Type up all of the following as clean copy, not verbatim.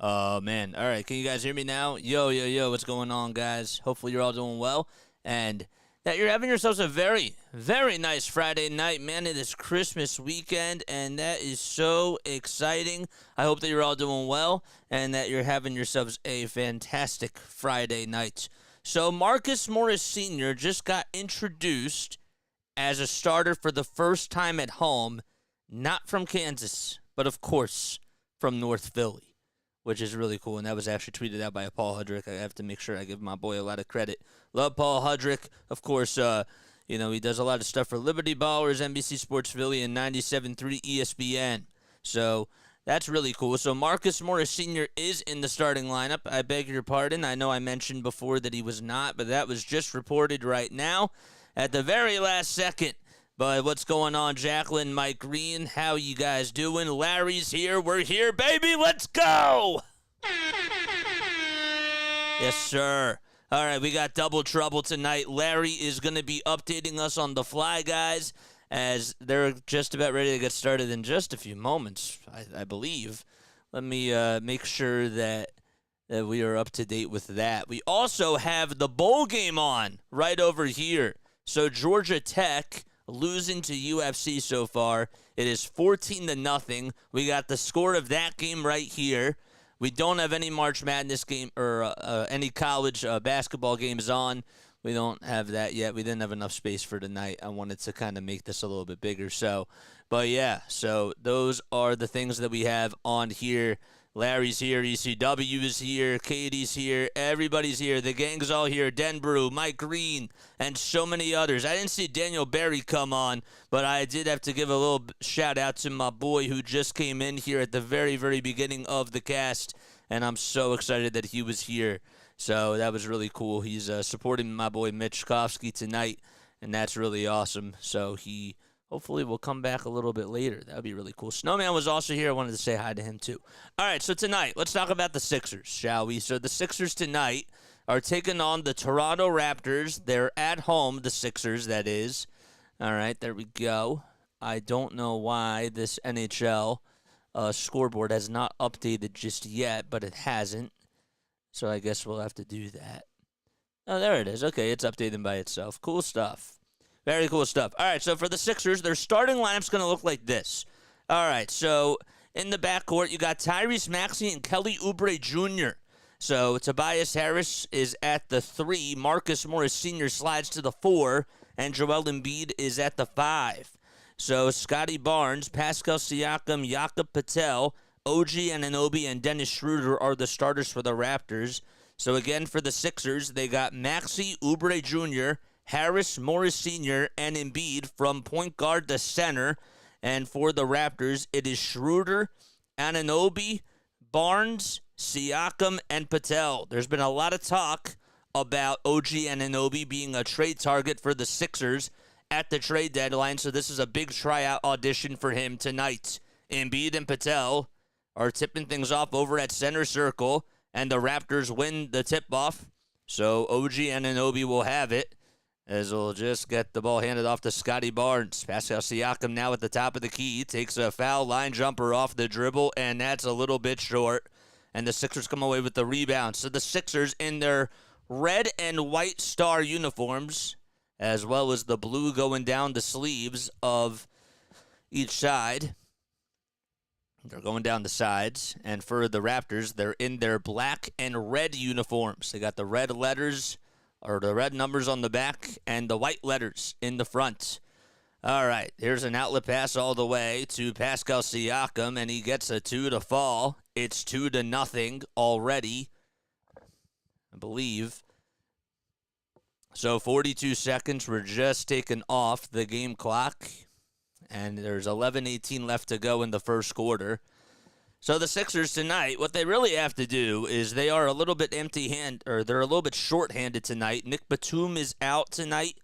Oh, man. All right. Can you guys hear me now? Yo, yo, yo. What's going on, guys? Hopefully, you're all doing well. And that you're having yourselves a very, very nice Friday night. Man, it is Christmas weekend, and that is so exciting. I hope that you're all doing well and that you're having yourselves a fantastic Friday night. So, Marcus Morris Sr. just got introduced as a starter for the first time at home, not from Kansas, but of course from North Philly, which is really cool. And that was actually tweeted out by Paul Hudrick. I have to make sure I give my boy a lot of credit. Love Paul Hudrick. Of course, he does a lot of stuff for Liberty Ballers, NBC Sports Philly, and 97.3 ESPN. So that's really cool. So Marcus Morris Sr. is in the starting lineup. I beg your pardon. I know I mentioned before that he was not, but that was just reported right now at the very last second. But what's going on, Jacqueline, Mike Green? How you guys doing? Larry's here. We're here, baby. Let's go. Yes, sir. All right, we got double trouble tonight. Larry is going to be updating us on the fly, guys, as they're just about ready to get started in just a few moments, I believe. Let me make sure that we are up to date with that. We also have the bowl game on right over here. So Georgia Tech losing to UFC so far. It is 14-0. We got the score of that game right here. We don't have any March Madness game or any college basketball games on. We don't have that yet. We didn't have enough space for tonight. I wanted to kind of make this a little bit bigger. So those are the things that we have on here. Larry's here, ECW is here, Katie's here, everybody's here, the gang's all here, Denbrew, Mike Green, and so many others. I didn't see Daniel Berry come on, but I did have to give a little shout out to my boy who just came in here at the very, very beginning of the cast, and I'm so excited that he was here. So that was really cool. He's supporting my boy Mitch Kofsky tonight, and that's really awesome. So he hopefully we'll come back a little bit later. That would be really cool. Snowman was also here. I wanted to say hi to him, too. All right, so tonight, let's talk about the Sixers, shall we? So the Sixers tonight are taking on the Toronto Raptors. They're at home, the Sixers, that is. All right, there we go. I don't know why this NHL scoreboard has not updated just yet, but it hasn't. So I guess we'll have to do that. Oh, there it is. Okay, it's updating by itself. Cool stuff. Very cool stuff. All right, so for the Sixers, their starting lineup's going to look like this. All right, so in the backcourt, you got Tyrese Maxey and Kelly Oubre Jr. So Tobias Harris is at the 3. Marcus Morris Sr. slides to the 4. And Joel Embiid is at the 5. So Scotty Barnes, Pascal Siakam, Jakob Patel, OG Anunoby, and Dennis Schroeder are the starters for the Raptors. So again, for the Sixers, they got Maxey, Oubre Jr., Harris, Morris Sr., and Embiid from point guard to center. And for the Raptors, it is Schroeder, Anunoby, Barnes, Siakam, and Patel. There's been a lot of talk about OG Anunoby being a trade target for the Sixers at the trade deadline, so this is a big tryout audition for him tonight. Embiid and Patel are tipping things off over at center circle, and the Raptors win the tip-off. So OG Anunoby will have it, as we'll just get the ball handed off to Scotty Barnes. Pascal Siakam now at the top of the key. Takes a foul line jumper off the dribble, and that's a little bit short. And the Sixers come away with the rebound. So the Sixers in their red and white star uniforms, as well as the blue going down the sleeves of each side. They're going down the sides. And for the Raptors, they're in their black and red uniforms. They got the red letters, or the red numbers on the back, and the white letters in the front. All right, here's an outlet pass all the way to Pascal Siakam, and he gets a 2 to fall. It's 2-0 already, I believe. So 42 seconds were just taken off the game clock, and there's 11:18 left to go in the first quarter. So the Sixers tonight, what they really have to do is they are a little bit they're a little bit short-handed tonight. Nick Batum is out tonight.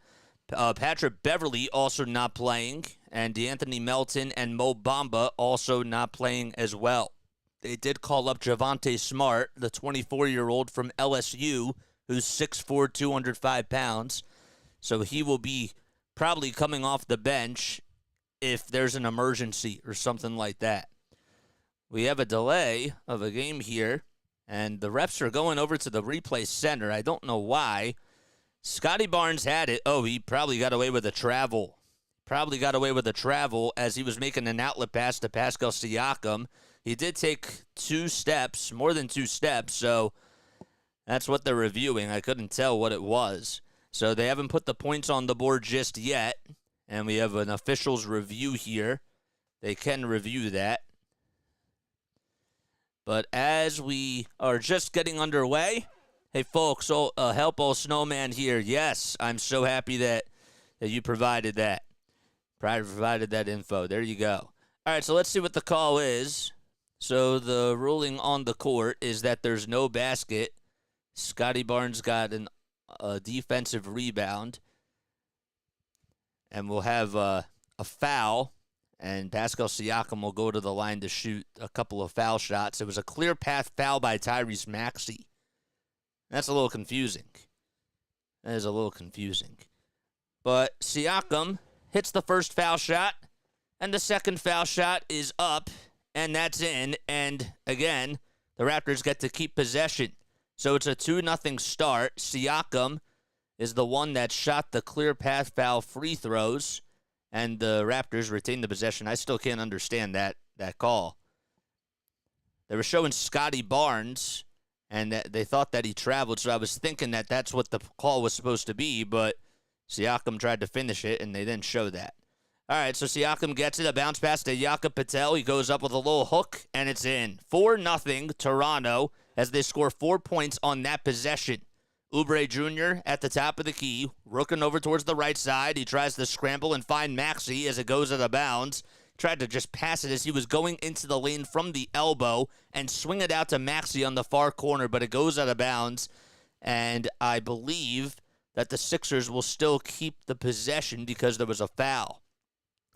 Patrick Beverley also not playing, and DeAnthony Melton and Mo Bamba also not playing as well. They did call up Javonte Smart, the 24-year-old from LSU, who's 6'4", 205 pounds. So he will be probably coming off the bench if there's an emergency or something like that. We have a delay of a game here, and the refs are going over to the replay center. I don't know why. Scotty Barnes had it. Oh, he probably got away with a travel. As he was making an outlet pass to Pascal Siakam. He did take more than two steps, so that's what they're reviewing. I couldn't tell what it was. So they haven't put the points on the board just yet, and we have an officials review here. They can review that. But as we are just getting underway, hey, folks, help old snowman here. Yes, I'm so happy that you provided that. Provided that info. There you go. All right, so let's see what the call is. So the ruling on the court is that there's no basket. Scotty Barnes got a defensive rebound. And we'll have a foul. And Pascal Siakam will go to the line to shoot a couple of foul shots. It was a clear path foul by Tyrese Maxey. That's a little confusing. That is a little confusing. But Siakam hits the first foul shot, and the second foul shot is up, and that's in. And again, the Raptors get to keep possession. So it's a 2-0 start. Siakam is the one that shot the clear path foul free throws, and the Raptors retain the possession. I still can't understand that call. They were showing Scotty Barnes, and they thought that he traveled, so I was thinking that that's what the call was supposed to be, but Siakam tried to finish it, and they didn't show that. All right, so Siakam gets it, a bounce pass to Jakob Patel. He goes up with a little hook, and it's in. 4-0 Toronto as they score 4 points on that possession. Oubre Jr. at the top of the key, rooking over towards the right side. He tries to scramble and find Maxey as it goes out of bounds. Tried to just pass it as he was going into the lane from the elbow and swing it out to Maxey on the far corner, but it goes out of bounds. And I believe that the Sixers will still keep the possession because there was a foul.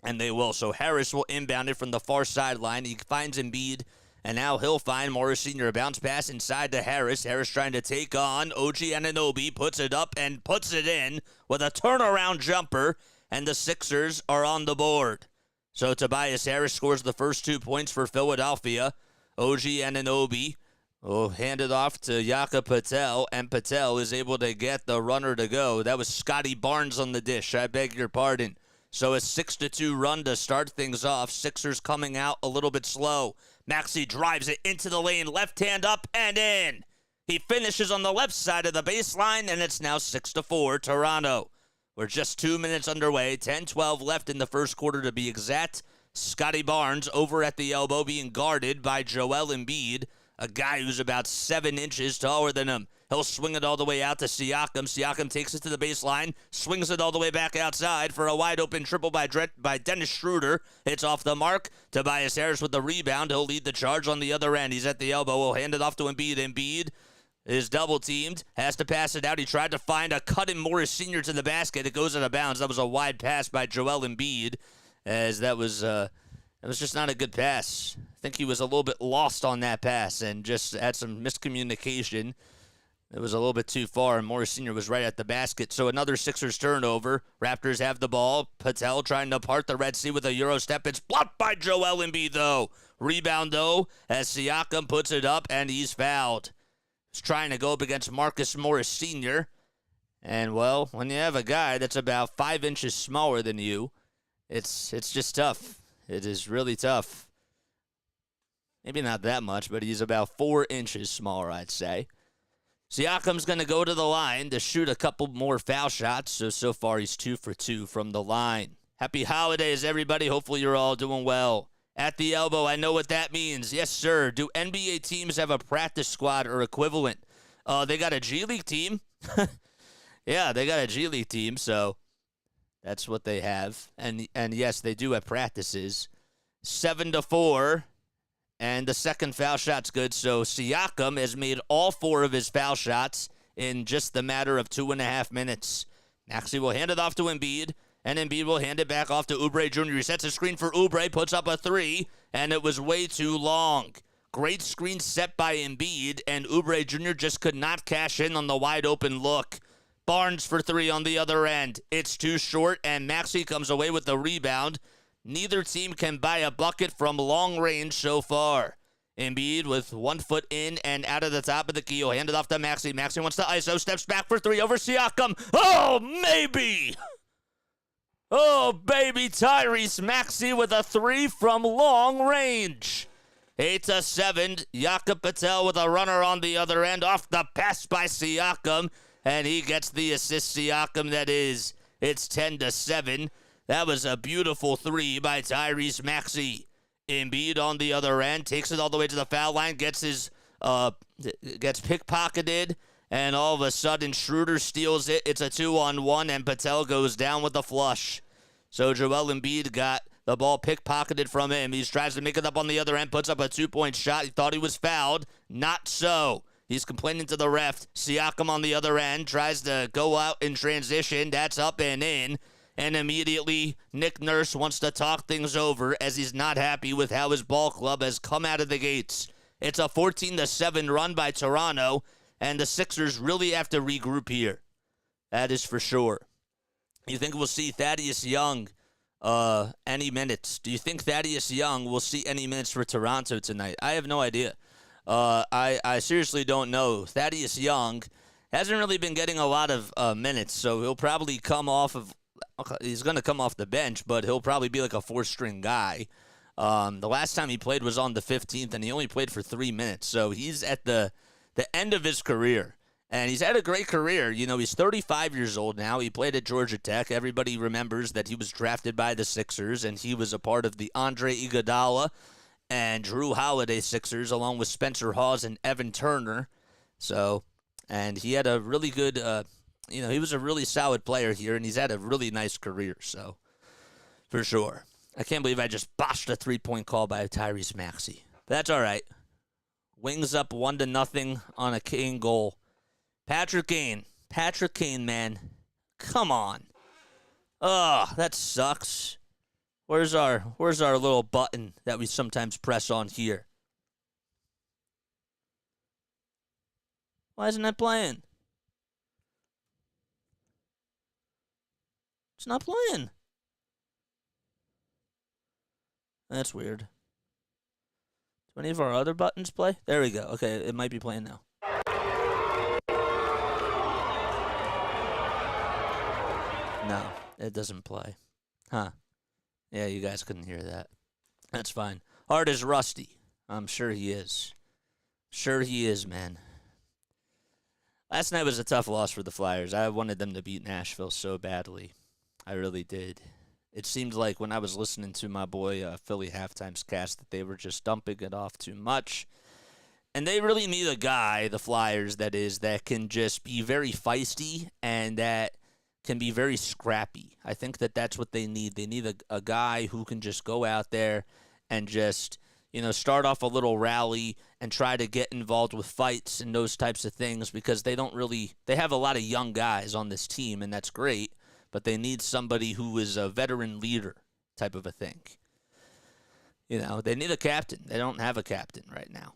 And they will. So Harris will inbound it from the far sideline. He finds Embiid, and now he'll find Morris Sr. A bounce pass inside to Harris. Harris trying to take on OG Anunoby, puts it up and puts it in with a turnaround jumper, and the Sixers are on the board. So Tobias Harris scores the first 2 points for Philadelphia. OG Anunoby will hand it off to Jakob Patel, and Patel is able to get the runner to go. That was Scotty Barnes on the dish. I beg your pardon. So a 6-2 run to start things off. Sixers coming out a little bit slow. Maxey drives it into the lane, left hand up and in. He finishes on the left side of the baseline, and it's now 6-4 Toronto. We're just 2 minutes underway, 10-12 left in the first quarter to be exact. Scotty Barnes over at the elbow being guarded by Joel Embiid, a guy who's about 7 inches taller than him. He'll swing it all the way out to Siakam. Siakam takes it to the baseline, swings it all the way back outside for a wide-open triple by Dennis Schroeder. It's off the mark. Tobias Harris with the rebound. He'll lead the charge on the other end. He's at the elbow. He'll hand it off to Embiid. Embiid is double-teamed, has to pass it out. He tried to find a cut-in Morris Sr. to the basket. It goes out of bounds. That was a wide pass by Joel Embiid, as that was just not a good pass. I think he was a little bit lost on that pass and just had some miscommunication. It was a little bit too far, and Morris Sr. was right at the basket. So another Sixers turnover. Raptors have the ball. Patel trying to part the Red Sea with a Euro step. It's blocked by Joel Embiid, though. Rebound, though, as Siakam puts it up, and he's fouled. He's trying to go up against Marcus Morris Sr. And, well, when you have a guy that's about 5 inches smaller than you, it's just tough. It is really tough. Maybe not that much, but he's about 4 inches smaller, I'd say. Siakam's going to go to the line to shoot a couple more foul shots. So far he's 2 for 2 from the line. Happy holidays, everybody. Hopefully you're all doing well. At the elbow, I know what that means. Yes, sir. Do NBA teams have a practice squad or equivalent? They got a G League team. Yeah, they got a G League team, so that's what they have. And yes, they do have practices. 7-4. And the second foul shot's good. So Siakam has made all 4 of his foul shots in just the matter of 2.5 minutes. Maxey will hand it off to Embiid, and Embiid will hand it back off to Oubre Jr. He sets a screen for Oubre, puts up a 3, and it was way too long. Great screen set by Embiid, and Oubre Jr. just could not cash in on the wide open look. Barnes for 3 on the other end. It's too short, and Maxey comes away with the rebound. Neither team can buy a bucket from long range so far. Embiid with 1 foot in and out of the top of the key. He'll hand it off to Maxey. Maxey wants to ISO, steps back for 3 over Siakam. Oh, maybe! Oh, baby, Tyrese Maxey with a 3 from long range. 8-7. Jakob Patel with a runner on the other end. Off the pass by Siakam. And he gets the assist, Siakam, that is. It's 10-7. That was a beautiful 3 by Tyrese Maxey. Embiid on the other end takes it all the way to the foul line, gets pickpocketed, and all of a sudden Schroeder steals it. It's a 2-on-1, and Patel goes down with the flush. So Joel Embiid got the ball pickpocketed from him. He tries to make it up on the other end, puts up a 2-point shot. He thought he was fouled. Not so. He's complaining to the ref. Siakam on the other end tries to go out in transition. That's up and in. And immediately, Nick Nurse wants to talk things over as he's not happy with how his ball club has come out of the gates. It's a 14-7 run by Toronto, and the Sixers really have to regroup here. That is for sure. You think we'll see Thaddeus Young any minutes? Do you think Thaddeus Young will see any minutes for Toronto tonight? I have no idea. I seriously don't know. Thaddeus Young hasn't really been getting a lot of minutes, so he'll probably come off of... He's going to come off the bench, but he'll probably be like a 4-string guy. The last time he played was on the 15th, and he only played for 3 minutes. So he's at the end of his career, and he's had a great career. You know, he's 35 years old now. He played at Georgia Tech. Everybody remembers that he was drafted by the Sixers, and he was a part of the Andre Iguodala and Drew Holiday Sixers, along with Spencer Hawes and Evan Turner. So, and he had a really good... he was a really solid player here, and he's had a really nice career, so for sure. I can't believe I just botched a 3-point call by Tyrese Maxey. But that's all right. Wings up 1-0 on a Kane goal. Patrick Kane, man. Come on. Oh, that sucks. Where's our little button that we sometimes press on here? Why isn't that playing? It's not playing. That's weird. Do any of our other buttons play? There we go. Okay, it might be playing now. No, it doesn't play. Huh. Yeah, you guys couldn't hear that. That's fine. Hart is rusty. I'm sure he is. Sure he is, man. Last night was a tough loss for the Flyers. I wanted them to beat Nashville so badly. I really did. It seemed like when I was listening to my boy Philly Halftime's cast that they were just dumping it off too much. And they really need a guy, the Flyers, that can just be very feisty and that can be very scrappy. I think that's what they need. They need a guy who can just go out there and just, start off a little rally and try to get involved with fights and those types of things because they have a lot of young guys on this team, and that's great. But they need somebody who is a veteran leader type of a thing. They need a captain. They don't have a captain right now.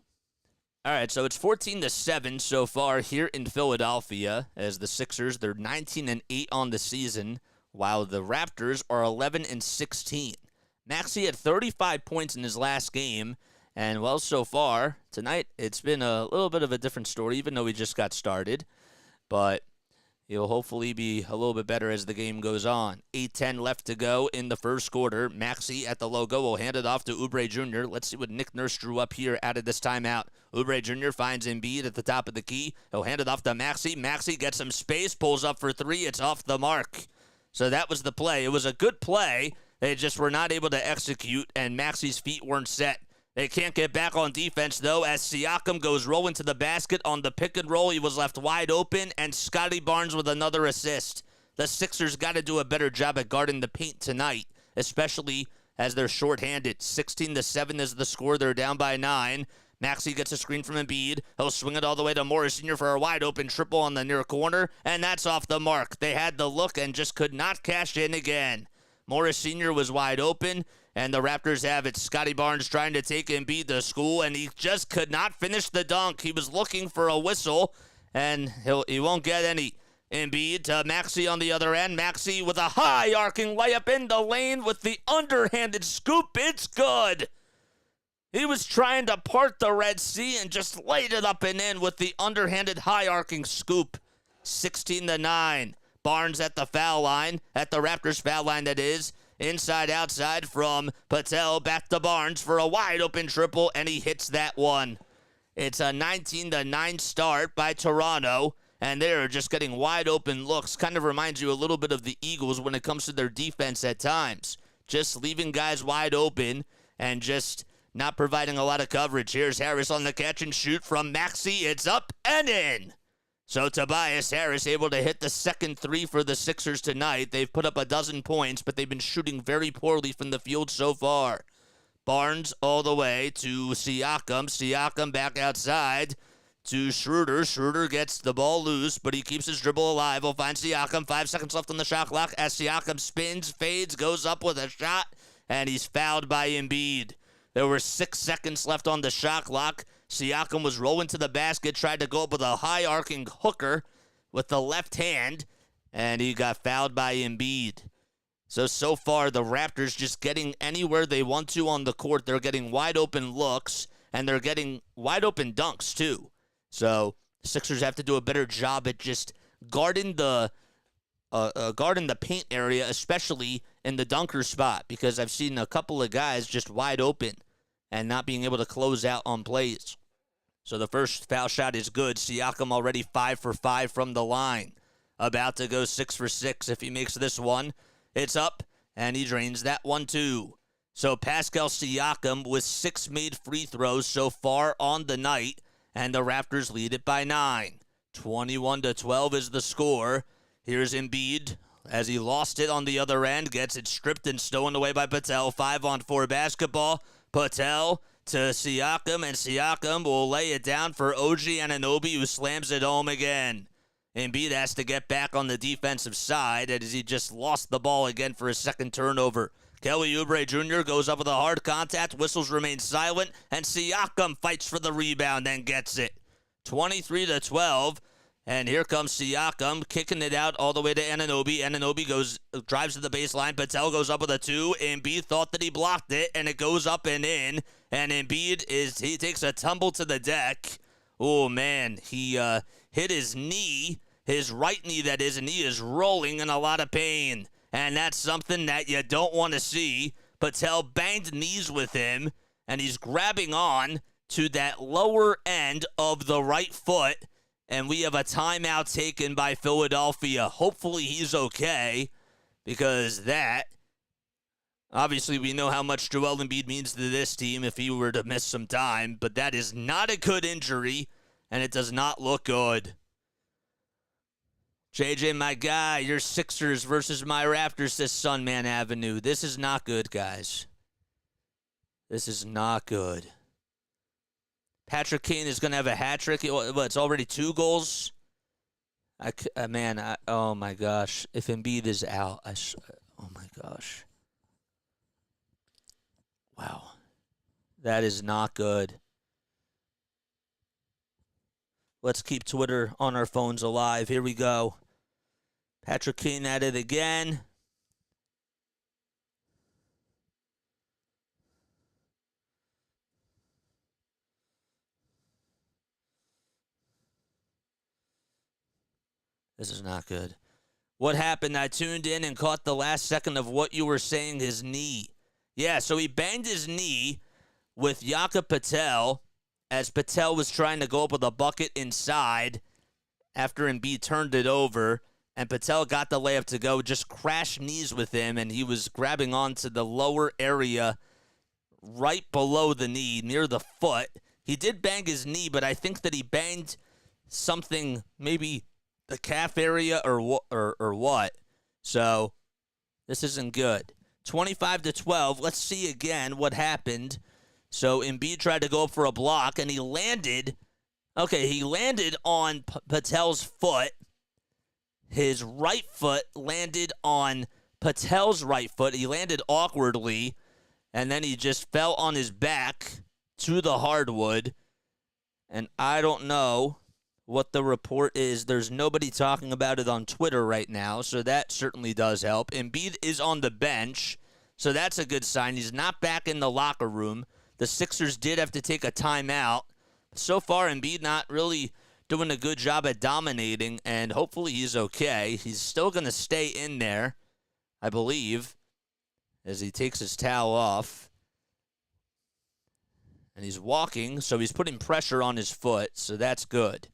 All right, so it's 14-7 so far here in Philadelphia as the Sixers, they're 19-8 on the season, while the Raptors are 11-16. Maxey had 35 points in his last game, and well, so far tonight it's been a little bit of a different story, even though we just got started. But He'll hopefully be a little bit better as the game goes on. 8:10 left to go in the first quarter. Maxey at the logo will hand it off to Oubre Jr. Let's see what Nick Nurse drew up here out of this timeout. Oubre Jr. finds Embiid at the top of the key. He'll hand it off to Maxey. Maxey gets some space, pulls up for three. It's off the mark. So that was the play. It was a good play. They just were not able to execute, and Maxey's feet weren't set. They can't get back on defense, though, as Siakam goes rolling to the basket on the pick and roll. He was left wide open, and Scotty Barnes with another assist. The Sixers got to do a better job at guarding the paint tonight, especially as they're shorthanded. 16-7 is the score. They're down by 9. Maxey gets a screen from Embiid. He'll swing it all the way to Morris Sr. for a wide-open triple on the near corner, and that's off the mark. They had the look and just could not cash in again. Morris Sr. was wide open, and the Raptors have it. Scotty Barnes trying to take Embiid to school, and he just could not finish the dunk. He was looking for a whistle, and he won't get any. Embiid to Maxey on the other end. Maxey with a high arcing layup in the lane with the underhanded scoop. It's good. He was trying to part the Red Sea and just laid it up and in with the underhanded high arcing scoop. 16-9. Barnes at the foul line, at the Raptors foul line that is. Inside, outside from Patel, back to Barnes for a wide-open triple, and he hits that one. It's a 19-9 start by Toronto, and they're just getting wide-open looks. Kind of reminds you a little bit of the Eagles when it comes to their defense at times. Just leaving guys wide open and just not providing a lot of coverage. Here's Harris on the catch and shoot from Maxey. It's up and in. So Tobias Harris able to hit the second three for the Sixers tonight. They've put up a dozen points, but they've been shooting very poorly from the field so far. Barnes all the way to Siakam. Siakam back outside to Schroeder. Schroeder gets the ball loose, but he keeps his dribble alive. He'll find Siakam. 5 seconds left on the shot clock as Siakam spins, fades, goes up with a shot, and he's fouled by Embiid. There were 6 seconds left on the shot clock. Siakam was rolling to the basket, tried to go up with a high arcing hooker with the left hand, and he got fouled by Embiid. So far, the Raptors just getting anywhere they want to on the court. They're getting wide open looks, and they're getting wide open dunks, too. So Sixers have to do a better job at just guarding the paint area, especially in the dunker spot, because I've seen a couple of guys just wide open and not being able to close out on plays. So the first foul shot is good. Siakam already 5 for 5 from the line. About to go 6 for 6. If he makes this one, it's up, and he drains that one too. So Pascal Siakam with 6 made free throws so far on the night, and the Raptors lead it by 9. 21-12 is the score. Here's Embiid as he lost it on the other end, gets it stripped and stolen away by Patel. 5-on-4 basketball. Patel to Siakam, and Siakam will lay it down for OG Anunoby, who slams it home again. Embiid has to get back on the defensive side as he just lost the ball again for a second turnover. Kelly Oubre Jr. goes up with a hard contact. Whistles remain silent, and Siakam fights for the rebound and gets it. 23-12. And here comes Siakam, kicking it out all the way to Anunoby. Anunoby drives to the baseline. Patel goes up with a 2. Embiid thought that he blocked it, and it goes up and in. And Embiid he takes a tumble to the deck. Oh, man, he hit his knee, his right knee that is, and he is rolling in a lot of pain. And that's something that you don't want to see. Patel banged knees with him, and he's grabbing on to that lower end of the right foot. And we have a timeout taken by Philadelphia. Hopefully he's okay, because that, obviously we know how much Joel Embiid means to this team if he were to miss some time, but that is not a good injury, and it does not look good. JJ, my guy, your Sixers versus my Raptors, says Sunman Avenue. This is not good, guys. This is not good. Patrick Kane is going to have a hat trick. It's already 2 goals. Oh my gosh. If Embiid is out, oh my gosh. Wow. That is not good. Let's keep Twitter on our phones alive. Here we go. Patrick Kane at it again. This is not good. What happened? I tuned in and caught the last second of what you were saying, his knee. Yeah, so he banged his knee with Jakob Patel as Patel was trying to go up with a bucket inside after Embiid turned it over, and Patel got the layup to go, just crashed knees with him, and he was grabbing onto the lower area right below the knee, near the foot. He did bang his knee, but I think that he banged something, maybe the calf area or what. So this isn't good. 25-12. Let's see again what happened. So Embiid tried to go up for a block, and he landed. Okay, he landed on Patel's foot. His right foot landed on Patel's right foot. He landed awkwardly, and then he just fell on his back to the hardwood. And I don't know what the report is. There's nobody talking about it on Twitter right now, so that certainly does help. Embiid is on the bench, so that's a good sign. He's not back in the locker room. The Sixers did have to take a timeout. So far, Embiid not really doing a good job at dominating, and hopefully he's okay. He's still going to stay in there, I believe, as he takes his towel off. And he's walking, so he's putting pressure on his foot, so that's good.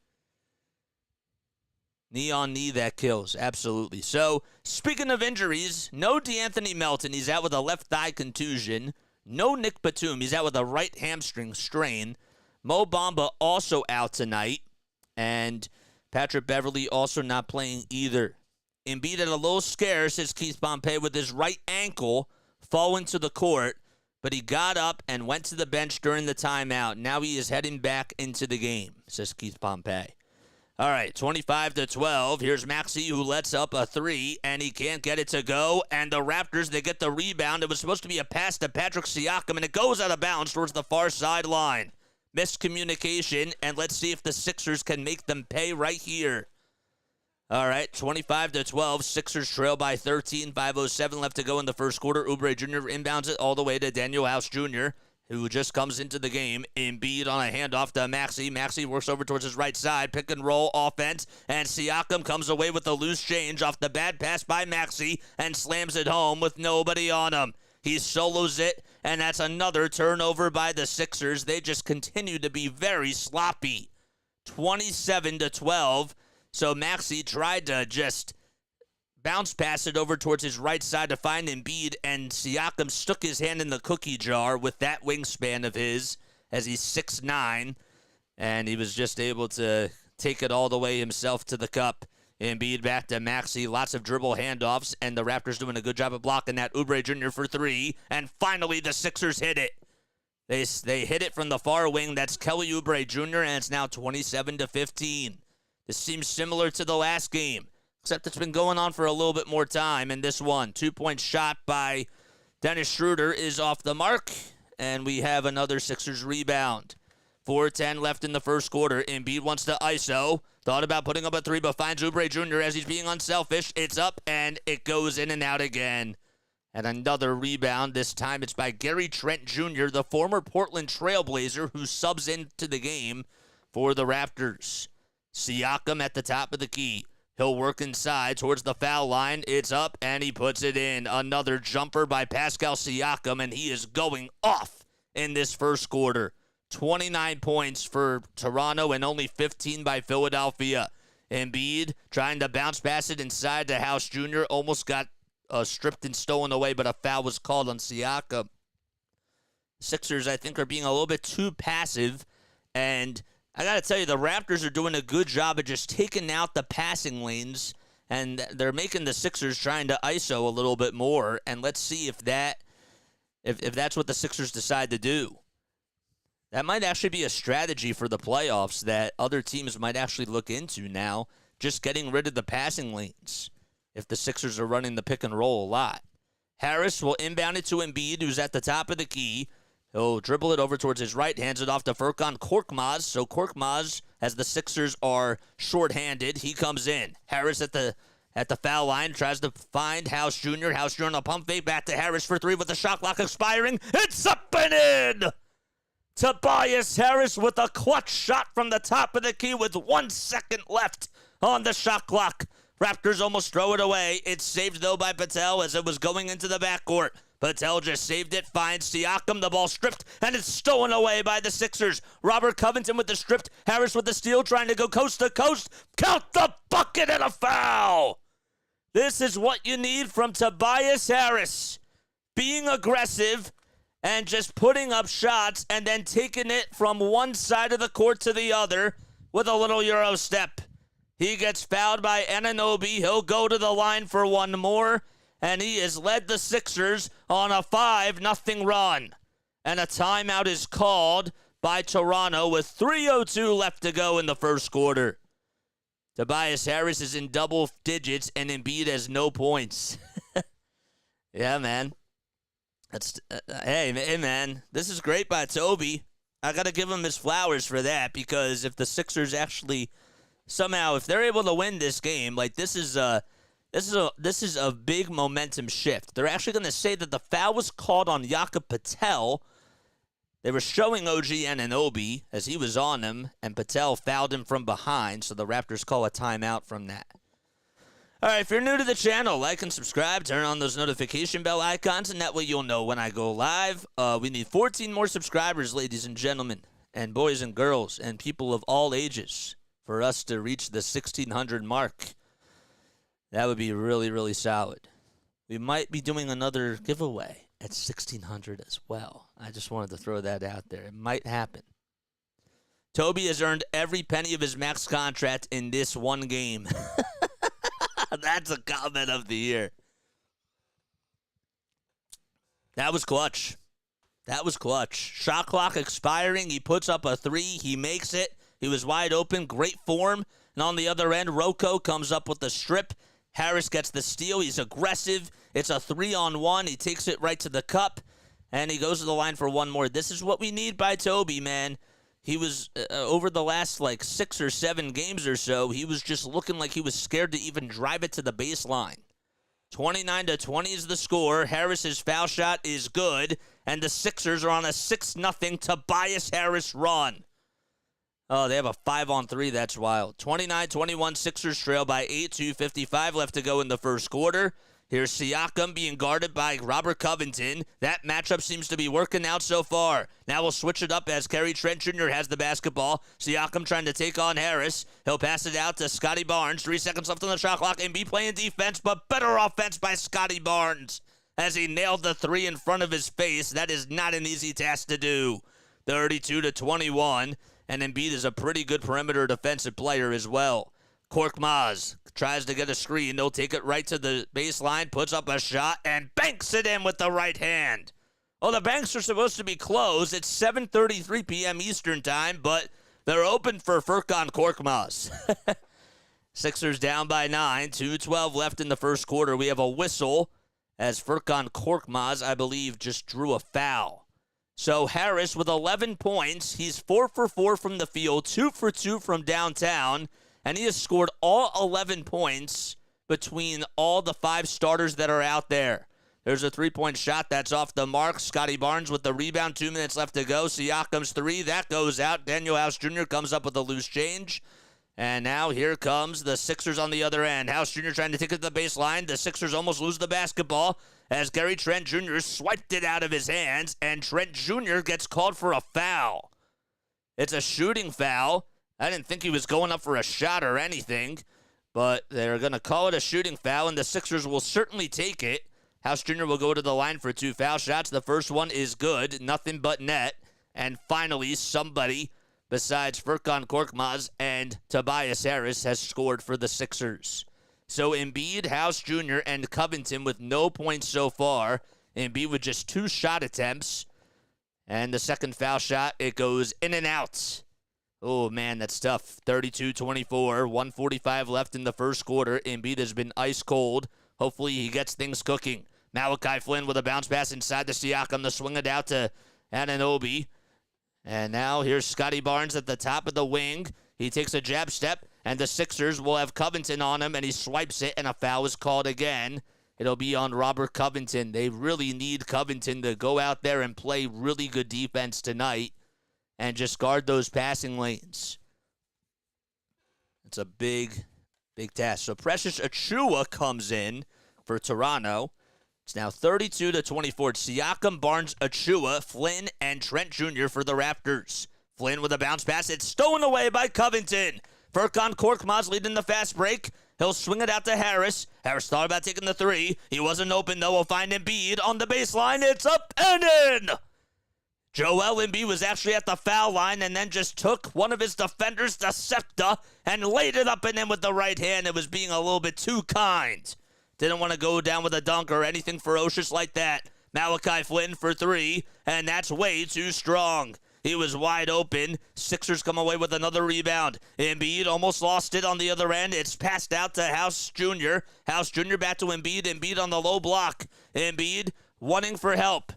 Knee on knee, that kills. Absolutely. So, speaking of injuries, no DeAnthony Melton. He's out with a left thigh contusion. No Nick Batum. He's out with a right hamstring strain. Mo Bamba also out tonight. And Patrick Beverley also not playing either. Embiid had a little scare, says Keith Pompey, with his right ankle falling to the court. But he got up and went to the bench during the timeout. Now he is heading back into the game, says Keith Pompey. All right, 25-12. Here's Maxey, who lets up a three, and he can't get it to go. And the Raptors, they get the rebound. It was supposed to be a pass to Patrick Siakam, and it goes out of bounds towards the far sideline. Miscommunication, and let's see if the Sixers can make them pay right here. All right, 25-12. Sixers trail by 13. 5:07 left to go in the first quarter. Oubre Jr. inbounds it all the way to Daniel House Jr., who just comes into the game. Embiid on a handoff to Maxey. Maxey works over towards his right side. Pick and roll offense. And Siakam comes away with a loose change off the bad pass by Maxey and slams it home with nobody on him. He solos it, and that's another turnover by the Sixers. They just continue to be very sloppy. 27-12. So Maxey tried to just bounce pass it over towards his right side to find Embiid, and Siakam stuck his hand in the cookie jar with that wingspan of his, as he's 6'9", and he was just able to take it all the way himself to the cup. Embiid back to Maxey, lots of dribble handoffs, and the Raptors doing a good job of blocking that. Oubre Jr. for three, and finally the Sixers hit it. They hit it from the far wing. That's Kelly Oubre Jr., and it's now 27-15. This seems similar to the last game, except it's been going on for a little bit more time in this one. 2-point shot by Dennis Schroeder is off the mark, and we have another Sixers rebound. 4:10 left in the first quarter. Embiid wants to ISO. Thought about putting up a three, but finds Oubre Jr. as he's being unselfish. It's up, and it goes in and out again. And another rebound. This time it's by Gary Trent Jr., the former Portland Trailblazer, who subs into the game for the Raptors. Siakam at the top of the key. He'll work inside towards the foul line. It's up, and he puts it in. Another jumper by Pascal Siakam, and he is going off in this first quarter. 29 points for Toronto and only 15 by Philadelphia. Embiid trying to bounce pass it inside to House Jr. Almost got stripped and stolen away, but a foul was called on Siakam. Sixers, I think, are being a little bit too passive, and I got to tell you, the Raptors are doing a good job of just taking out the passing lanes, and they're making the Sixers trying to ISO a little bit more, and let's see if that's what the Sixers decide to do. That might actually be a strategy for the playoffs that other teams might actually look into now, just getting rid of the passing lanes if the Sixers are running the pick and roll a lot. Harris will inbound it to Embiid, who's at the top of the key. He'll dribble it over towards his right, hands it off to Furkan Korkmaz. So Korkmaz, as the Sixers are shorthanded, he comes in. Harris at the foul line, tries to find House Jr. House Jr. on a pump fake, back to Harris for three with the shot clock expiring. It's up and in! Tobias Harris with a clutch shot from the top of the key with 1 second left on the shot clock. Raptors almost throw it away. It's saved, though, by Patel as it was going into the backcourt. Patel just saved it, finds Siakam, the ball stripped, and it's stolen away by the Sixers. Robert Covington with the stripped, Harris with the steal, trying to go coast to coast. Count the bucket and a foul! This is what you need from Tobias Harris. Being aggressive and just putting up shots and then taking it from one side of the court to the other with a little Euro step. He gets fouled by Anunoby. He'll go to the line for one more, and he has led the Sixers on a 5-0 run. And a timeout is called by Toronto with 3:02 left to go in the first quarter. Tobias Harris is in double digits, and Embiid has no points. Yeah, man. Hey, man, this is great by Toby. I got to give him his flowers for that, because if the Sixers actually somehow, if they're able to win this game, like this is a big momentum shift. They're actually going to say that the foul was called on Jakob Patel. They were showing OG Anunoby as he was on him, and Patel fouled him from behind, so the Raptors call a timeout from that. All right, if you're new to the channel, like and subscribe, turn on those notification bell icons, and that way you'll know when I go live. We need 14 more subscribers, ladies and gentlemen, and boys and girls, and people of all ages, for us to reach the 1,600 mark. That would be really, really solid. We might be doing another giveaway at 1,600 as well. I just wanted to throw that out there. It might happen. Toby has earned every penny of his max contract in this one game. That's a comment of the year. That was clutch. That was clutch. Shot clock expiring. He puts up a three. He makes it. He was wide open. Great form. And on the other end, Rocco comes up with the strip. Harris gets the steal. He's aggressive. It's a 3-on-1. He takes it right to the cup. And he goes to the line for one more. This is what we need by Toby, man. He was, over the last, 6 or 7 games or so, he was just looking like he was scared to even drive it to the baseline. 29-20 is the score. Harris's foul shot is good. And the Sixers are on a 6-0 Tobias Harris run. Oh, they have a 5-on-3. That's wild. 29-21, Sixers trail by 8, 2:55 left to go in the first quarter. Here's Siakam being guarded by Robert Covington. That matchup seems to be working out so far. Now we'll switch it up as Gary Trent Jr. has the basketball. Siakam trying to take on Harris. He'll pass it out to Scotty Barnes. 3 seconds left on the shot clock. Embiid playing defense, but better offense by Scotty Barnes as he nailed the three in front of his face. That is not an easy task to do. 32-21. And Embiid is a pretty good perimeter defensive player as well. Korkmaz tries to get a screen. They'll take it right to the baseline, puts up a shot, and banks it in with the right hand. Oh, the banks are supposed to be closed. It's 7:33 p.m. Eastern time, but they're open for Furkan Korkmaz. Sixers down by 9, 2:12 left in the first quarter. We have a whistle as Furkan Korkmaz, I believe, just drew a foul. So Harris with 11 points. He's 4 for 4 from the field, 2 for 2 from downtown, and he has scored all 11 points between all the 5 starters that are out there. There's a three-point shot that's off the mark. Scotty Barnes with the rebound, 2 minutes left to go. Siakam's three, that goes out. Daniel House Jr. comes up with a loose change. And now here comes the Sixers on the other end. House Jr. trying to take it to the baseline. The Sixers almost lose the basketball as Gary Trent Jr. swiped it out of his hands, and Trent Jr. gets called for a foul. It's a shooting foul. I didn't think he was going up for a shot or anything, but they're going to call it a shooting foul, and the Sixers will certainly take it. House Jr. will go to the line for 2 foul shots. The first one is good, nothing but net. And finally, somebody besides Furkan Korkmaz and Tobias Harris has scored for the Sixers. So Embiid, House Jr., and Covington with no points so far. Embiid with just 2 shot attempts. And the second foul shot, it goes in and out. Oh, man, that's tough. 32-24, 1:45 left in the first quarter. Embiid has been ice cold. Hopefully he gets things cooking. Malachi Flynn with a bounce pass inside to Siakam. The swing it out to Anunoby. And now here's Scotty Barnes at the top of the wing. He takes a jab step, and the Sixers will have Covington on him, and he swipes it, and a foul is called again. It'll be on Robert Covington. They really need Covington to go out there and play really good defense tonight and just guard those passing lanes. It's a big Big task. So Precious Achiuwa comes in for Toronto. It's now 32-24. Siakam, Barnes, Achiuwa, Flynn, and Trent Jr. for the Raptors. Flynn with a bounce pass. It's stolen away by Covington. Furkan Korkmaz leading the fast break. He'll swing it out to Harris. Harris thought about taking the three. He wasn't open, though. We'll find Embiid on the baseline. It's up and in! Joel Embiid was actually at the foul line and then just took one of his defenders, the Septa, and laid it up and in with the right hand. It was being a little bit too kind. Didn't want to go down with a dunk or anything ferocious like that. Malachi Flynn for three, and that's way too strong. He was wide open. Sixers come away with another rebound. Embiid almost lost it on the other end. It's passed out to House Jr. House Jr. back to Embiid. Embiid on the low block. Embiid wanting for help.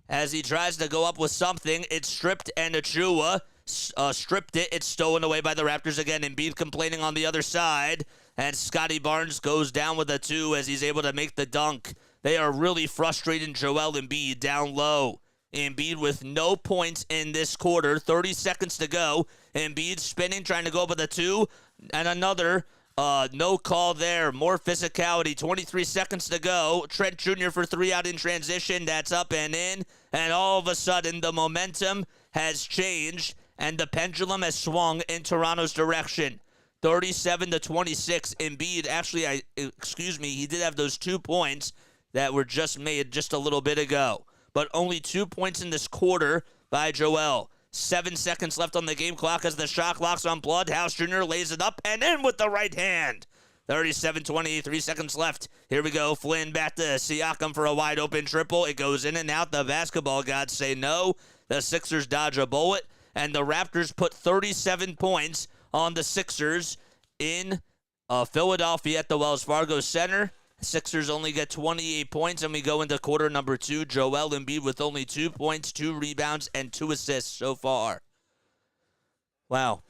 As he tries to go up with something, it's stripped, and Achiuwa stripped it. It's stolen away by the Raptors again. Embiid complaining on the other side. And Scotty Barnes goes down with a two as he's able to make the dunk. They are really frustrating Joel Embiid down low. Embiid with no points in this quarter. 30 seconds to go. Embiid spinning, trying to go up with a two. And another no call there. More physicality. 23 seconds to go. Trent Jr. for three out in transition. That's up and in. And all of a sudden, the momentum has changed. And the pendulum has swung in Toronto's direction. 37-26. Embiid, actually, he did have those 2 points that were just made just a little bit ago. But only 2 points in this quarter by Joel. 7 seconds left on the game clock as the shot clock's on blood. House Jr. lays it up and in with the right hand. 37-20, 3 seconds left. Here we go. Flynn back to Siakam for a wide open triple. It goes in and out. The basketball gods say no. The Sixers dodge a bullet. And the Raptors put 37 points on the Sixers in Philadelphia at the Wells Fargo Center. Sixers only get 28 points, and we go into quarter number 2. Joel Embiid with only 2 points, 2 rebounds, and 2 assists so far. Wow.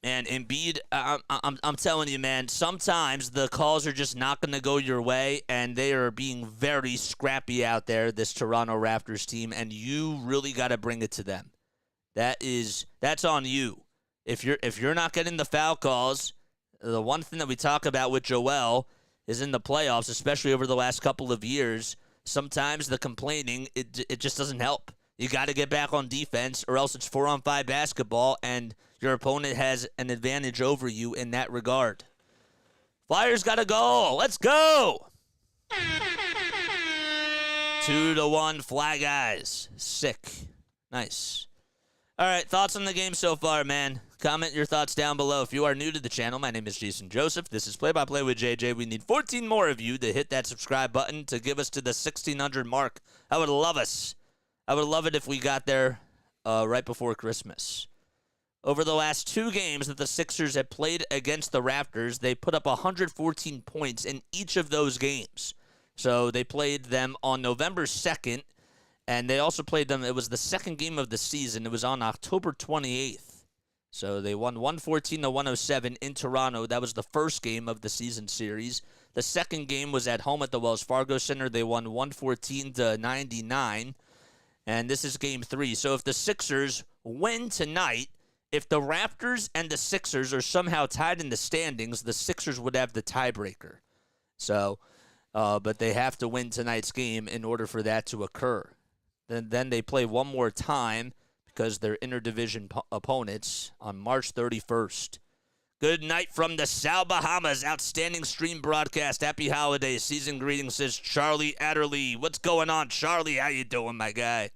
And Embiid, I'm telling you, man, sometimes the calls are just not going to go your way, and they are being very scrappy out there, this Toronto Raptors team, and you really got to bring it to them. That's on you. If you're not getting the foul calls, the one thing that we talk about with Joel is in the playoffs, especially over the last couple of years, sometimes the complaining, it just doesn't help. You got to get back on defense, or else it's 4-on-5 basketball, and your opponent has an advantage over you in that regard. Flyers got a goal. Let's go! 2-1 Fly Guys. Sick. Nice. All right, thoughts on the game so far, man. Comment your thoughts down below. If you are new to the channel, my name is Jason Joseph. This is Play by Play with JJ. We need 14 more of you to hit that subscribe button to give us to the 1,600 mark. I would love us. I would love it if we got there right before Christmas. Over the last 2 games that the Sixers have played against the Raptors, they put up 114 points in each of those games. So they played them on November 2nd, and they also played them, it was the second game of the season. It was on October 28th. So they won 114-107 in Toronto. That was the first game of the season series. The second game was at home at the Wells Fargo Center. They won 114-99. And this is game 3. So if the Sixers win tonight, if the Raptors and the Sixers are somehow tied in the standings, the Sixers would have the tiebreaker. So, but they have to win tonight's game in order for that to occur. Then they play one more time because they're interdivision opponents on March 31st. Good night from the South Bahamas. Outstanding stream broadcast. Happy holidays. Season greetings, says Charlie Adderley. What's going on, Charlie? How you doing, my guy?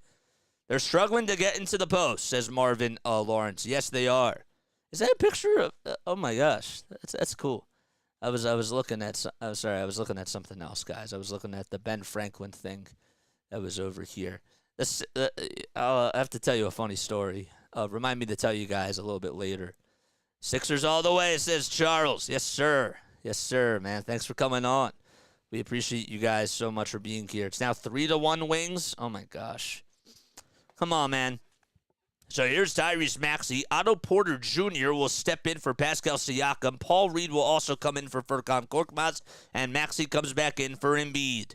They're struggling to get into the post, says Marvin Lawrence. Yes, they are. Is that a picture of? Oh my gosh, that's cool. I was looking at. I was looking at something else, guys. I was looking at the Ben Franklin thing that was over here. I'll have to tell you a funny story. Remind me to tell you guys a little bit later. Sixers all the way, says Charles. Yes, sir. Yes, sir, man. Thanks for coming on. We appreciate you guys so much for being here. It's now 3-1 Wings. Oh, my gosh. Come on, man. So here's Tyrese Maxey. Otto Porter Jr. will step in for Pascal Siakam. Paul Reed will also come in for Furkan Korkmaz. And Maxey comes back in for Embiid.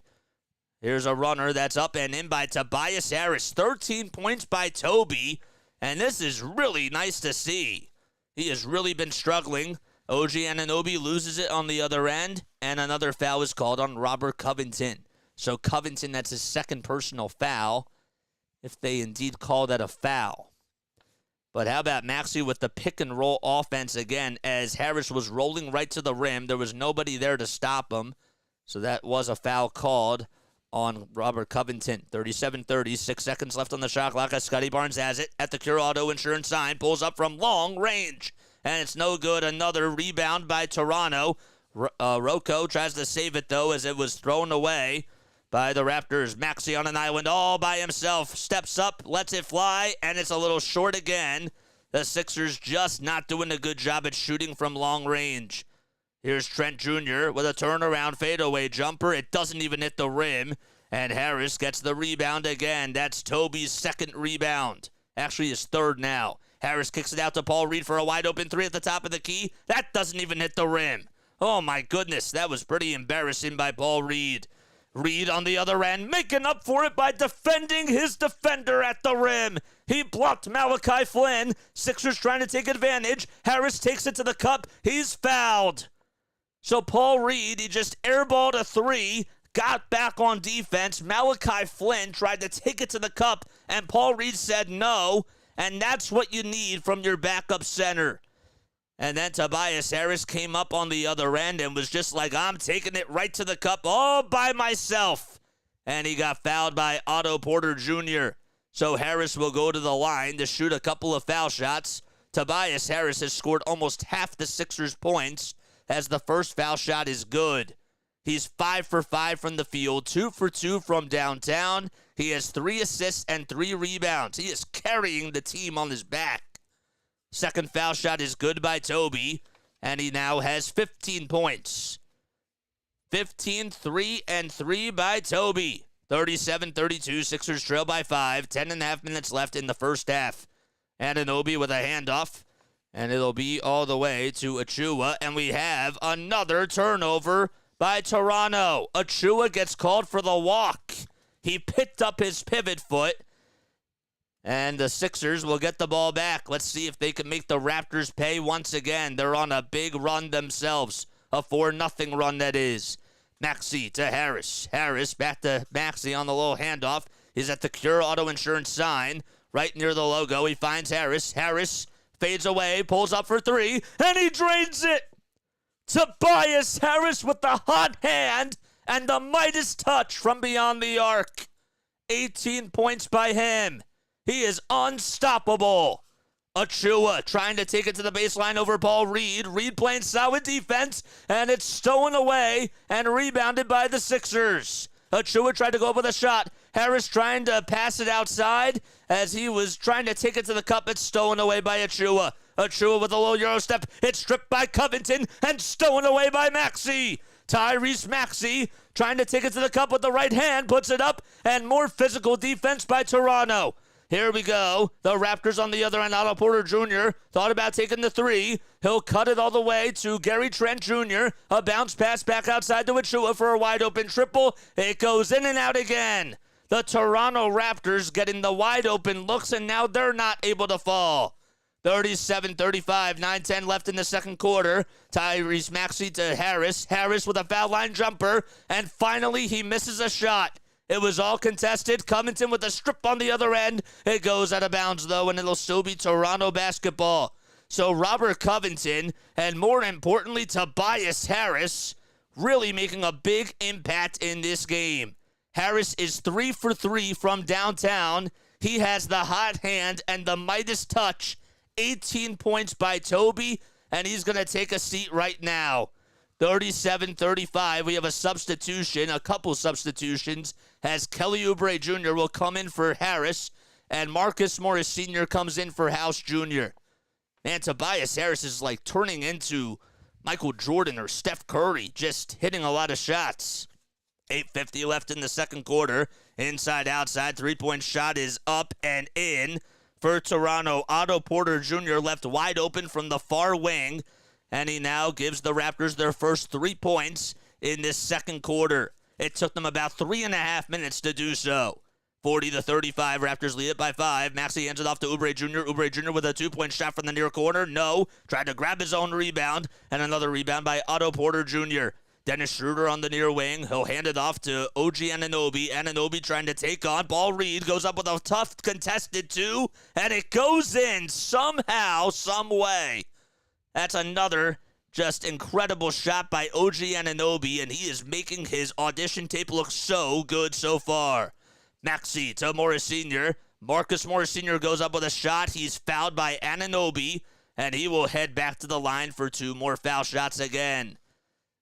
Here's a runner that's up and in by Tobias Harris. 13 points by Toby. And this is really nice to see. He has really been struggling. OG Anunoby loses it on the other end, and another foul is called on Robert Covington. So Covington, that's his second personal foul, if they indeed call that a foul. But how about Maxey with the pick-and-roll offense again, as Harris was rolling right to the rim. There was nobody there to stop him, so that was a foul called on Robert Covington. 37-30, 6 seconds left on the shot clock as Scotty Barnes has it at the Cure Auto Insurance sign, pulls up from long range, and it's no good. Another rebound by Toronto. Rocco tries to save it, though, as it was thrown away by the Raptors. Maxey on an island all by himself. Steps up, lets it fly, and it's a little short again. The Sixers just not doing a good job at shooting from long range. Here's Trent Jr. with a turnaround fadeaway jumper. It doesn't even hit the rim. And Harris gets the rebound again. That's Toby's second rebound. Actually, his third now. Harris kicks it out to Paul Reed for a wide-open three at the top of the key. That doesn't even hit the rim. Oh, my goodness. That was pretty embarrassing by Paul Reed. Reed on the other end, making up for it by defending his defender at the rim. He blocked Malachi Flynn. Sixers trying to take advantage. Harris takes it to the cup. He's fouled. So Paul Reed, he just airballed a three, got back on defense. Malachi Flynn tried to take it to the cup, and Paul Reed said no, and that's what you need from your backup center. And then Tobias Harris came up on the other end and was just like, I'm taking it right to the cup all by myself. And he got fouled by Otto Porter Jr. So Harris will go to the line to shoot a couple of foul shots. Tobias Harris has scored almost half the Sixers' points, as the first foul shot is good. He's 5 for 5 from the field, 2 for 2 from downtown. He has 3 assists and 3 rebounds. He is carrying the team on his back. Second foul shot is good by Toby, and he now has 15 points. 15, 3, and 3 by Toby. 37-32, Sixers trail by 5. 10.5 minutes left in the first half. Anunoby with a handoff, and it'll be all the way to Achua, and we have another turnover by Toronto. Achua gets called for the walk. He picked up his pivot foot, and the Sixers will get the ball back. Let's see if they can make the Raptors pay once again. They're on a big run themselves. A 4-0 run, that is. Maxey to Harris. Harris back to Maxey on the little handoff. He's at the Cure Auto Insurance sign right near the logo. He finds Harris. Harris fades away, pulls up for 3, and he drains it. Tobias Harris with the hot hand and the Midas touch from beyond the arc. 18 points by him. He is unstoppable. Achua trying to take it to the baseline over Paul Reed. Reed playing solid defense, and it's stolen away and rebounded by the Sixers. Achua tried to go up with a shot. Harris trying to pass it outside as he was trying to take it to the cup. It's stolen away by Achua. Achua with a low Euro step. It's stripped by Covington and stolen away by Maxey. Tyrese Maxey trying to take it to the cup with the right hand. Puts it up, and more physical defense by Toronto. Here we go. The Raptors on the other end. Otto Porter Jr. thought about taking the 3. He'll cut it all the way to Gary Trent Jr. A bounce pass back outside to Achua for a wide open triple. It goes in and out again. The Toronto Raptors getting the wide open looks, and now they're not able to fall. 37-35, 9:10 left in the second quarter. Tyrese Maxey to Harris. Harris with a foul line jumper, and finally he misses a shot. It was all contested. Covington with a strip on the other end. It goes out of bounds, though, and it'll still be Toronto basketball. So Robert Covington, and more importantly, Tobias Harris, really making a big impact in this game. Harris is 3 for 3 from downtown. He has the hot hand and the Midas touch. 18 points by Toby, and he's going to take a seat right now. 37-35, we have a substitution, a couple substitutions, as Kelly Oubre Jr. will come in for Harris, and Marcus Morris Sr. comes in for House Jr. Man, Tobias Harris is like turning into Michael Jordan or Steph Curry, just hitting a lot of shots. 8:50 left in the second quarter. Inside, outside, three-point shot is up and in for Toronto. Otto Porter Jr. left wide open from the far wing, and he now gives the Raptors their first 3 points in this second quarter. It took them about 3.5 minutes to do so. 40-35, Raptors lead it by 5. Maxey hands it off to Oubre Jr. Oubre Jr. with a two-point shot from the near corner. No. Tried to grab his own rebound, and another rebound by Otto Porter Jr. Dennis Schroeder on the near wing. He'll hand it off to OG Anunoby. Anunoby trying to take on. Ball Reed goes up with a tough contested two, and it goes in somehow, some way. That's another just incredible shot by OG Anunoby, and he is making his audition tape look so good so far. Maxey to Morris Sr. Marcus Morris Sr. goes up with a shot. He's fouled by Anunoby, and he will head back to the line for 2 more foul shots again.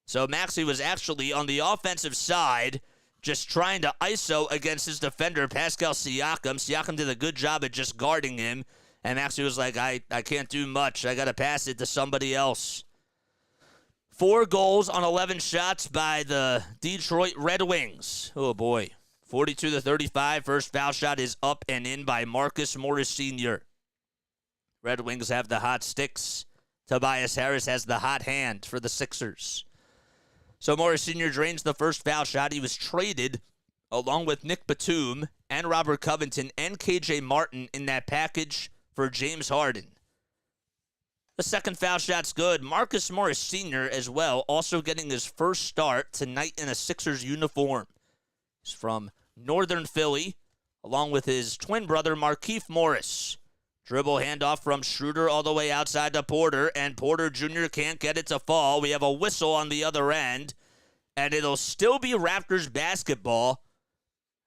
So Maxey was actually on the offensive side, just trying to ISO against his defender, Pascal Siakam. Siakam did a good job at just guarding him, and Maxey was like, I can't do much. I got to pass it to somebody else. 4 goals on 11 shots by the Detroit Red Wings. Oh, boy. 42-35. First foul shot is up and in by Marcus Morris Sr. Red Wings have the hot sticks. Tobias Harris has the hot hand for the Sixers. So Morris Sr. drains the first foul shot. He was traded along with Nick Batum and Robert Covington and KJ Martin in that package for James Harden. The second foul shot's good. Marcus Morris Sr. as well, also getting his first start tonight in a Sixers uniform. He's from Northern Philly, along with his twin brother, Markieff Morris. Dribble handoff from Schroeder all the way outside to Porter, and Porter Jr. can't get it to fall. We have a whistle on the other end, and it'll still be Raptors basketball.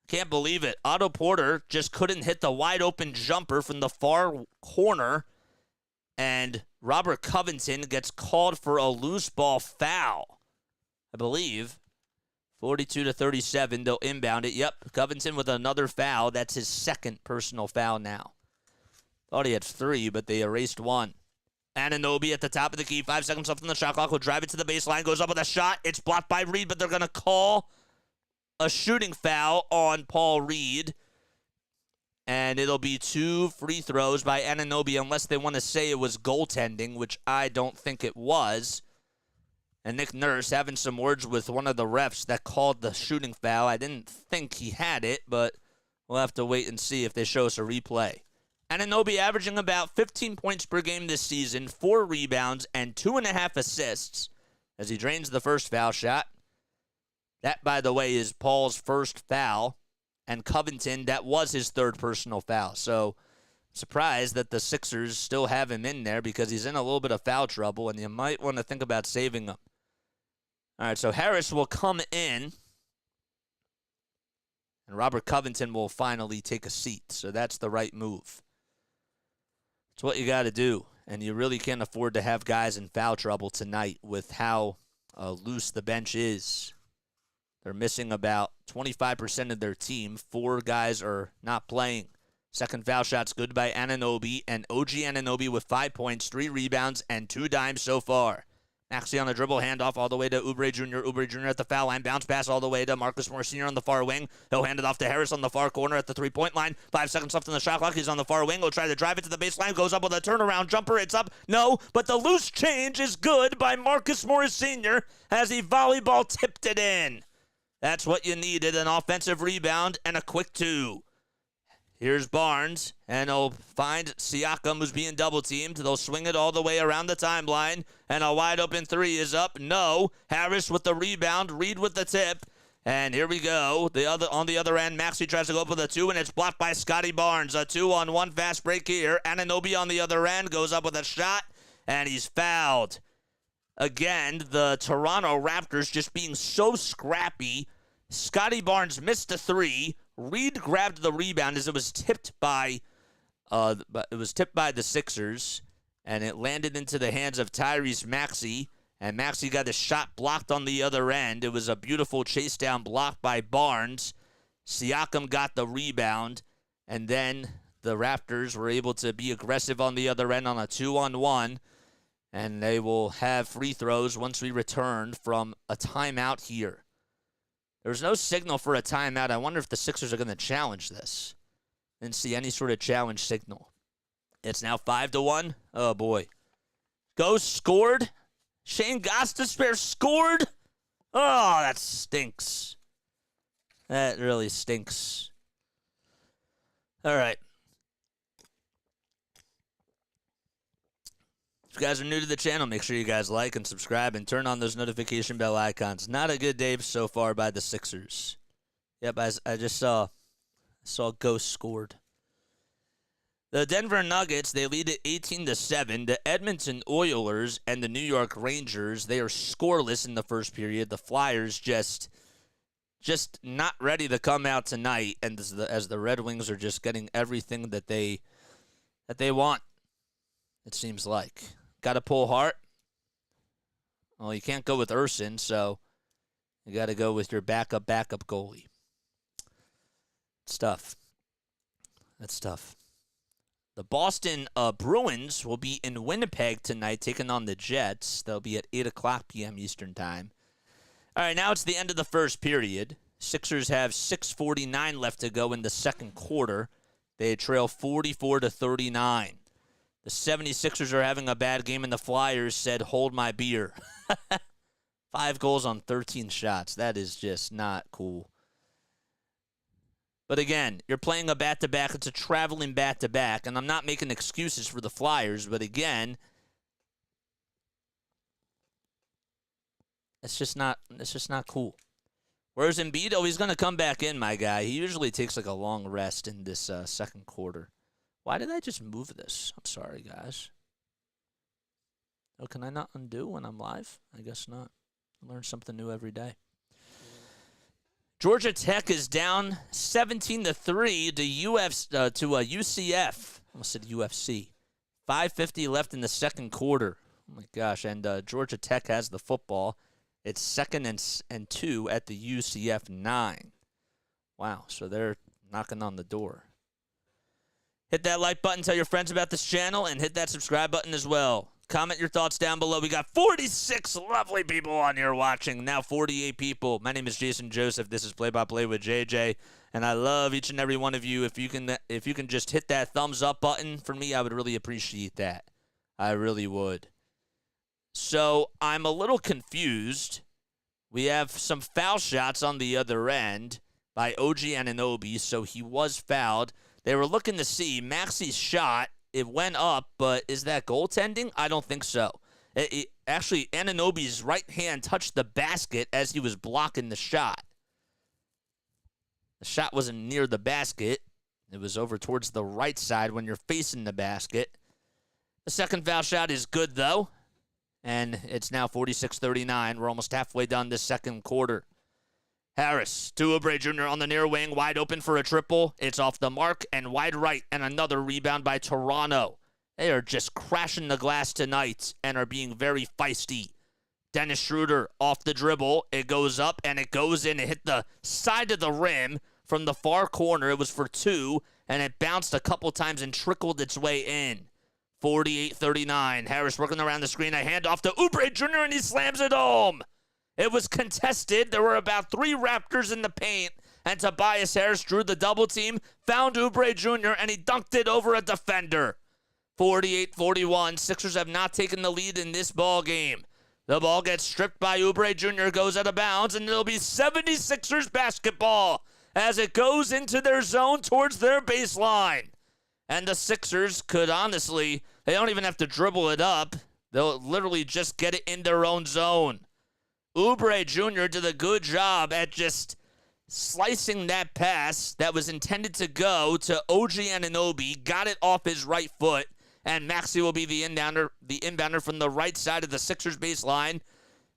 Can't believe it. Otto Porter just couldn't hit the wide-open jumper from the far corner, and Robert Covington gets called for a loose ball foul, I believe. 42-37, they'll inbound it. Yep, Covington with another foul. That's his second personal foul now. Thought he had 3, but they erased 1. Anunoby at the top of the key. 5 seconds left on the shot clock. Will drive it to the baseline. Goes up with a shot. It's blocked by Reed, but they're going to call a shooting foul on Paul Reed. And it'll be 2 free throws by Anunoby, unless they want to say it was goaltending, which I don't think it was. And Nick Nurse having some words with one of the refs that called the shooting foul. I didn't think he had it, but we'll have to wait and see if they show us a replay. Anunoby averaging about 15 points per game this season, 4 rebounds, and 2.5 assists as he drains the first foul shot. That, by the way, is Paul's first foul. And Covington, that was his 3rd personal foul. So, surprised that the Sixers still have him in there because he's in a little bit of foul trouble, and you might want to think about saving him. All right, so Harris will come in, and Robert Covington will finally take a seat. So that's the right move. It's what you got to do, and you really can't afford to have guys in foul trouble tonight with how loose the bench is. They're missing about 25% of their team. 4 guys are not playing. Second foul shot's good by Anunoby, and OG Anunoby with 5 points, 3 rebounds, and 2 dimes so far. Maxey on the dribble, handoff all the way to Oubre Jr. Oubre Jr. at the foul line, bounce pass all the way to Marcus Morris Sr. on the far wing. He'll hand it off to Harris on the far corner at the 3-point line. 5 seconds left on the shot clock. He's on the far wing. He'll try to drive it to the baseline. Goes up with a turnaround jumper. It's up. No, but the loose change is good by Marcus Morris Sr. as he volleyball tipped it in. That's what you needed, an offensive rebound and a quick 2. Here's Barnes, and he'll find Siakam, who's being double-teamed. They'll swing it all the way around the timeline, and a wide-open 3 is up. No. Harris with the rebound, Reed with the tip, and here we go. On the other end, Maxey tries to go up with a 2, and it's blocked by Scotty Barnes. A 2-on-1 fast break here. Anunoby on the other end goes up with a shot, and he's fouled. Again, the Toronto Raptors just being so scrappy. Scotty Barnes missed a 3. Reed grabbed the rebound as it was tipped by the Sixers, and it landed into the hands of Tyrese Maxey, and Maxey got the shot blocked on the other end. It was a beautiful chase down block by Barnes. Siakam got the rebound, and then the Raptors were able to be aggressive on the other end on a 2-on-1, and they will have free throws once we return from a timeout here. There's no signal for a timeout. I wonder if the Sixers are going to challenge this. Didn't see any sort of challenge signal. It's now 5-1. Oh, boy. Ghost scored. Shane Gostisbehere scored. Oh, that stinks. That really stinks. All right. If you guys are new to the channel, make sure you guys like and subscribe and turn on those notification bell icons. Not a good day so far by the Sixers. Yep, I just saw Ghost scored. The Denver Nuggets, they lead at 18-7. The Edmonton Oilers and the New York Rangers, they are scoreless in the first period. The Flyers just not ready to come out tonight, and as the Red Wings are just getting everything that they want, it seems like. Got to pull Hart. Well, you can't go with Urson, so you got to go with your backup goalie. It's tough. That's tough. The Boston Bruins will be in Winnipeg tonight taking on the Jets. They'll be at 8 o'clock p.m. Eastern Time. All right, now it's the end of the first period. Sixers have 6:49 left to go in the second quarter. They trail 44-39. The 76ers are having a bad game, and the Flyers said, hold my beer. 5 goals on 13 shots. That is just not cool. But again, you're playing a bat-to-back. It's a traveling bat-to-back, and I'm not making excuses for the Flyers, but again, it's just not cool. Whereas Embiid, he's going to come back in, my guy. He usually takes like a long rest in this second quarter. Why did I just move this? I'm sorry, guys. Oh, can I not undo when I'm live? I guess not. I learn something new every day. Georgia Tech is down 17-3 to UCF. I almost said UFC. 5:50 left in the second quarter. Oh my gosh! And Georgia Tech has the football. It's 2nd and 2 at the UCF 9. Wow! So they're knocking on the door. Hit that like button, tell your friends about this channel, and hit that subscribe button as well. Comment your thoughts down below. We got 46 lovely people on here watching. Now 48 people. My name is Jason Joseph. This is Play by Play with JJ, and I love each and every one of you. If you can just hit that thumbs up button for me, I would really appreciate that. I really would. So I'm a little confused. We have some foul shots on the other end by OG Anunoby, so he was fouled. They were looking to see Maxey's shot. It went up, but is that goaltending? I don't think so. Actually, Anunoby's right hand touched the basket as he was blocking the shot. The shot wasn't near the basket. It was over towards the right side when you're facing the basket. The second foul shot is good, though, and it's now 46-39. We're almost halfway done this second quarter. Harris to Oubre Jr. on the near wing, wide open for a triple. It's off the mark and wide right, and another rebound by Toronto. They are just crashing the glass tonight and are being very feisty. Dennis Schroeder off the dribble. It goes up, and it goes in. It hit the side of the rim from the far corner. It was for 2, and it bounced a couple times and trickled its way in. 48-39. Harris working around the screen. A handoff to Oubre Jr., and he slams it home. It was contested. There were about 3 Raptors in the paint, and Tobias Harris drew the double team, found Oubre Jr., and he dunked it over a defender. 48-41. Sixers have not taken the lead in this ball game. The ball gets stripped by Oubre Jr., goes out of bounds, and it'll be 76ers basketball as it goes into their zone towards their baseline. And the Sixers could honestly, they don't even have to dribble it up. They'll literally just get it in their own zone. Oubre Jr. did a good job at just slicing that pass that was intended to go to OG Anunoby, got it off his right foot, and Maxey will be the inbounder from the right side of the Sixers baseline.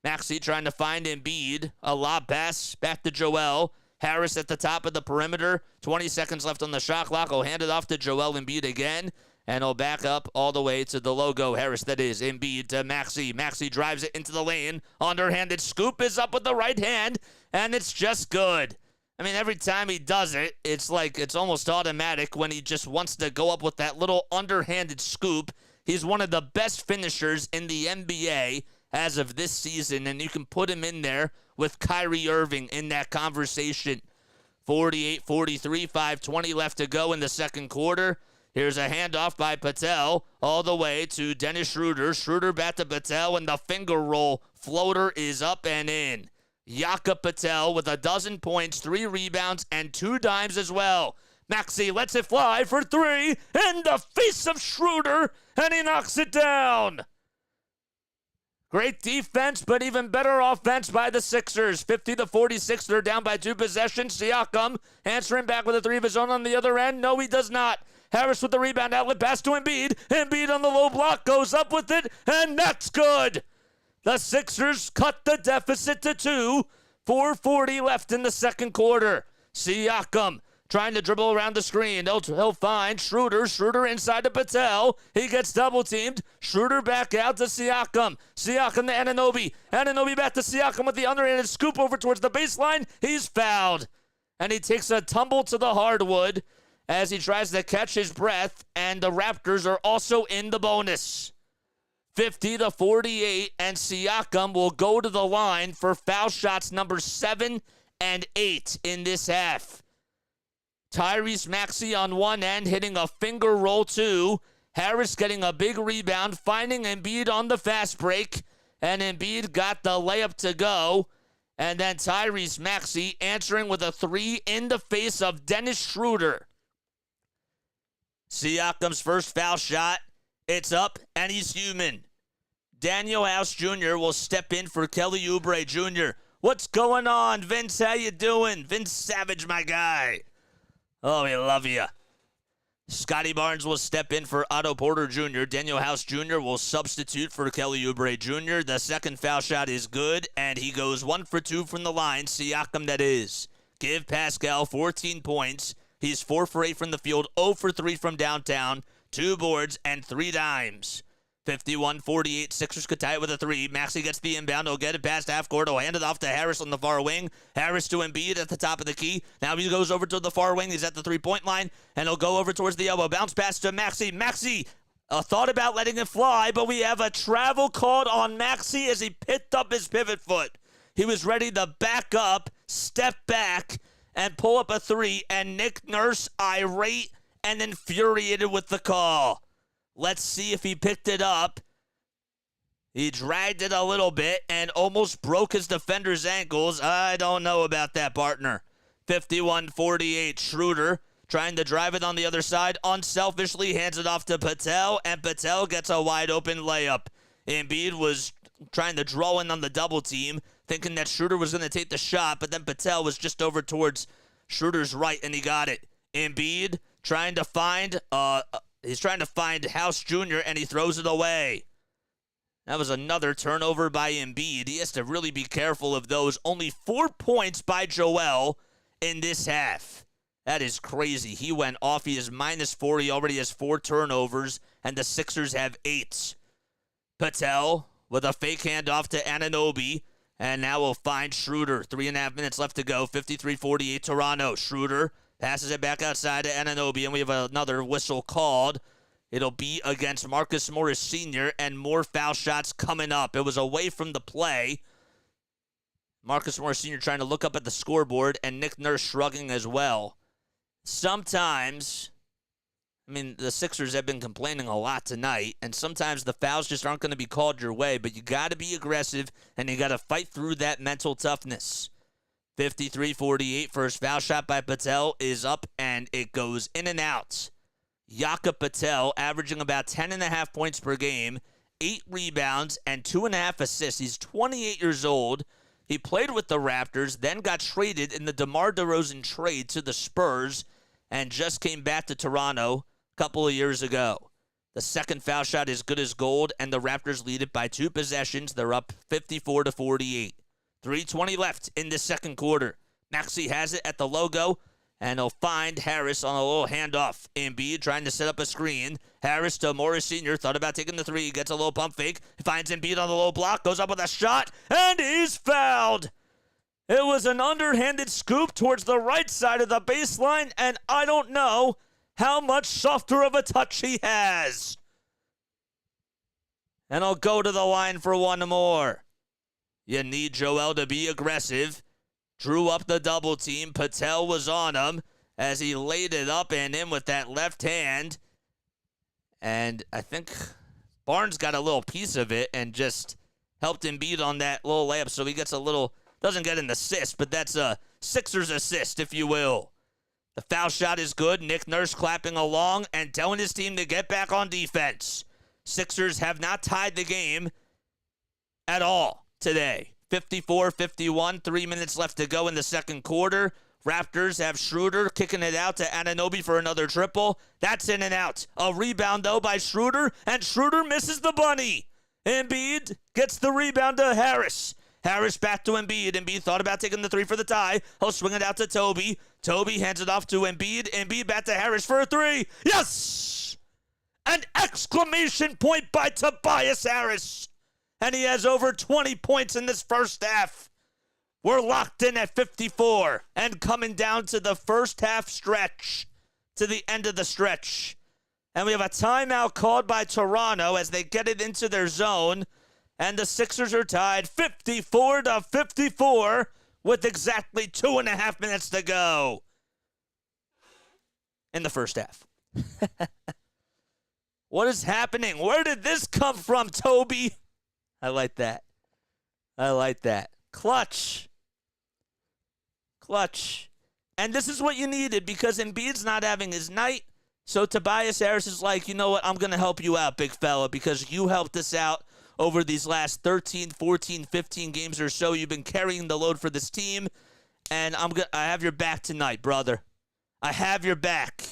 Maxey trying to find Embiid. A lob pass back to Joel. Harris at the top of the perimeter. 20 seconds left on the shot clock. He'll hand it off to Joel Embiid again. And he'll back up all the way to the logo Harris, that is Embiid to Maxey. Maxey drives it into the lane. Underhanded scoop is up with the right hand, and it's just good. I mean, every time he does it, it's like it's almost automatic when he just wants to go up with that little underhanded scoop. He's one of the best finishers in the NBA as of this season, and you can put him in there with Kyrie Irving in that conversation. 48-43, 5:20 left to go in the second quarter. Here's a handoff by Patel all the way to Dennis Schroeder. Schroeder back to Patel, and the finger roll floater is up and in. Jakob Patel with 12 points, 3 rebounds, and 2 dimes as well. Maxey lets it fly for three in the face of Schroeder, and he knocks it down. Great defense, but even better offense by the Sixers. 50-46, they're down by 2 possessions. Siakam answering back with a 3 of his own on the other end. No, he does not. Harris with the rebound, outlet pass to Embiid. Embiid on the low block, goes up with it, and that's good. The Sixers cut the deficit to 2. 4:40 left in the second quarter. Siakam trying to dribble around the screen. He'll find Schroeder. Schroeder inside to Patel. He gets double-teamed. Schroeder back out to Siakam. Siakam to Anunoby. Anunoby back to Siakam with the underhanded scoop over towards the baseline. He's fouled. And he takes a tumble to the hardwood as he tries to catch his breath. And the Raptors are also in the bonus. 50-48, and Siakam will go to the line for foul shots number 7 and 8 in this half. Tyrese Maxey on one end, hitting a finger roll 2. Harris getting a big rebound, finding Embiid on the fast break, and Embiid got the layup to go. And then Tyrese Maxey answering with a 3 in the face of Dennis Schroeder. Siakam's first foul shot. It's up, and he's human. Daniel House Jr. will step in for Kelly Oubre Jr. What's going on, Vince? How you doing? Vince Savage, my guy. Oh, we love you. Scotty Barnes will step in for Otto Porter Jr. Daniel House Jr. will substitute for Kelly Oubre Jr. The second foul shot is good, and he goes 1 for 2 from the line. Siakam, that is. Give Pascal 14 points. He's 4 for 8 from the field, 0 for 3 from downtown, 2 boards, and 3 dimes. 51-48, Sixers could tie it with a 3. Maxey gets the inbound. He'll get it past half court. He'll hand it off to Harris on the far wing. Harris to Embiid at the top of the key. Now he goes over to the far wing. He's at the 3-point line, and he'll go over towards the elbow. Bounce pass to Maxey. Maxey thought about letting it fly, but we have a travel called on Maxey as he picked up his pivot foot. He was ready to back up, step back, and pull up a 3, and Nick Nurse irate and infuriated with the call. Let's see if he picked it up. He dragged it a little bit and almost broke his defender's ankles. I don't know about that, partner. 51-48, Schroeder trying to drive it on the other side. Unselfishly hands it off to Patel, and Patel gets a wide-open layup. Embiid was trying to draw in on the double team, thinking that Schroeder was going to take the shot, but then Patel was just over towards Schroeder's right, and he got it. Embiid trying to find... He's trying to find House Jr., and he throws it away. That was another turnover by Embiid. He has to really be careful of those. Only 4 points by Joel in this half. That is crazy. He went off. He is -4. He already has 4 turnovers, and the Sixers have 8. Patel with a fake handoff to Anunoby, and now we'll find Schroeder. 3.5 minutes left to go. 53-48 Toronto. Schroeder passes it back outside to Anunoby, and we have another whistle called. It'll be against Marcus Morris Sr., and more foul shots coming up. It was away from the play. Marcus Morris Sr. trying to look up at the scoreboard, and Nick Nurse shrugging as well. Sometimes, the Sixers have been complaining a lot tonight, and sometimes the fouls just aren't going to be called your way, but you got to be aggressive, and you got to fight through that mental toughness. 53-48, first foul shot by Patel is up, and it goes in and out. Jakob Patel averaging about 10.5 points per game, 8 rebounds, and 2.5 assists. He's 28 years old. He played with the Raptors, then got traded in the DeMar DeRozan trade to the Spurs, and just came back to Toronto a couple of years ago. The second foul shot is good as gold, and the Raptors lead it by 2 possessions. They're up 54-48. 3:20 left in the second quarter. Maxey has it at the logo, and he'll find Harris on a little handoff. Embiid trying to set up a screen. Harris to Morris Sr. Thought about taking the 3. Gets a little pump fake. Finds Embiid on the low block. Goes up with a shot, and he's fouled. It was an underhanded scoop towards the right side of the baseline, and I don't know how much softer of a touch he has. And I'll go to the line for one more. You need Joel to be aggressive. Drew up the double team. Patel was on him as he laid it up and in with that left hand. And I think Barnes got a little piece of it and just helped Embiid on that little layup. So he gets a little, doesn't get an assist, but that's a Sixers assist, if you will. The foul shot is good. Nick Nurse clapping along and telling his team to get back on defense. Sixers have not tied the game at all today. 54-51, 3 minutes left to go in the second quarter. Raptors have Schroeder kicking it out to Anunoby for another triple. That's in and out. A rebound, though, by Schroeder, and Schroeder misses the bunny. Embiid gets the rebound to Harris. Harris back to Embiid. Embiid thought about taking the three for the tie. He'll swing it out to Toby. Toby hands it off to Embiid. Embiid back to Harris for a three. Yes! An exclamation point by Tobias Harris. And he has over 20 points in this first half. We're locked in at 54 and coming down to the first half stretch, to the end of the stretch. And we have a timeout called by Toronto as they get it into their zone. And the Sixers are tied 54-54 with exactly 2.5 minutes to go in the first half. What is happening? Where did this come from, Toby? I like that. I like that. Clutch. And this is what you needed because Embiid's not having his night. So Tobias Harris is like, you know what? I'm going to help you out, big fella, because you helped us out over these last 13, 14, 15 games or so. You've been carrying the load for this team. And I have your back tonight, brother. I have your back.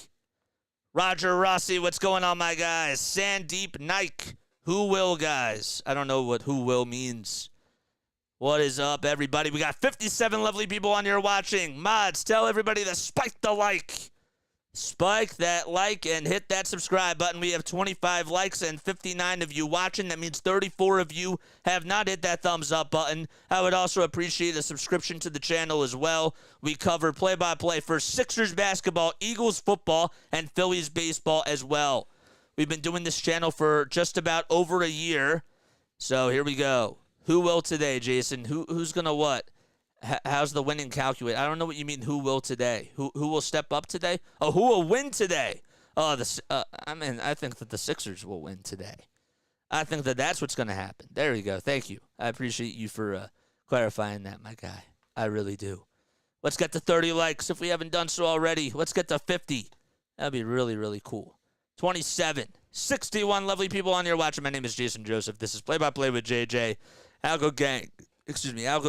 Roger Rossi, what's going on, my guys? Sandeep Naik. Who will, guys? I don't know what who will means. What is up, everybody? We got 57 lovely people on here watching. Mods, tell everybody to spike the like. Spike that like and hit that subscribe button. We have 25 likes and 59 of you watching. That means 34 of you have not hit that thumbs up button. I would also appreciate a subscription to the channel as well. We cover play-by-play for Sixers basketball, Eagles football, and Phillies baseball as well. We've been doing this channel for just about over a year. So here we go. Who will today, Jason? Who's going to what? How's the winning calculate? I don't know what you mean, who will today. Who will step up today? Oh, who will win today? Oh, I think that the Sixers will win today. I think that that's what's going to happen. There you go. Thank you. I appreciate you for clarifying that, my guy. I really do. Let's get to 30 likes if we haven't done so already. Let's get to 50. That'd be really, really cool. 27, 61 lovely people on here watching. My name is Jason Joseph. This is Play-by-Play with JJ. Algo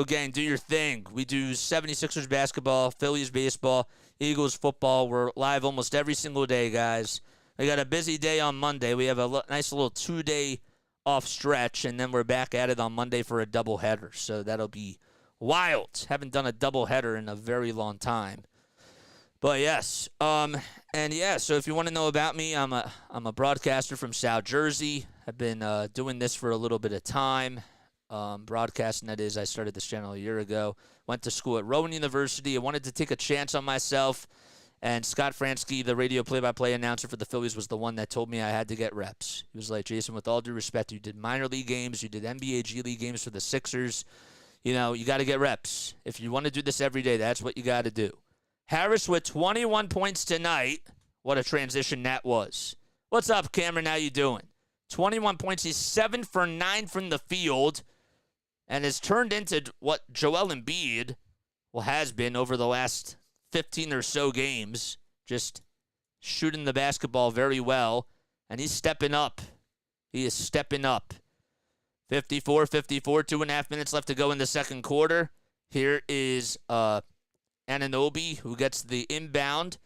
Gang, do your thing. We do 76ers basketball, Phillies baseball, Eagles football. We're live almost every single day, guys. We got a busy day on Monday. We have a nice little 2-day off stretch, and then we're back at it on Monday for a doubleheader. So that'll be wild. Haven't done a doubleheader in a very long time. But yes, so if you want to know about me, I'm a broadcaster from South Jersey. I've been doing this for a little bit of time. Broadcasting, that is. I started this channel a year ago. Went to school at Rowan University. I wanted to take a chance on myself. And Scott Fransky, the radio play-by-play announcer for the Phillies, was the one that told me I had to get reps. He was like, Jason, with all due respect, you did minor league games. You did NBA G League games for the Sixers. You know, you got to get reps. If you want to do this every day, that's what you got to do. Harris with 21 points tonight. What a transition that was. What's up, Cameron? How you doing? 21 points. He's 7 for 9 from the field. And has turned into what Joel Embiid has been over the last 15 or so games, just shooting the basketball very well, and he's stepping up. He is stepping up. 54-54, 2.5 minutes left to go in the second quarter. Here is Anunoby, who gets the inbound.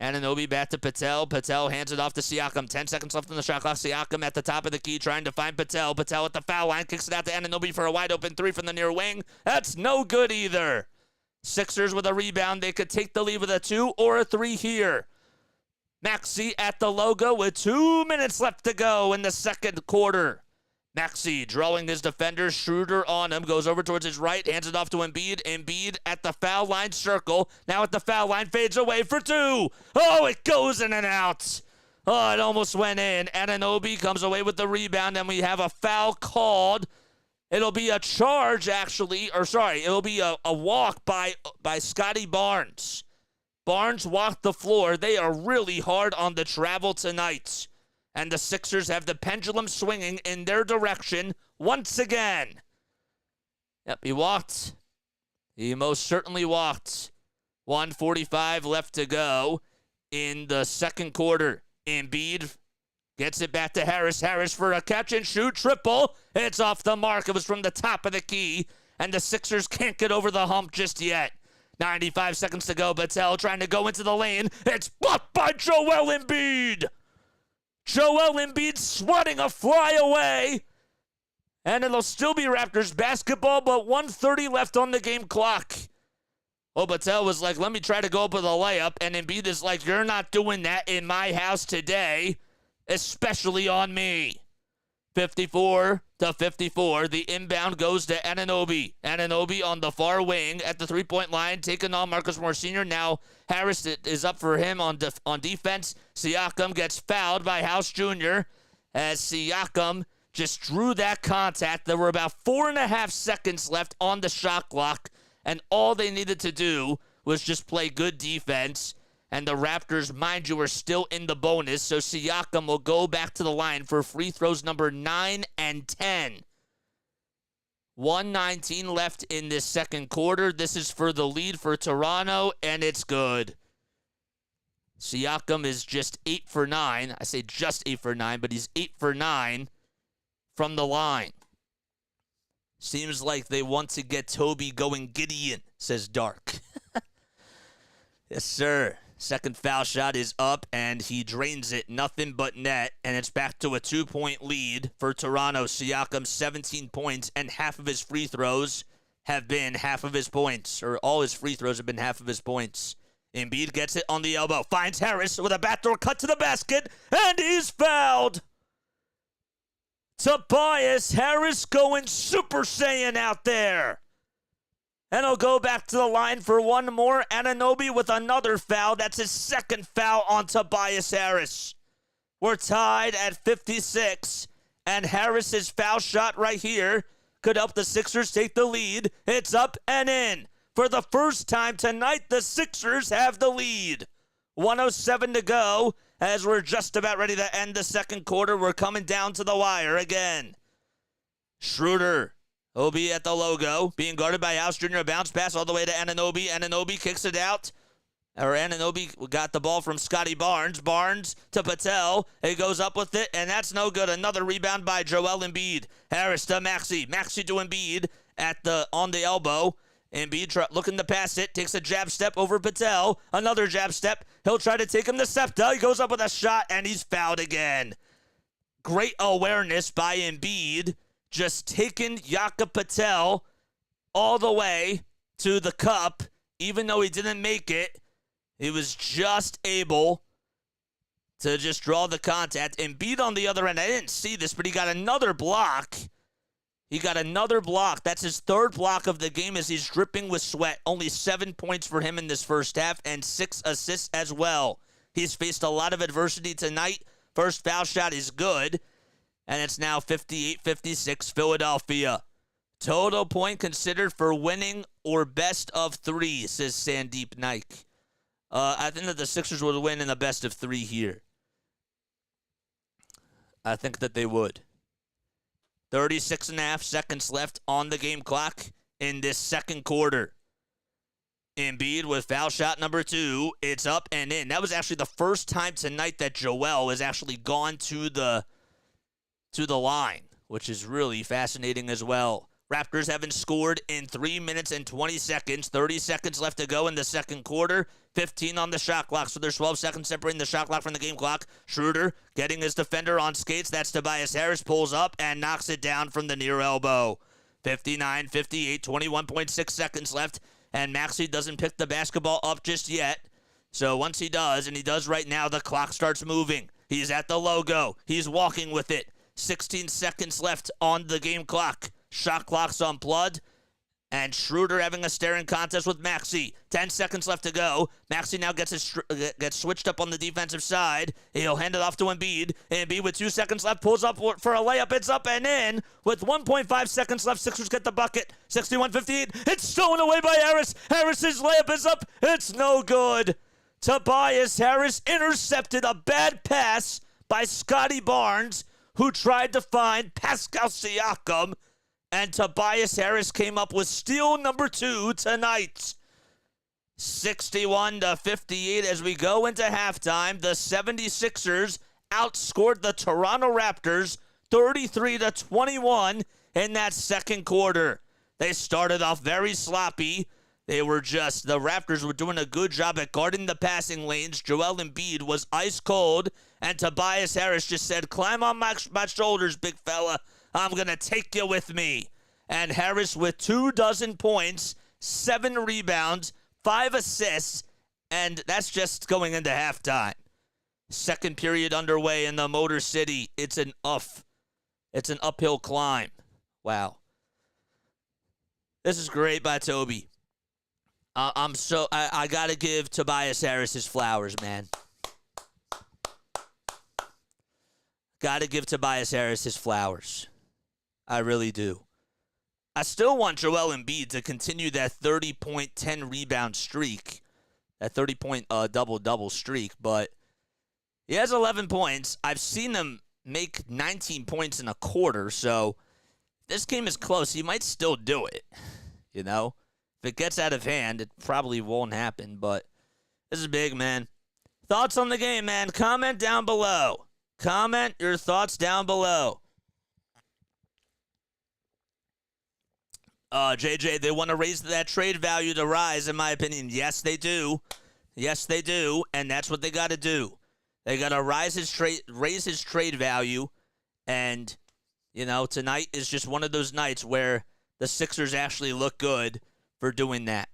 Anunoby back to Patel. Patel hands it off to Siakam. 10 seconds left on the shot clock. Siakam at the top of the key trying to find Patel. Patel at the foul line. Kicks it out to Anunoby for a wide-open three from the near wing. That's no good either. Sixers with a rebound. They could take the lead with a 2 or a 3 here. Maxey at the logo with 2 minutes left to go in the second quarter. Maxey drawing his defender. Schroeder on him. Goes over towards his right. Hands it off to Embiid. Embiid at the foul line circle. Now at the foul line. Fades away for 2. Oh, it goes in and out. Oh, it almost went in. Anunoby comes away with the rebound. And we have a foul called. It'll be a charge, actually. It'll be a walk by Scotty Barnes. Barnes walked the floor. They are really hard on the travel tonight. And the Sixers have the pendulum swinging in their direction once again. Yep, he walked. He most certainly walked. 1:45 left to go in the second quarter. Embiid gets it back to Harris. Harris for a catch-and-shoot triple. It's off the mark. It was from the top of the key, and the Sixers can't get over the hump just yet. 95 seconds to go. Patel trying to go into the lane. It's blocked by Joel Embiid. Joel Embiid swatting a fly away. And it'll still be Raptors basketball, but 1:30 left on the game clock. Patel was like, let me try to go up with a layup. And Embiid is like, you're not doing that in my house today, especially on me. 54-54. The inbound goes to Anunoby. Anunoby on the far wing at the three-point line, taking on Marcus Morris Sr. Now Harris is up for him on defense. Siakam gets fouled by House Jr. as Siakam just drew that contact. There were about 4.5 seconds left on the shot clock, and all they needed to do was just play good defense. And the Raptors, mind you, are still in the bonus, so Siakam will go back to the line for free throws number 9 and 10. 1:19 left in this second quarter. This is for the lead for Toronto, and it's good. Siakam is just 8 for 9. I say just 8 for 9, but he's 8 for 9 from the line. Seems like they want to get Toby going Gideon, says Dark. Yes, sir. Second foul shot is up, and he drains it. Nothing but net, and it's back to a 2-point lead for Toronto. Siakam, 17 points, and half of his free throws have been half of his points, or all his free throws have been half of his points. Embiid gets it on the elbow, finds Harris with a backdoor cut to the basket, and he's fouled. Tobias Harris going Super Saiyan out there. And he'll go back to the line for one more. Anunoby with another foul. That's his second foul on Tobias Harris. We're tied at 56. And Harris's foul shot right here could help the Sixers take the lead. It's up and in. For the first time tonight, the Sixers have the lead. 1:07 to go as we're just about ready to end the second quarter. We're coming down to the wire again. Schroeder will be at the logo, being guarded by House Jr. A bounce pass all the way to Anunoby. Anunoby kicks it out. Anunoby got the ball from Scotty Barnes. Barnes to Patel. He goes up with it, and that's no good. Another rebound by Joel Embiid. Harris to Maxey. Maxey to Embiid on the elbow. Embiid looking to pass it. Takes a jab step over Patel. Another jab step. He'll try to take him to Septa. He goes up with a shot, and he's fouled again. Great awareness by Embiid. Just taking Jakob Patel all the way to the cup, even though he didn't make it. He was just able to just draw the contact. Embiid on the other end, I didn't see this, but he got another block. That's his third block of the game as he's dripping with sweat. Only 7 points for him in this first half and 6 assists as well. He's faced a lot of adversity tonight. First foul shot is good. And it's now 58-56 Philadelphia. Total point considered for winning or best of 3, says Sandeep Naik. I think that the Sixers would win in the best of 3 here. I think that they would. 36.5 seconds left on the game clock in this second quarter. Embiid with foul shot number 2. It's up and in. That was actually the first time tonight that Joel has actually gone to the line, which is really fascinating as well. Raptors haven't scored in 3 minutes and 20 seconds. 30 seconds left to go in the second quarter. 15 on the shot clock, so there's 12 seconds separating the shot clock from the game clock. Schroeder getting his defender on skates. That's Tobias Harris. Pulls up and knocks it down from the near elbow. 59-58, 21.6 seconds left, and Maxey doesn't pick the basketball up just yet. So once he does, and he does right now, the clock starts moving. He's at the logo. He's walking with it. 16 seconds left on the game clock. Shot clock's unplugged. And Schroeder having a staring contest with Maxey. 10 seconds left to go. Maxey now gets switched up on the defensive side. He'll hand it off to Embiid. Embiid with 2 seconds left pulls up for a layup. It's up and in. With 1.5 seconds left, Sixers get the bucket. 61-58. It's stolen away by Harris. Harris's layup is up. It's no good. Tobias Harris intercepted a bad pass by Scotty Barnes, who tried to find Pascal Siakam, and Tobias Harris came up with steal number 2 tonight. 61-58 as we go into halftime. The 76ers outscored the Toronto Raptors 33-21 in that second quarter. They started off very sloppy. The Raptors were doing a good job at guarding the passing lanes. Joel Embiid was ice cold, and Tobias Harris just said, "Climb on my shoulders, big fella. I'm going to take you with me." And Harris with 24 points, 7 rebounds, 5 assists, and that's just going into halftime. Second period underway in the Motor City. It's an uphill climb. Wow. This is great by Toby. I got to give Tobias Harris his flowers, man. Got to give Tobias Harris his flowers. I really do. I still want Joel Embiid to continue that 30-point, 10-rebound streak, that 30-point double-double streak, but he has 11 points. I've seen him make 19 points in a quarter, so this game is close. He might still do it, you know? If it gets out of hand, it probably won't happen, but this is big, man. Thoughts on the game, man? Comment down below. Comment your thoughts down below. JJ, they want to raise that trade value to rise, in my opinion. Yes, they do. Yes, they do, and that's what they got to do. They got to raise his trade value, and, you know, tonight is just one of those nights where the Sixers actually look good for doing that.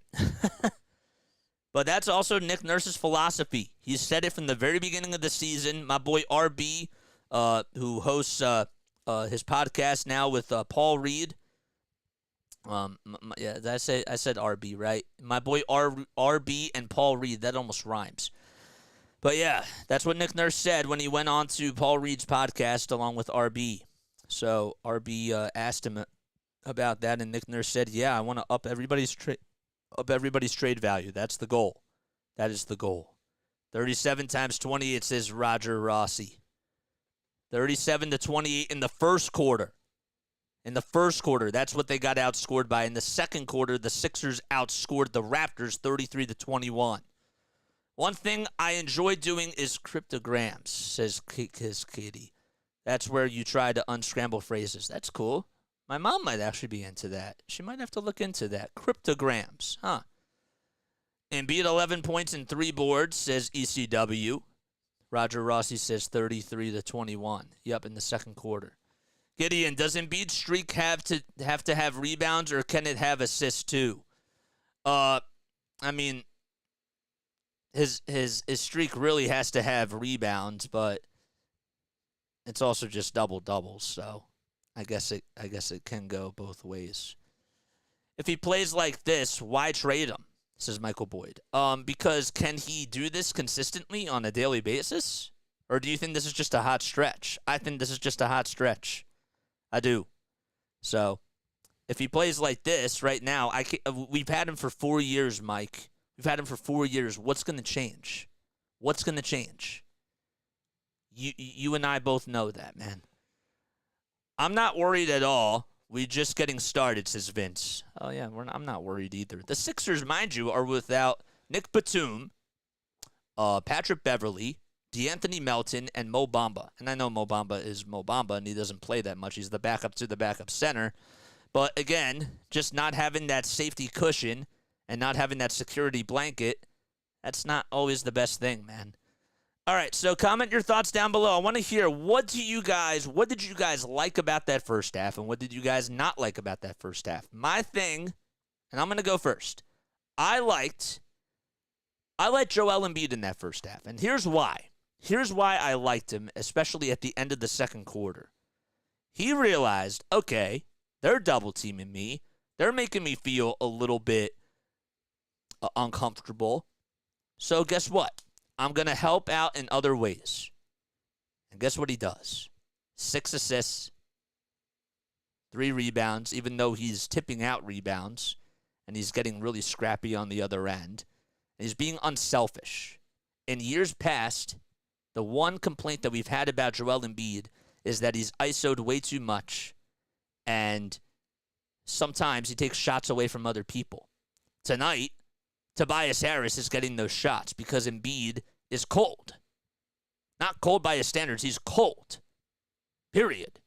But that's also Nick Nurse's philosophy. He said it from the very beginning of the season. My boy RB, who hosts his podcast now with Paul Reed. Yeah, I said RB, right? My boy RB and Paul Reed. That almost rhymes. But yeah, that's what Nick Nurse said when he went on to Paul Reed's podcast along with RB. So RB asked him about that, and Nick Nurse said, "Yeah, I want to up everybody's trade value. That's the goal. That is the goal." 37 times 20, it says Roger Rossi. 37-28 in the first quarter. In the first quarter, that's what they got outscored by. In the second quarter, the Sixers outscored the Raptors 33-21. One thing I enjoy doing is cryptograms, says Katie. That's where you try to unscramble phrases. That's cool. My mom might actually be into that. She might have to look into that. Cryptograms, huh? Embiid 11 points and 3 boards, says ECW. Roger Rossi says 33-21. Yep, in the second quarter. Gideon, does Embiid's streak have to have rebounds, or can it have assists too? I mean, his streak really has to have rebounds, but it's also just double doubles, so I guess it can go both ways. If he plays like this, why trade him? Says Michael Boyd. Because can he do this consistently on a daily basis? Or do you think this is just a hot stretch? I think this is just a hot stretch. I do. So, if he plays like this right now, we've had him for 4 years, Mike. We've had him for 4 years. What's going to change? What's going to change? You and I both know that, man. I'm not worried at all. We're just getting started, says Vince. Oh, yeah, I'm not worried either. The Sixers, mind you, are without Nick Batum, Patrick Beverley, DeAnthony Melton, and Mo Bamba. And I know Mo Bamba is Mo Bamba, and he doesn't play that much. He's the backup to the backup center. But, again, just not having that safety cushion and not having that security blanket, that's not always the best thing, man. All right, so comment your thoughts down below. I want to hear, what did you guys like about that first half, and what did you guys not like about that first half? My thing, and I'm going to go first, I liked Joel Embiid in that first half, and here's why. Here's why I liked him, especially at the end of the second quarter. He realized, okay, they're double-teaming me. They're making me feel a little bit uncomfortable. So guess what? I'm going to help out in other ways. And guess what he does? 6 assists, 3 rebounds, even though he's tipping out rebounds, and he's getting really scrappy on the other end. And he's being unselfish. In years past, the one complaint that we've had about Joel Embiid is that he's ISO'd way too much, and sometimes he takes shots away from other people. Tonight Tobias Harris is getting those shots because Embiid is cold. Not cold by his standards. He's cold. Period.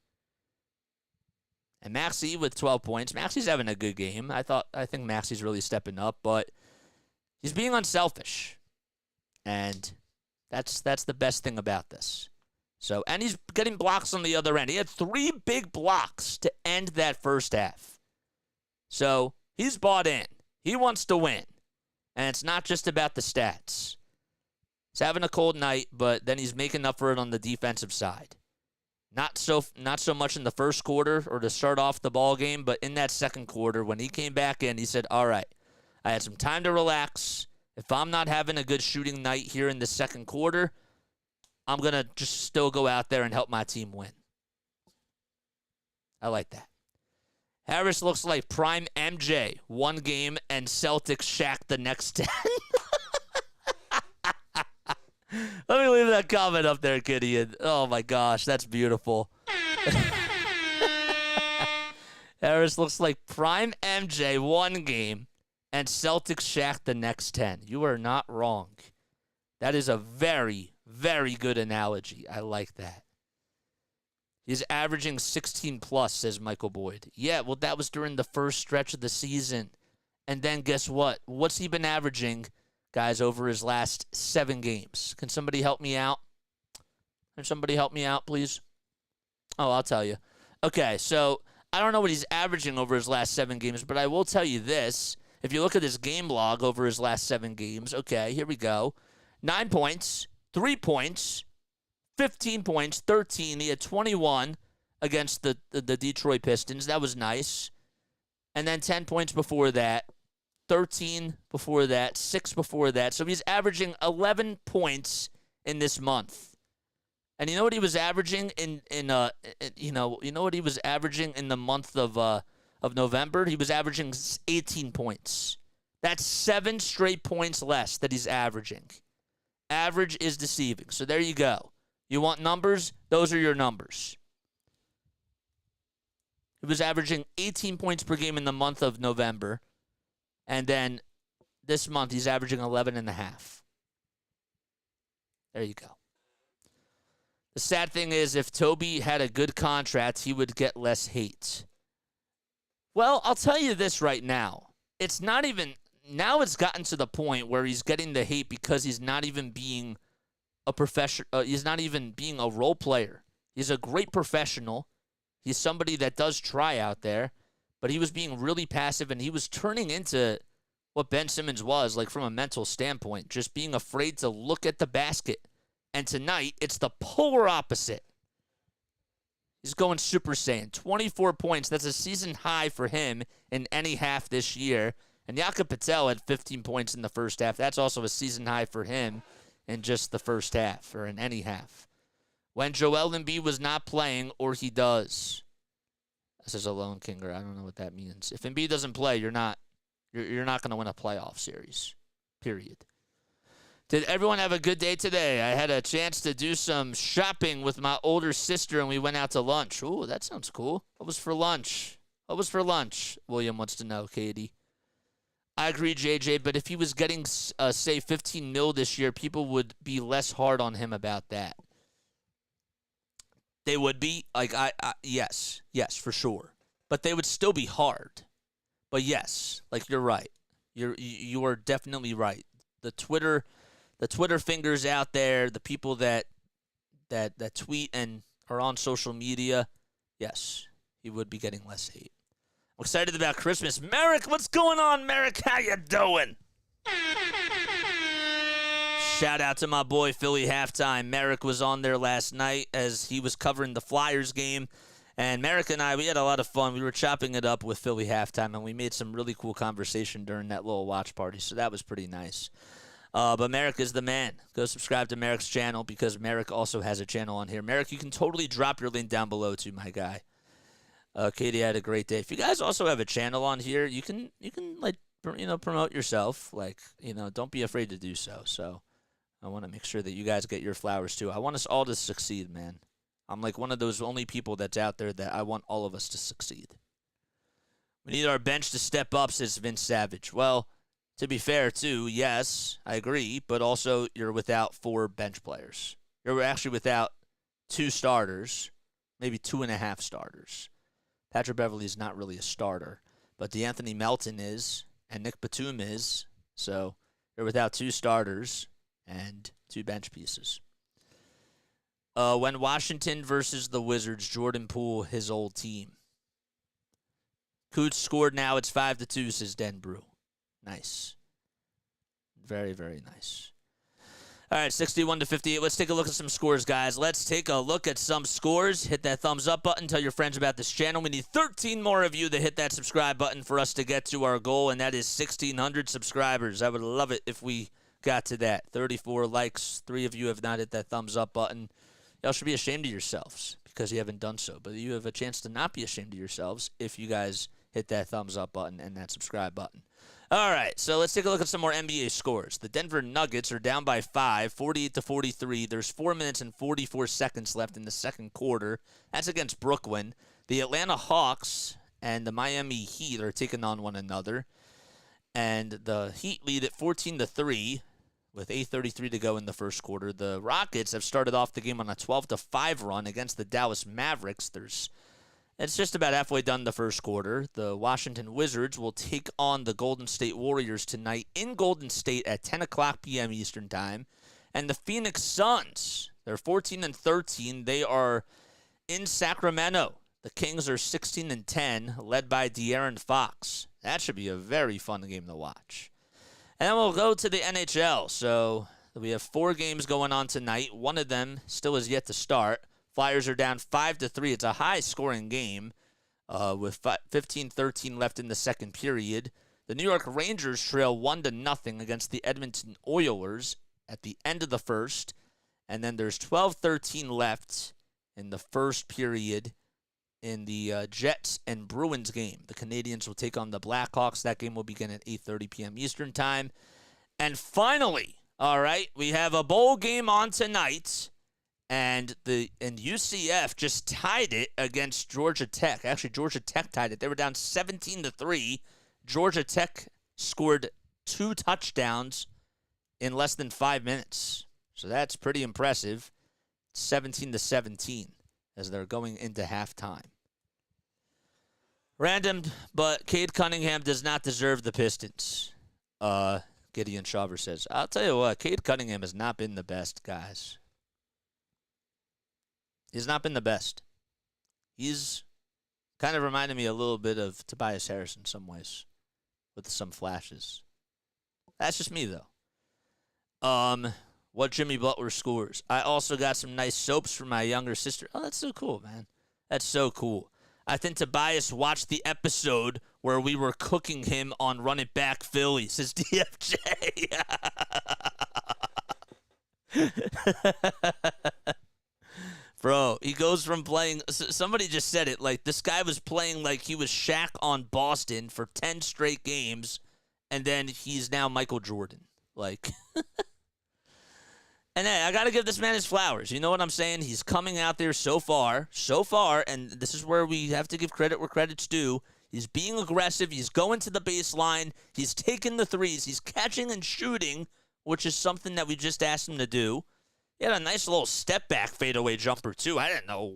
And Maxey with 12 points. Maxey's having a good game. I think Maxey's really stepping up, but he's being unselfish. And that's the best thing about this. So, and he's getting blocks on the other end. He had 3 big blocks to end that first half. So, he's bought in. He wants to win. And it's not just about the stats. He's having a cold night, but then he's making up for it on the defensive side. Not so much in the first quarter or to start off the ball game, but in that second quarter when he came back in, he said, all right, I had some time to relax. If I'm not having a good shooting night here in the second quarter, I'm going to just still go out there and help my team win. I like that. Harris looks like prime MJ, 1 game, and Celtics Shaq the next 10. Let me leave that comment up there, Gideon. Oh, my gosh, that's beautiful. Harris looks like prime MJ, 1 game, and Celtics Shaq the next 10. You are not wrong. That is a very, very good analogy. I like that. He's averaging 16+, says Michael Boyd. Yeah, well, that was during the first stretch of the season. And then guess what? What's he been averaging, guys, over his last 7 games? Can somebody help me out? Can somebody help me out, please? Oh, I'll tell you. Okay, so I don't know what he's averaging over his last 7 games, but I will tell you this. If you look at his game log over his last 7 games, okay, here we go. 9 points, 3 points, 15 points, 13. He had 21 against the Detroit Pistons. That was nice. And then 10 points before that, 13 before that, 6 before that. So he's averaging 11 points in this month. And you know what he was averaging you know what he was averaging in the month of November? He was averaging 18 points. That's 7 straight points less that he's averaging. Average is deceiving. So there you go. You want numbers? Those are your numbers. He was averaging 18 points per game in the month of November. And then this month, he's averaging 11.5. There you go. The sad thing is, if Toby had a good contract, he would get less hate. Well, I'll tell you this right now. It's not even... Now it's gotten to the point where he's getting the hate because he's not even being a professional. He's not even being a role player. He's a great professional. He's somebody that does try out there, but he was being really passive, and he was turning into what Ben Simmons was, like from a mental standpoint, just being afraid to look at the basket. And tonight, it's the polar opposite. He's going Super Saiyan. 24 points. That's a season high for him in any half this year. And Jakob Patel had 15 points in the first half. That's also a season high for him in just the first half, or in any half. When Joel Embiid was not playing, or he does. This is a lone kinger. I don't know what that means. If Embiid doesn't play, you're not going to win a playoff series. Period. Did everyone have a good day today? I had a chance to do some shopping with my older sister, and we went out to lunch. Ooh, that sounds cool. What was for lunch? What was for lunch? William wants to know, Katie. I agree, JJ, but if he was getting, say, 15 mil this year, people would be less hard on him about that. They would be, like, yes, for sure. But they would still be hard. But yes, like, you're right. You are definitely right. The Twitter fingers out there, the people that tweet and are on social media, yes, he would be getting less hate. I'm excited about Christmas. Merrick, what's going on, Merrick? How you doing? Shout out to my boy, Philly Halftime. Merrick was on there last night as he was covering the Flyers game. And Merrick and I, we had a lot of fun. We were chopping it up with Philly Halftime, and we made some really cool conversation during that little watch party. So that was pretty nice. But Merrick is the man. Go subscribe to Merrick's channel because Merrick also has a channel on here. Merrick, you can totally drop your link down below too, my guy. Katie had a great day. If you guys also have a channel on here, you can like promote yourself. Like, don't be afraid to do so. So I want to make sure that you guys get your flowers too. I want us all to succeed, man. I'm like one of those only people that's out there that I want all of us to succeed. We need our bench to step up, says Vince Savage. Well, To be fair, too, yes, I agree, but also you're without 4 bench players. You're actually without 2 starters, maybe 2.5 starters. Patrick Beverley is not really a starter, but DeAnthony Melton is, and Nick Batum is, so you're without 2 starters and 2 bench pieces. When Washington versus the Wizards, Jordan Poole, his old team. Coots scored now. It's 5-2, says Den Brew. Nice. Very, very nice. All right, 61-58. Let's take a look at some scores, guys. Let's take a look at some scores. Hit that thumbs up button. Tell your friends about this channel. We need 13 more of you to hit that subscribe button for us to get to our goal, and that is 1,600 subscribers. I would love it if we got to that. 34 likes. 3 of you have not hit that thumbs up button. Y'all should be ashamed of yourselves because you haven't done so. But you have a chance to not be ashamed of yourselves if you guys hit that thumbs up button and that subscribe button. All right, so let's take a look at some more NBA scores. The Denver Nuggets are down by 5, 48-43. There's 4 minutes and 44 seconds left in the second quarter. That's against Brooklyn. The Atlanta Hawks and the Miami Heat are taking on one another. And the Heat lead at 14-3 with 8:33 to go in the first quarter. The Rockets have started off the game on a 12-5 run against the Dallas Mavericks. It's just about halfway done the first quarter. The Washington Wizards will take on the Golden State Warriors tonight in Golden State at 10 o'clock p.m. Eastern Time. And the Phoenix Suns, they're 14-13. They are in Sacramento. The Kings are 16-10, led by De'Aaron Fox. That should be a very fun game to watch. And then we'll go to the NHL. So we have 4 games going on tonight. One of them still is yet to start. Flyers are down 5-3. It's a high-scoring game with 15-13 left in the second period. The New York Rangers trail 1-0 against the Edmonton Oilers at the end of the first. And then there's 12-13 left in the first period in the Jets and Bruins game. The Canadiens will take on the Blackhawks. That game will begin at 8:30 p.m. Eastern Time. And finally, all right, we have a bowl game on tonight. And UCF just tied it against Georgia Tech. Actually, Georgia Tech tied it. They were down 17-3. Georgia Tech scored 2 touchdowns in less than 5 minutes. So that's pretty impressive. 17-17 as they're going into halftime. Random, but Cade Cunningham does not deserve the Pistons. Gideon Shaver says. I'll tell you what, Cade Cunningham has not been the best, guys. He's not been the best. He's kind of reminded me a little bit of Tobias Harris in some ways, with some flashes. That's just me, though. What Jimmy Butler scores. I also got some nice soaps for my younger sister. Oh, that's so cool, man. That's so cool. I think Tobias watched the episode where we were cooking him on Run It Back Philly, says DFJ. Bro, he goes from playing, somebody just said it, like this guy was playing like he was Shaq on Boston for 10 straight games, and then he's now Michael Jordan. Like, and hey, I got to give this man his flowers. You know what I'm saying? He's coming out there so far, and this is where we have to give credit where credit's due. He's being aggressive. He's going to the baseline. He's taking the threes. He's catching and shooting, which is something that we just asked him to do. He had a nice little step-back fadeaway jumper, too. I didn't know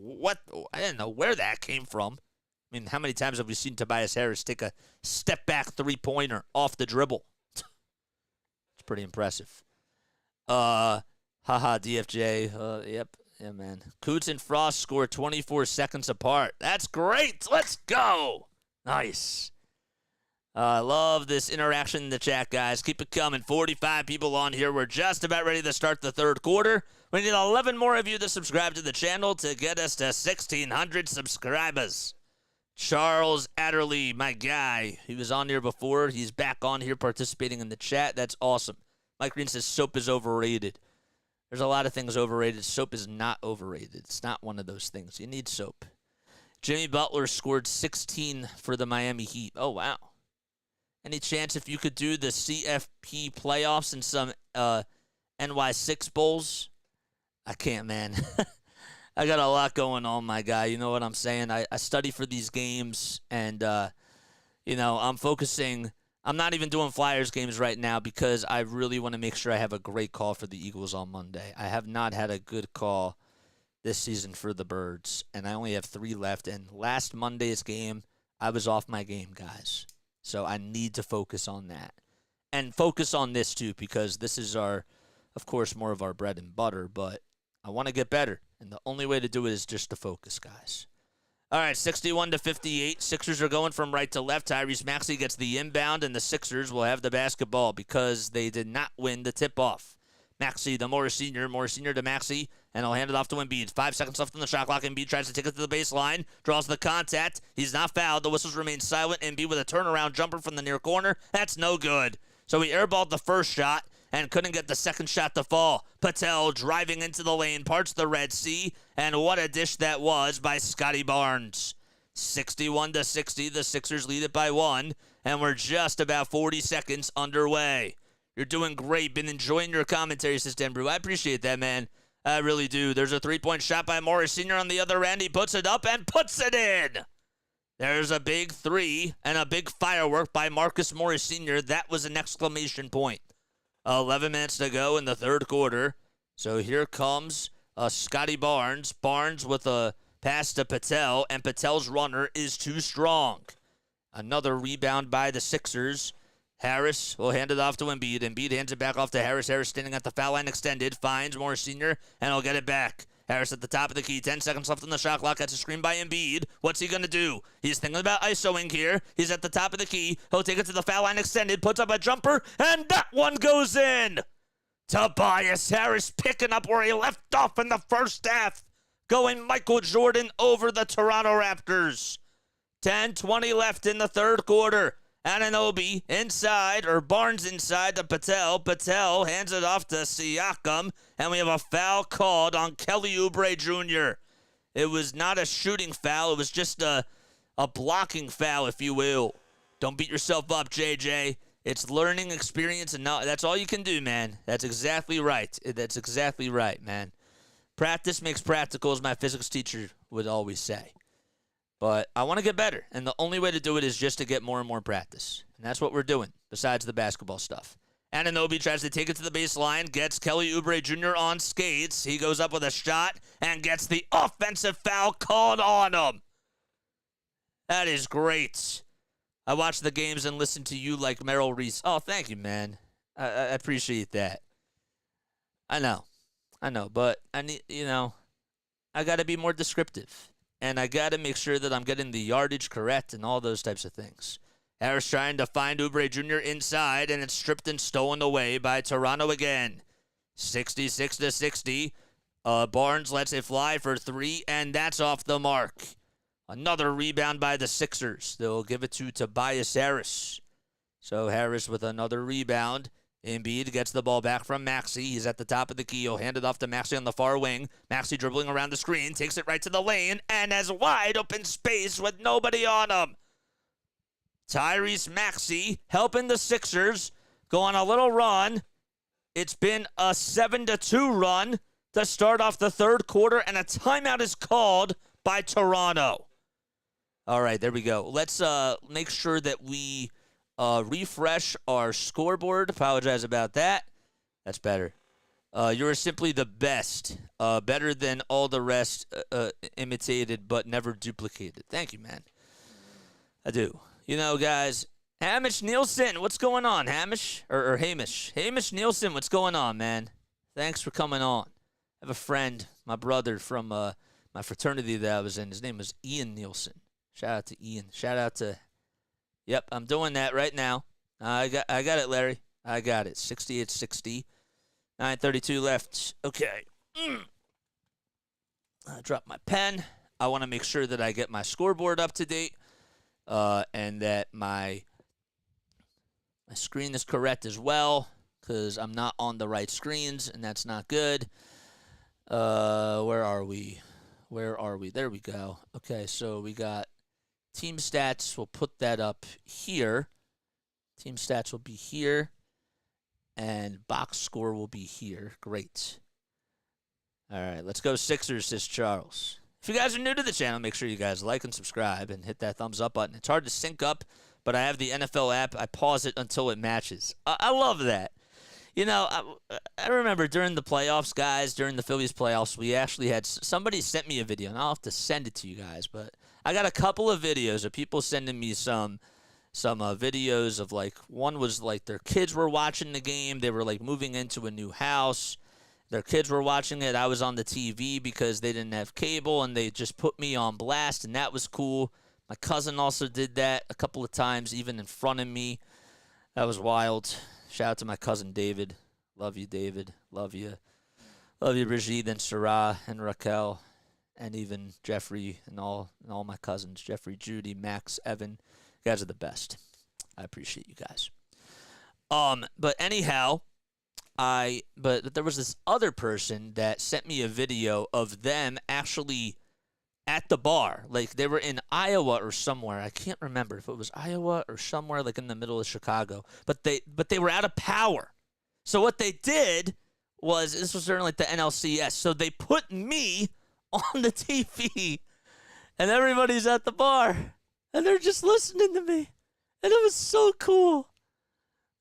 where that came from. I mean, how many times have we seen Tobias Harris take a step-back three-pointer off the dribble? It's pretty impressive. Haha, DFJ. Yep. Yeah, man. Coots and Frost scored 24 seconds apart. That's great. Let's go. Nice. I love this interaction in the chat, guys. Keep it coming. 45 people on here. We're just about ready to start the third quarter. We need 11 more of you to subscribe to the channel to get us to 1,600 subscribers. Charles Adderley, my guy. He was on here before. He's back on here participating in the chat. That's awesome. Mike Green says soap is overrated. There's a lot of things overrated. Soap is not overrated. It's not one of those things. You need soap. Jimmy Butler scored 16 for the Miami Heat. Oh, wow. Any chance if you could do the CFP playoffs and some NY6 bowls? I can't, man. I got a lot going on, my guy. You know what I'm saying? I study for these games, and, I'm focusing I'm not even doing Flyers games right now because I really want to make sure I have a great call for the Eagles on Monday. I have not had a good call this season for the Birds, and I only have 3 left. And last Monday's game, I was off my game, guys. So I need to focus on that. And focus on this, too, because this is of course, more of our bread and butter, but I want to get better. And the only way to do it is just to focus, guys. All right, 61-58. Sixers are going from right to left. Tyrese Maxey gets the inbound, and the Sixers will have the basketball because they did not win the tip-off. Maxey, the Morris Senior to Maxey, and I'll hand it off to Embiid. 5 seconds left on the shot clock. Embiid tries to take it to the baseline, draws the contact. He's not fouled. The whistles remain silent. Embiid with a turnaround jumper from the near corner. That's no good. So he airballed the first shot and couldn't get the second shot to fall. Patel driving into the lane, parts the Red Sea, and what a dish that was by Scotty Barnes. 61-60, the Sixers lead it by 1, and we're just about 40 seconds underway. You're doing great. Been enjoying your commentary, System Brew. I appreciate that, man. I really do. There's a 3-point shot by Morris Sr. on the other end. He puts it up and puts it in. There's a big 3 and a big firework by Marcus Morris Sr. That was an exclamation point. 11 minutes to go in the third quarter. So here comes Scotty Barnes. Barnes with a pass to Patel, and Patel's runner is too strong. Another rebound by the Sixers. Harris will hand it off to Embiid. Embiid hands it back off to Harris. Harris standing at the foul line extended. Finds Morris Sr. and he'll get it back. Harris at the top of the key. 10 seconds left on the shot clock. That's a screen by Embiid. What's he going to do? He's thinking about ISOing here. He's at the top of the key. He'll take it to the foul line extended. Puts up a jumper. And that one goes in. Tobias Harris picking up where he left off in the first half. Going Michael Jordan over the Toronto Raptors. 10:20 left in the third quarter. Anunoby inside, or Barnes inside to Patel. Patel hands it off to Siakam, and we have a foul called on Kelly Oubre Jr. It was not a shooting foul. It was just a blocking foul, if you will. Don't beat yourself up, JJ. It's learning experience, and that's all you can do, man. That's exactly right. That's exactly right, man. Practice makes practical, as my physics teacher would always say. But I want to get better, and the only way to do it is just to get more and more practice. And that's what we're doing, besides the basketball stuff. Anunoby tries to take it to the baseline, gets Kelly Oubre Jr. on skates. He goes up with a shot and gets the offensive foul called on him. That is great. I watch the games and listen to you like Merrill Reese. Oh, thank you, man. I appreciate that. I know, but I need, I got to be more descriptive. And I got to make sure that I'm getting the yardage correct and all those types of things. Harris trying to find Oubre Jr. inside, and it's stripped and stolen away by Toronto again. 66-60. Barnes lets it fly for 3, and that's off the mark. Another rebound by the Sixers. They'll give it to Tobias Harris. So Harris with another rebound. Embiid gets the ball back from Maxey. He's at the top of the key. He'll hand it off to Maxey on the far wing. Maxey dribbling around the screen, takes it right to the lane, and has wide open space with nobody on him. Tyrese Maxey helping the Sixers go on a little run. It's been a 7-2 run to start off the third quarter, and a timeout is called by Toronto. All right, there we go. Let's make sure that we refresh our scoreboard. Apologize about that. That's better. You're simply the best. Better than all the rest imitated but never duplicated. Thank you, man. I do. Guys, Hamish Nielsen, what's going on, Hamish? Or Hamish. Hamish Nielsen, what's going on, man? Thanks for coming on. I have a friend, my brother from my fraternity that I was in. His name was Ian Nielsen. Shout out to Ian. Shout out to... Yep, I'm doing that right now. I got it, Larry. I got it. 68-60. 9:32 left. Okay. I dropped my pen. I want to make sure that I get my scoreboard up to date, and that my screen is correct as well, because I'm not on the right screens, and that's not good. Where are we? There we go. Okay, so we got team stats. We'll put that up here. Team stats will be here. And box score will be here. Great. All right, let's go Sixers, says Charles. If you guys are new to the channel, make sure you guys like and subscribe and hit that thumbs up button. It's hard to sync up but I have the NFL app. I pause it until it matches. I love that. You know, I remember during the playoffs, guys, during the Phillies playoffs, we actually had somebody sent me a video, and I'll have to send it to you guys, but I got a couple of videos of people sending me some videos of, like, one was like their kids were watching the game. They were like moving into a new house. Their kids were watching it. I was on the TV because they didn't have cable, and they just put me on blast, and that was cool. My cousin also did that a couple of times, even in front of me. That was wild. Shout out to my cousin David. Love you, David. Love you. Love you, Brigitte and Sarah and Raquel, and even Jeffrey and all my cousins. Jeffrey, Judy, Max, Evan. You guys are the best. I appreciate you guys. But anyhow, but there was this other person that sent me a video of them actually at the bar. Like, they were in Iowa or somewhere. I can't remember if it was Iowa or somewhere like in the middle of Chicago. But they were out of power. So what they did was, this was during like the NLCS. So they put me on the TV, and everybody's at the bar, and they're just listening to me. And it was so cool.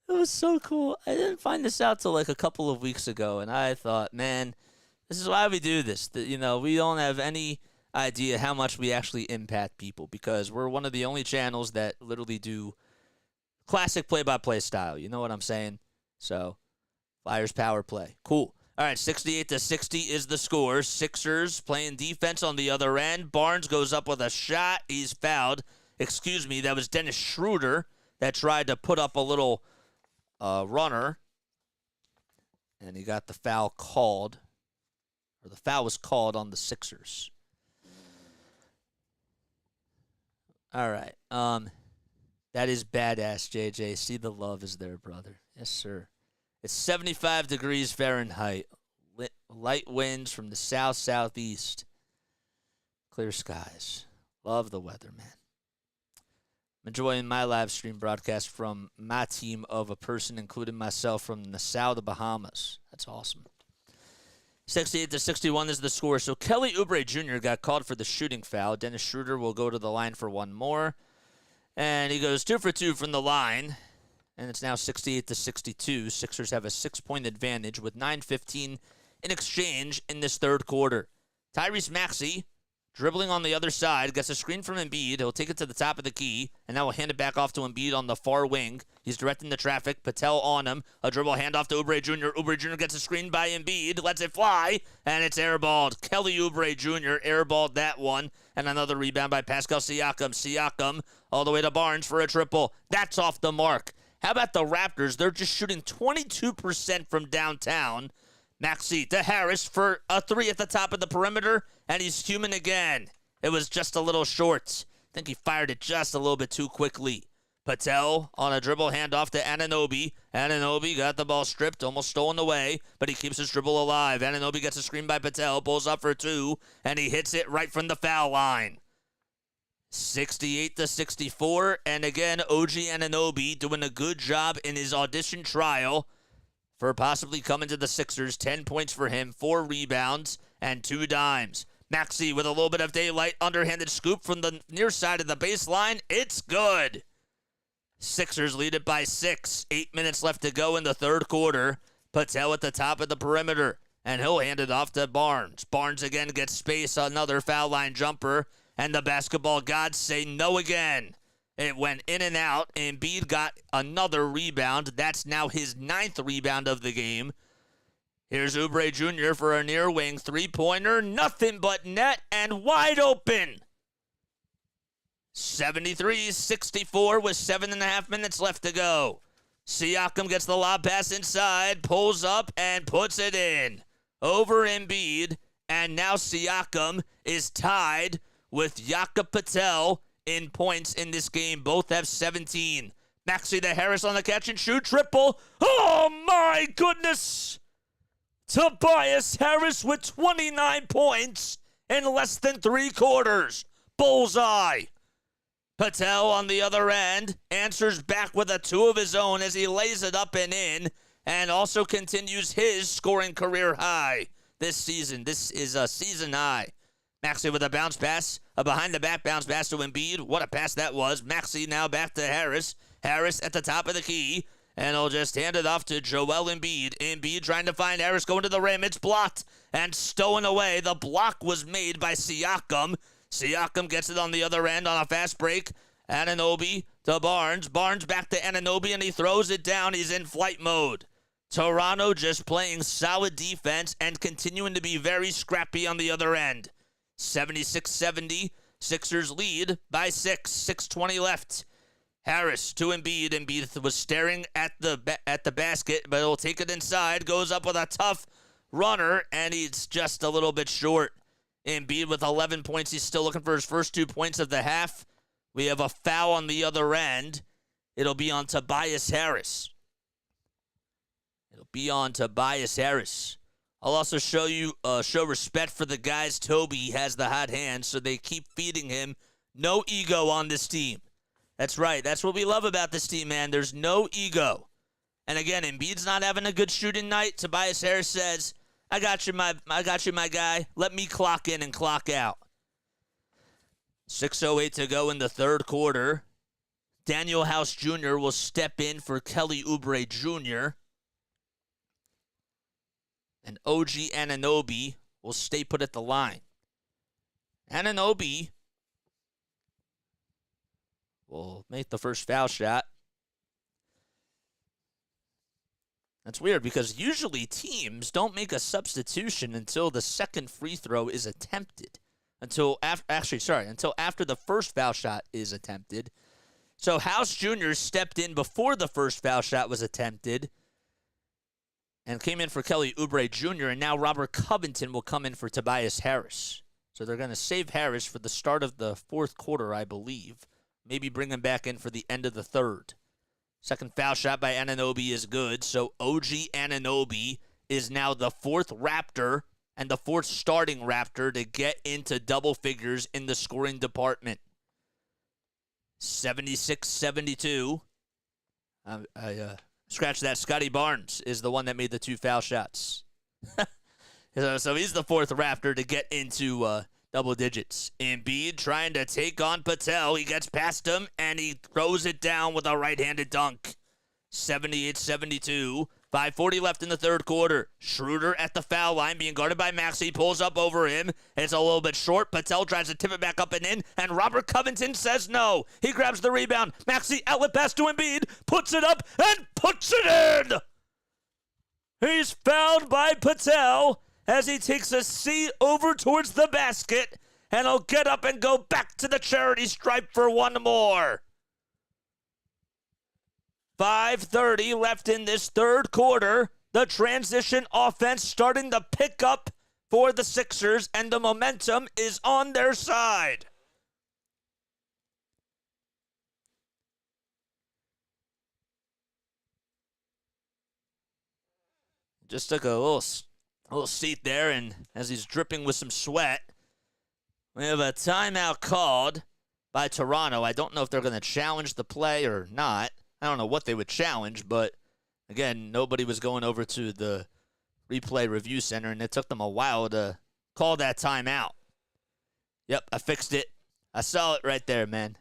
It was so cool. I didn't find this out till like a couple of weeks ago, and I thought, man, this is why we do this. You know, we don't have any idea how much we actually impact people, because we're one of the only channels that literally do classic play-by-play style. You know what I'm saying? So, Flyers power play. Cool. All right, 68-60 is the score. Sixers playing defense on the other end. Barnes goes up with a shot. He's fouled. Excuse me, that was Dennis Schroeder that tried to put up a little runner, and he got the foul called, or the foul was called on the Sixers. All right. That is badass, JJ. See, the love is there, brother. Yes, sir. It's 75 degrees Fahrenheit. Light winds from the south-southeast. Clear skies. Love the weather, man. I'm enjoying my live stream broadcast from my team of a person, including myself, from Nassau, the Bahamas. That's awesome. 68-61 is the score. So Kelly Oubre Jr. got called for the shooting foul. Dennis Schroeder will go to the line for one more. And he goes 2 for 2 from the line. And it's now 68-62. Sixers have a 6-point advantage with 9:15 in exchange in this third quarter. Tyrese Maxey, dribbling on the other side, gets a screen from Embiid. He'll take it to the top of the key, and now will hand it back off to Embiid on the far wing. He's directing the traffic. Patel on him. A dribble handoff to Oubre Jr. Oubre Jr. gets a screen by Embiid, lets it fly, and it's airballed. Kelly Oubre Jr. airballed that one, and another rebound by Pascal Siakam. Siakam all the way to Barnes for a triple. That's off the mark. How about the Raptors? They're just shooting 22% from downtown. Maxey to Harris for a 3 at the top of the perimeter, and he's human again. It was just a little short. I think he fired it just a little bit too quickly. Patel on a dribble handoff to Anunoby. Anunoby got the ball stripped, almost stolen away, but he keeps his dribble alive. Anunoby gets a screen by Patel, pulls up for 2, and he hits it right from the foul line. 68-64, and again, OG Anunoby doing a good job in his audition trial for possibly coming to the Sixers. 10 points for him, 4 rebounds, and 2 dimes. Maxey with a little bit of daylight, underhanded scoop from the near side of the baseline. It's good. Sixers lead it by 6. 8 minutes left to go in the third quarter. Patel at the top of the perimeter, and he'll hand it off to Barnes. Barnes again gets space, another foul line jumper, and the basketball gods say no again. It went in and out. Embiid got another rebound. That's now his 9th rebound of the game. Here's Oubre Jr. for a near wing three-pointer. Nothing but net and wide open. 73-64 with 7.5 minutes left to go. Siakam gets the lob pass inside, pulls up, and puts it in. Over Embiid, and now Siakam is tied with Jakob Patel in points in this game. Both have 17. Maxey to Harris on the catch and shoot. Triple. Oh, my goodness. Tobias Harris with 29 points in less than 3 quarters. Bullseye. Patel on the other end answers back with a 2 of his own as he lays it up and in, and also continues his scoring career high this season. This is a season high. Maxey with a bounce pass, a behind-the-back bounce pass to Embiid. What a pass that was. Maxey now back to Harris. Harris at the top of the key, and he'll just hand it off to Joel Embiid. Embiid trying to find Harris going to the rim. It's blocked and stolen away. The block was made by Siakam. Siakam gets it on the other end on a fast break. Anunoby to Barnes. Barnes back to Anunoby, and he throws it down. He's in flight mode. Toronto just playing solid defense and continuing to be very scrappy on the other end. 76-70, Sixers lead by 6. 6:20 left. Harris to Embiid. Embiid was staring at the basket, but he'll take it inside. Goes up with a tough runner, and he's just a little bit short. Embiid with 11 points. He's still looking for his first 2 points of the half. We have a foul on the other end. It'll be on Tobias Harris. I'll also show respect for the guys. Toby has the hot hand, so they keep feeding him. No ego on this team. That's right. That's what we love about this team, man. There's no ego. And again, Embiid's not having a good shooting night. Tobias Harris says, I got you, my guy. Let me clock in and clock out. 6:08 to go in the third quarter. Daniel House Jr. will step in for Kelly Oubre Jr., and OG Anunoby will stay put at the line. Anunoby will make the first foul shot. That's weird because usually teams don't make a substitution until the second free throw is attempted. Until after the first foul shot is attempted. So House Jr. stepped in before the first foul shot was attempted and came in for Kelly Oubre Jr., and now Robert Covington will come in for Tobias Harris. So they're going to save Harris for the start of the fourth quarter, I believe. Maybe bring him back in for the end of the third. Second foul shot by Anunoby is good, so OG Anunoby is now the fourth Raptor and the fourth starting Raptor to get into double figures in the scoring department. 76-72. Scratch that. Scotty Barnes is the one that made the 2 foul shots. So he's the fourth Raptor to get into double digits. Embiid trying to take on Patel. He gets past him, and he throws it down with a right-handed dunk. 78-72. 5:40 left in the third quarter. Schroeder at the foul line, being guarded by Maxey. Pulls up over him. It's a little bit short. Patel tries to tip it back up and in, and Robert Covington says no. He grabs the rebound. Maxey outlet pass to Embiid. Puts it up and puts it in! He's fouled by Patel as he takes a seat over towards the basket, and he'll get up and go back to the charity stripe for one more. 5:30 left in this third quarter. The transition offense starting to pick up for the Sixers, and the momentum is on their side. Just took a little seat there, and as he's dripping with some sweat, we have a timeout called by Toronto. I don't know if they're going to challenge the play or not. I don't know what they would challenge, but again, nobody was going over to the replay review center, and it took them a while to call that timeout. Yep, I fixed it. I saw it right there, man.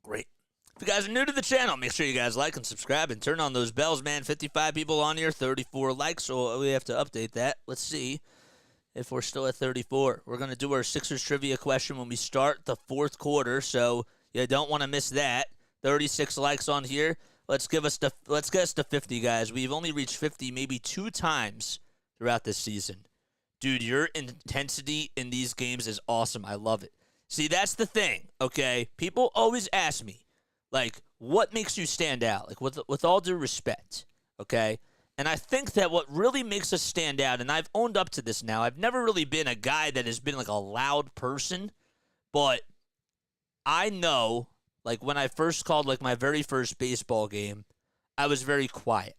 Great. If you guys are new to the channel, make sure you guys like and subscribe and turn on those bells, man. 55 people on here, 34 likes, so we have to update that. Let's see if we're still at 34. We're going to do our Sixers trivia question when we start the fourth quarter, so you don't want to miss that. 36 likes on here. Let's get us to 50, guys. We've only reached 50 maybe 2 times throughout this season. Dude, your intensity in these games is awesome. I love it. See, that's the thing, okay? People always ask me, like, what makes you stand out? Like, with all due respect, okay? And I think that what really makes us stand out, and I've owned up to this now, I've never really been a guy that has been, like, a loud person, but I know, like, when I first called, like, my very first baseball game, I was very quiet.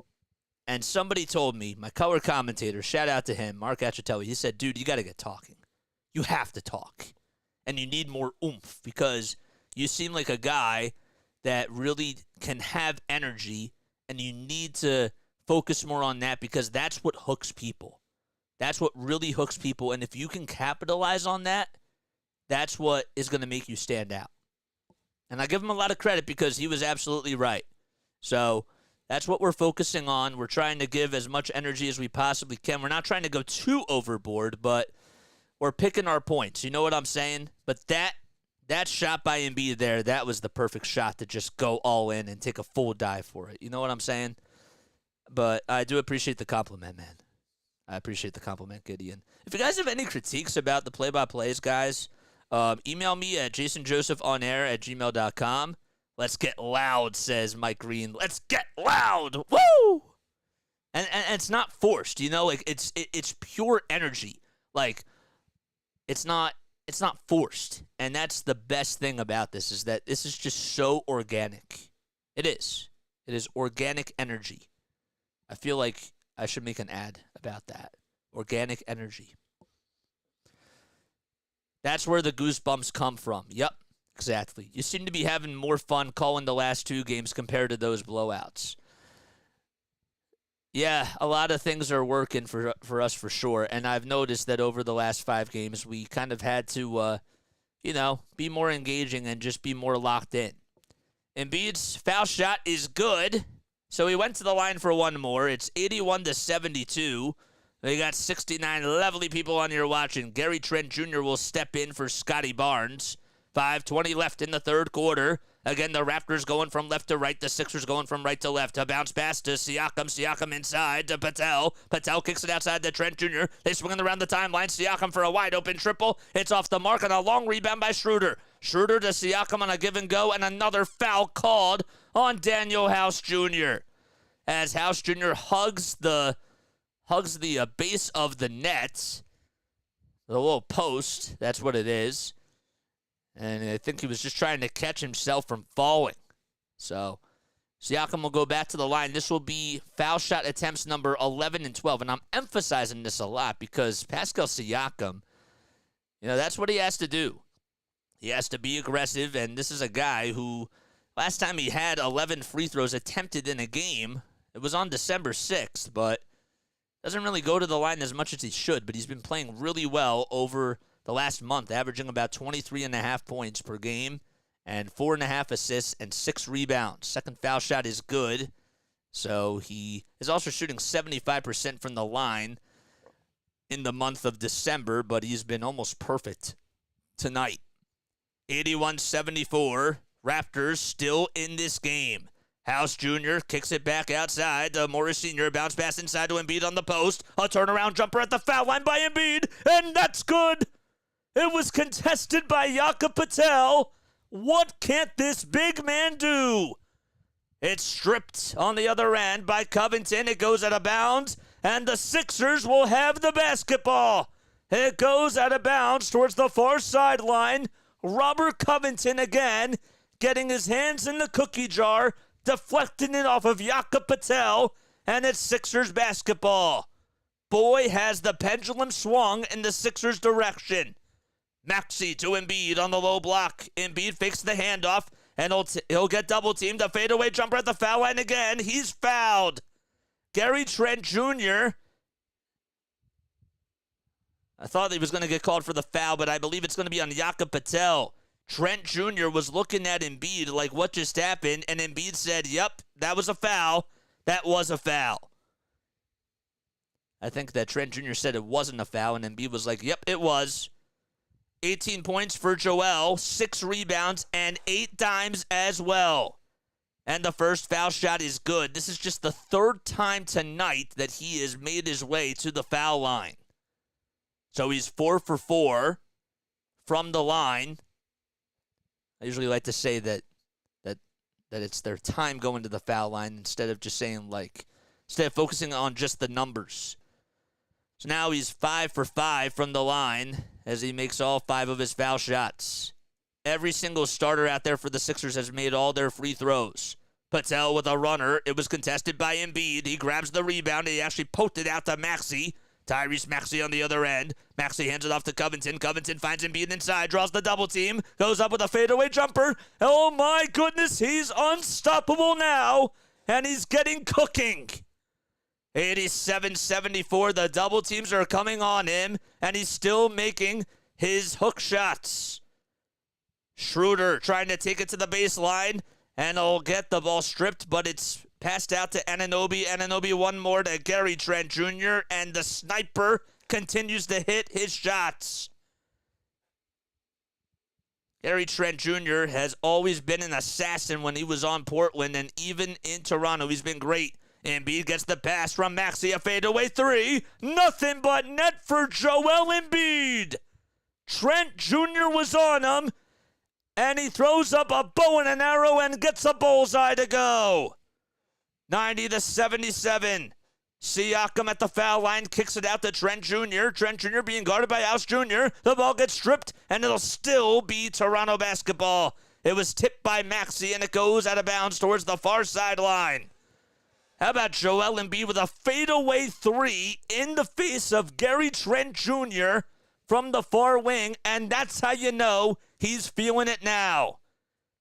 And somebody told me, my color commentator, shout out to him, Mark Acchitelli, he said, dude, you got to get talking. You have to talk. And you need more oomph because you seem like a guy that really can have energy, and you need to focus more on that because that's what hooks people. That's what really hooks people, and if you can capitalize on that, that's what is going to make you stand out. And I give him a lot of credit because he was absolutely right. So that's what we're focusing on. We're trying to give as much energy as we possibly can. We're not trying to go too overboard, but we're picking our points. You know what I'm saying? But that shot by Embiid there, that was the perfect shot to just go all in and take a full dive for it. You know what I'm saying? But I do appreciate the compliment, man. I appreciate the compliment, Gideon. If you guys have any critiques about the play-by-plays, guys, email me at jasonjosephonair@gmail.com. Let's get loud, says Mike Green. Let's get loud. Woo! And it's not forced, you know? Like it's pure energy. Like it's not forced. And that's the best thing about this is that this is just so organic. It is. It is organic energy. I feel like I should make an ad about that. Organic energy. That's where the goosebumps come from. Yep, exactly. You seem to be having more fun calling the last two games compared to those blowouts. Yeah, a lot of things are working for us for sure, and I've noticed that over the last 5 games, we kind of had to, be more engaging and just be more locked in. Embiid's foul shot is good, so he went to the line for one more. It's 81-72. We got 69 lovely people on here watching. Gary Trent Jr. will step in for Scotty Barnes. 5:20 left in the third quarter. Again, the Raptors going from left to right. The Sixers going from right to left. A bounce pass to Siakam. Siakam inside to Patel. Patel kicks it outside to Trent Jr. They swing it around the timeline. Siakam for a wide-open triple. It's off the mark, and a long rebound by Schroeder. Schroeder to Siakam on a give and go, and another foul called on Daniel House Jr. As House Jr. hugs the base of the net, the little post, that's what it is. And I think he was just trying to catch himself from falling. So Siakam will go back to the line. This will be foul shot attempts number 11 and 12. And I'm emphasizing this a lot because Pascal Siakam, that's what he has to do. He has to be aggressive, and this is a guy who last time he had 11 free throws attempted in a game, it was on December 6th, but doesn't really go to the line as much as he should, but he's been playing really well over the last month, averaging about 23.5 points per game and 4.5 assists and 6 rebounds. Second foul shot is good, so he is also shooting 75% from the line in the month of December, but he's been almost perfect tonight. 81-74, Raptors still in this game. House Jr. kicks it back outside to Morris Sr. Bounce pass inside to Embiid on the post. A turnaround jumper at the foul line by Embiid, and that's good. It was contested by Jakob Patel. What can't this big man do? It's stripped on the other end by Covington. It goes out of bounds, and the Sixers will have the basketball. It goes out of bounds towards the far sideline. Robert Covington again getting his hands in the cookie jar, deflecting it off of Jakob Patel, and it's Sixers basketball. Boy, has the pendulum swung in the Sixers' direction. Maxey to Embiid on the low block. Embiid fakes the handoff, and he'll get double-teamed. A fadeaway jumper at the foul line again. He's fouled. Gary Trent Jr. I thought he was going to get called for the foul, but I believe it's going to be on Jakob Patel. Trent Jr. was looking at Embiid like, what just happened? And Embiid said, yep, that was a foul. That was a foul. I think that Trent Jr. said it wasn't a foul, and Embiid was like, yep, it was. 18 points for Joel, 6 rebounds, and 8 dimes as well. And the first foul shot is good. This is just the third time tonight that he has made his way to the foul line. So he's 4 for 4 from the line. I usually like to say that it's their time going to the foul line instead of just saying instead of focusing on just the numbers. So now he's 5 for 5 from the line as he makes all 5 of his foul shots. Every single starter out there for the Sixers has made all their free throws. Patel with a runner. It was contested by Embiid. He grabs the rebound. He actually poked it out to Maxey. Tyrese Maxey on the other end. Maxey hands it off to Covington. Covington finds Embiid inside, draws the double team, goes up with a fadeaway jumper. Oh my goodness, he's unstoppable now, and he's getting cooking. 87-74, the double teams are coming on him, and he's still making his hook shots. Schroeder trying to take it to the baseline, and he'll get the ball stripped, but it's passed out to Anunoby. Anunoby one more to Gary Trent Jr., and the sniper continues to hit his shots. Gary Trent Jr. has always been an assassin when he was on Portland, and even in Toronto, he's been great. Embiid gets the pass from Maxey, a fadeaway three. Nothing but net for Joel Embiid. Trent Jr. was on him, and he throws up a bow and an arrow and gets a bullseye to go. 90-77. Siakam at the foul line kicks it out to Trent Jr. Trent Jr. being guarded by House Jr. The ball gets stripped, and it'll still be Toronto basketball. It was tipped by Maxey, and it goes out of bounds towards the far sideline. How about Joel Embiid with a fadeaway three in the face of Gary Trent Jr. from the far wing, and that's how you know he's feeling it now.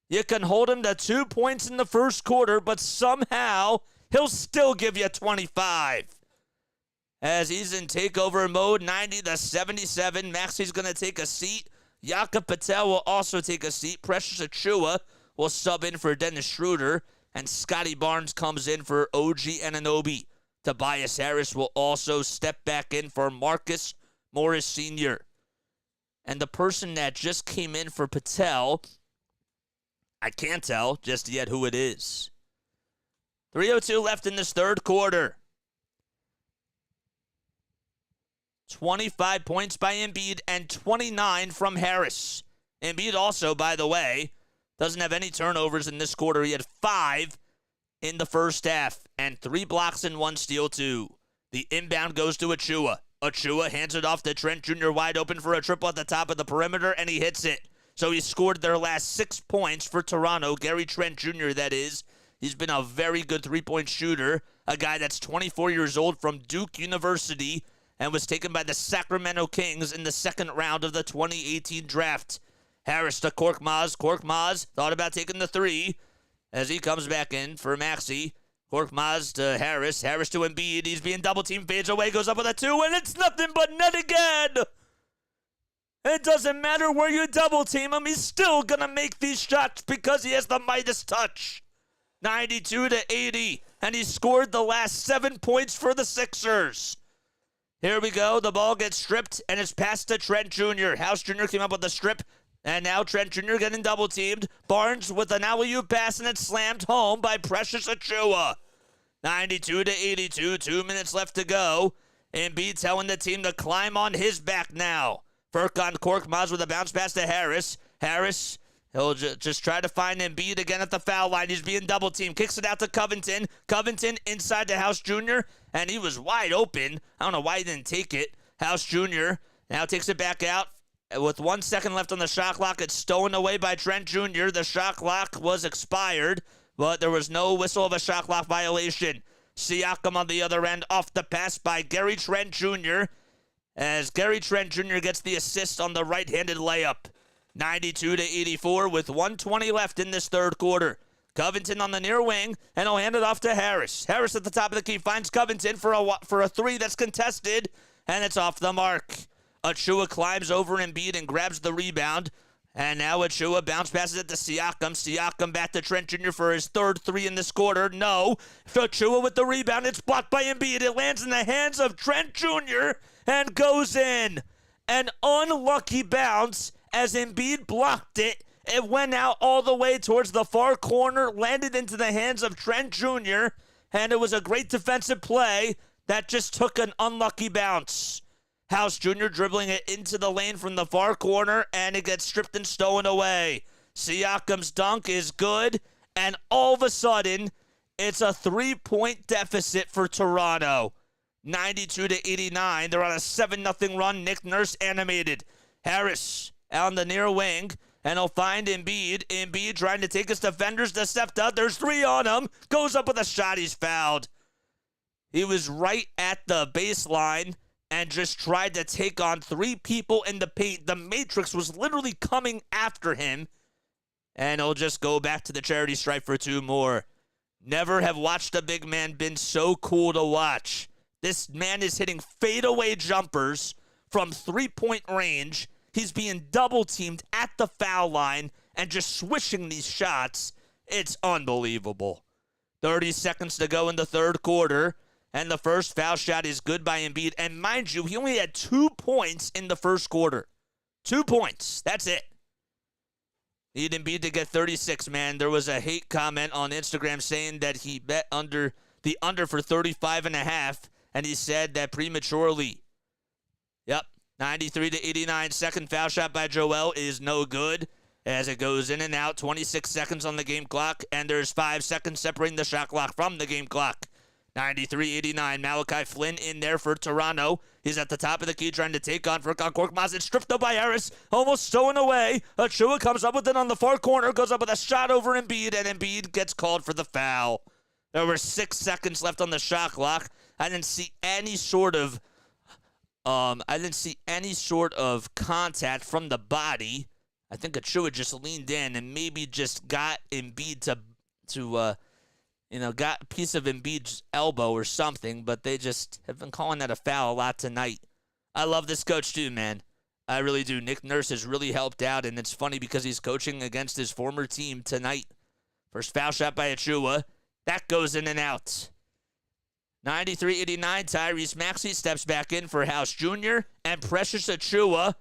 You can hold him to 2 points in the first quarter, but somehow he'll still give you 25. As he's in takeover mode, 90-77. Maxey's going to take a seat. Jakob Patel will also take a seat. Precious Achiuwa will sub in for Dennis Schroeder. And Scotty Barnes comes in for OG Anunoby. Tobias Harris will also step back in for Marcus Morris Sr. And the person that just came in for Patel, I can't tell just yet who it is. 3:02 left in this third quarter. 25 points by Embiid and 29 from Harris. Embiid also, by the way, doesn't have any turnovers in this quarter. He had 5 in the first half and 3 blocks and 1 steal too. The inbound goes to Achiuwa. Achiuwa hands it off to Trent Jr. wide open for a triple at the top of the perimeter, and he hits it. So he scored their last 6 points for Toronto. Gary Trent Jr., that is. He's been a very good three-point shooter, a guy that's 24 years old from Duke University and was taken by the Sacramento Kings in the second round of the 2018 draft. Harris to Korkmaz. Korkmaz thought about taking the three as he comes back in for Maxey. Korkmaz to Harris. Harris to Embiid. He's being double-teamed. Fades away. Goes up with a 2, and it's nothing but net again. It doesn't matter where you double-team him. He's still going to make these shots because he has the Midas touch. 92-80, and he scored the last 7 points for the Sixers. Here we go. The ball gets stripped, and it's passed to Trent Jr. House Jr. came up with the strip. And now Trent Jr. getting double-teamed. Barnes with an alley-oop pass, and it's slammed home by Precious Achiuwa. 92-82, 2 minutes left to go. Embiid telling the team to climb on his back now. Furkan Korkmaz with a bounce pass to Harris. Harris, he'll just try to find Embiid again at the foul line. He's being double-teamed. Kicks it out to Covington. Covington inside to House Jr., and he was wide open. I don't know why he didn't take it. House Jr. now takes it back out. With 1 second left on the shot clock, it's stolen away by Trent Jr. The shot clock was expired, but there was no whistle of a shot clock violation. Siakam on the other end, off the pass by Gary Trent Jr. as Gary Trent Jr. gets the assist on the right-handed layup. 92-84 with 1:20 left in this third quarter. Covington on the near wing, and he'll hand it off to Harris. Harris at the top of the key finds Covington for a three that's contested, and it's off the mark. Achiuwa climbs over Embiid and grabs the rebound. And now Achiuwa bounce passes it to Siakam. Siakam back to Trent Jr. for his third 3 in this quarter. No. Achiuwa with the rebound. It's blocked by Embiid. It lands in the hands of Trent Jr. and goes in. An unlucky bounce as Embiid blocked it. It went out all the way towards the far corner, landed into the hands of Trent Jr., and it was a great defensive play that just took an unlucky bounce. House Jr. dribbling it into the lane from the far corner, and it gets stripped and stolen away. Siakam's dunk is good, and all of a sudden, it's a 3-point deficit for Toronto. 92-89. They're on a 7-0 run. Nick Nurse animated. Harris on the near wing, and he'll find Embiid. Embiid trying to take his defenders to Septa. There's 3 on him. Goes up with a shot. He's fouled. He was right at the baseline, and just tried to take on 3 people in the paint. The Matrix was literally coming after him, and he'll just go back to the charity stripe for 2 more. Never have watched a big man been so cool to watch. This man is hitting fadeaway jumpers from 3-point range. He's being double-teamed at the foul line and just swishing these shots. It's unbelievable. 30 seconds to go in the third quarter, and the first foul shot is good by Embiid. And mind you, he only had 2 points in the first quarter. 2 points. That's it. Need Embiid to get 36, man. There was a hate comment on Instagram saying that he bet the under for 35.5, and he said that prematurely. Yep, 93-89. Second foul shot by Joel is no good as it goes in and out. 26 seconds on the game clock, and there's 5 seconds separating the shot clock from the game clock. 93-89. Malachi Flynn in there for Toronto. He's at the top of the key trying to take on Furkan Korkmaz. It's stripped up by Harris. Almost stolen away. Achua comes up with it on the far corner. Goes up with a shot over Embiid, and Embiid gets called for the foul. There were 6 seconds left on the shot clock. I didn't see any sort of contact from the body. I think Achua just leaned in and maybe just got Embiid to got a piece of Embiid's elbow or something, but they just have been calling that a foul a lot tonight. I love this coach too, man. I really do. Nick Nurse has really helped out, and it's funny because he's coaching against his former team tonight. First foul shot by Achua. That goes in and out. 93-89, Tyrese Maxey steps back in for House Jr. and Precious Achua.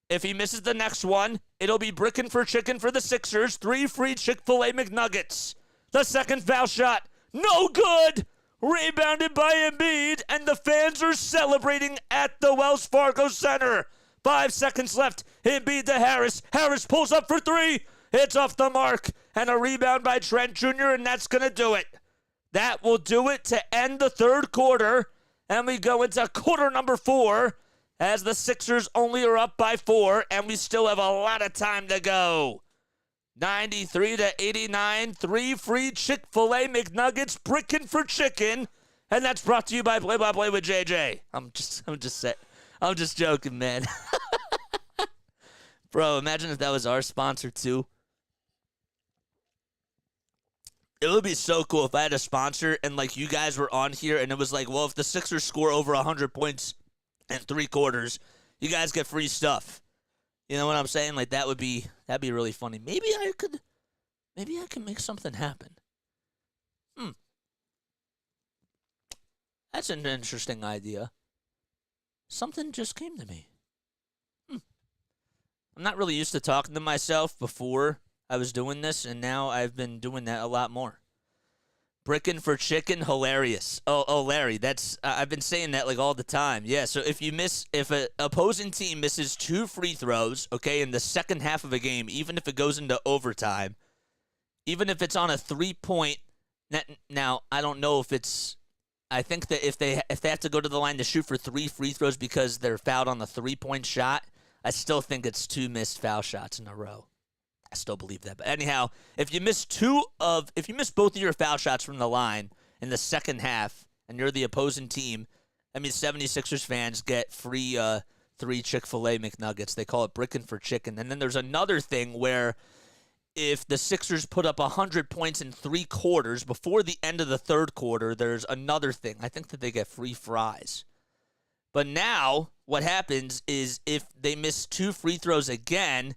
If he misses the next one, it'll be brickin' for chicken for the Sixers. 3 free Chick-fil-A McNuggets. The second foul shot, no good. Rebounded by Embiid, and the fans are celebrating at the Wells Fargo Center. 5 seconds left. Embiid to Harris. Harris pulls up for 3. It's off the mark, and a rebound by Trent Jr., and that's going to do it. That will do it to end the third quarter, and we go into quarter number 4 as the Sixers only are up by 4, and we still have a lot of time to go. 93-89, 3 free Chick-fil-A McNuggets, brickin' for chicken, and that's brought to you by Play by Play with JJ. I'm just joking, man. Bro, imagine if that was our sponsor too. It would be so cool if I had a sponsor and like you guys were on here and it was like, well, if the Sixers score over 100 points in 3 quarters, you guys get free stuff. You know what I'm saying? Like that'd be really funny. Maybe I can make something happen. That's an interesting idea. Something just came to me. I'm not really used to talking to myself before I was doing this, and now I've been doing that a lot more. Brickin' for chicken, hilarious. Oh, Larry, that's I've been saying that like all the time. Yeah, so if an opposing team misses 2 free throws, okay, in the second half of a game, even if it goes into overtime, even if it's on a 3-point, now I don't know if it's. I think that if they have to go to the line to shoot for 3 free throws because they're fouled on the 3-point shot, I still think it's 2 missed foul shots in a row. I still believe that. But anyhow, if you miss both of your foul shots from the line in the second half and you're the opposing team, I mean 76ers fans get free 3 Chick-fil-A McNuggets. They call it brickin' for chicken. And then there's another thing where if the Sixers put up 100 points in 3 quarters before the end of the third quarter, there's another thing. I think that they get free fries. But now what happens is if they miss 2 free throws again,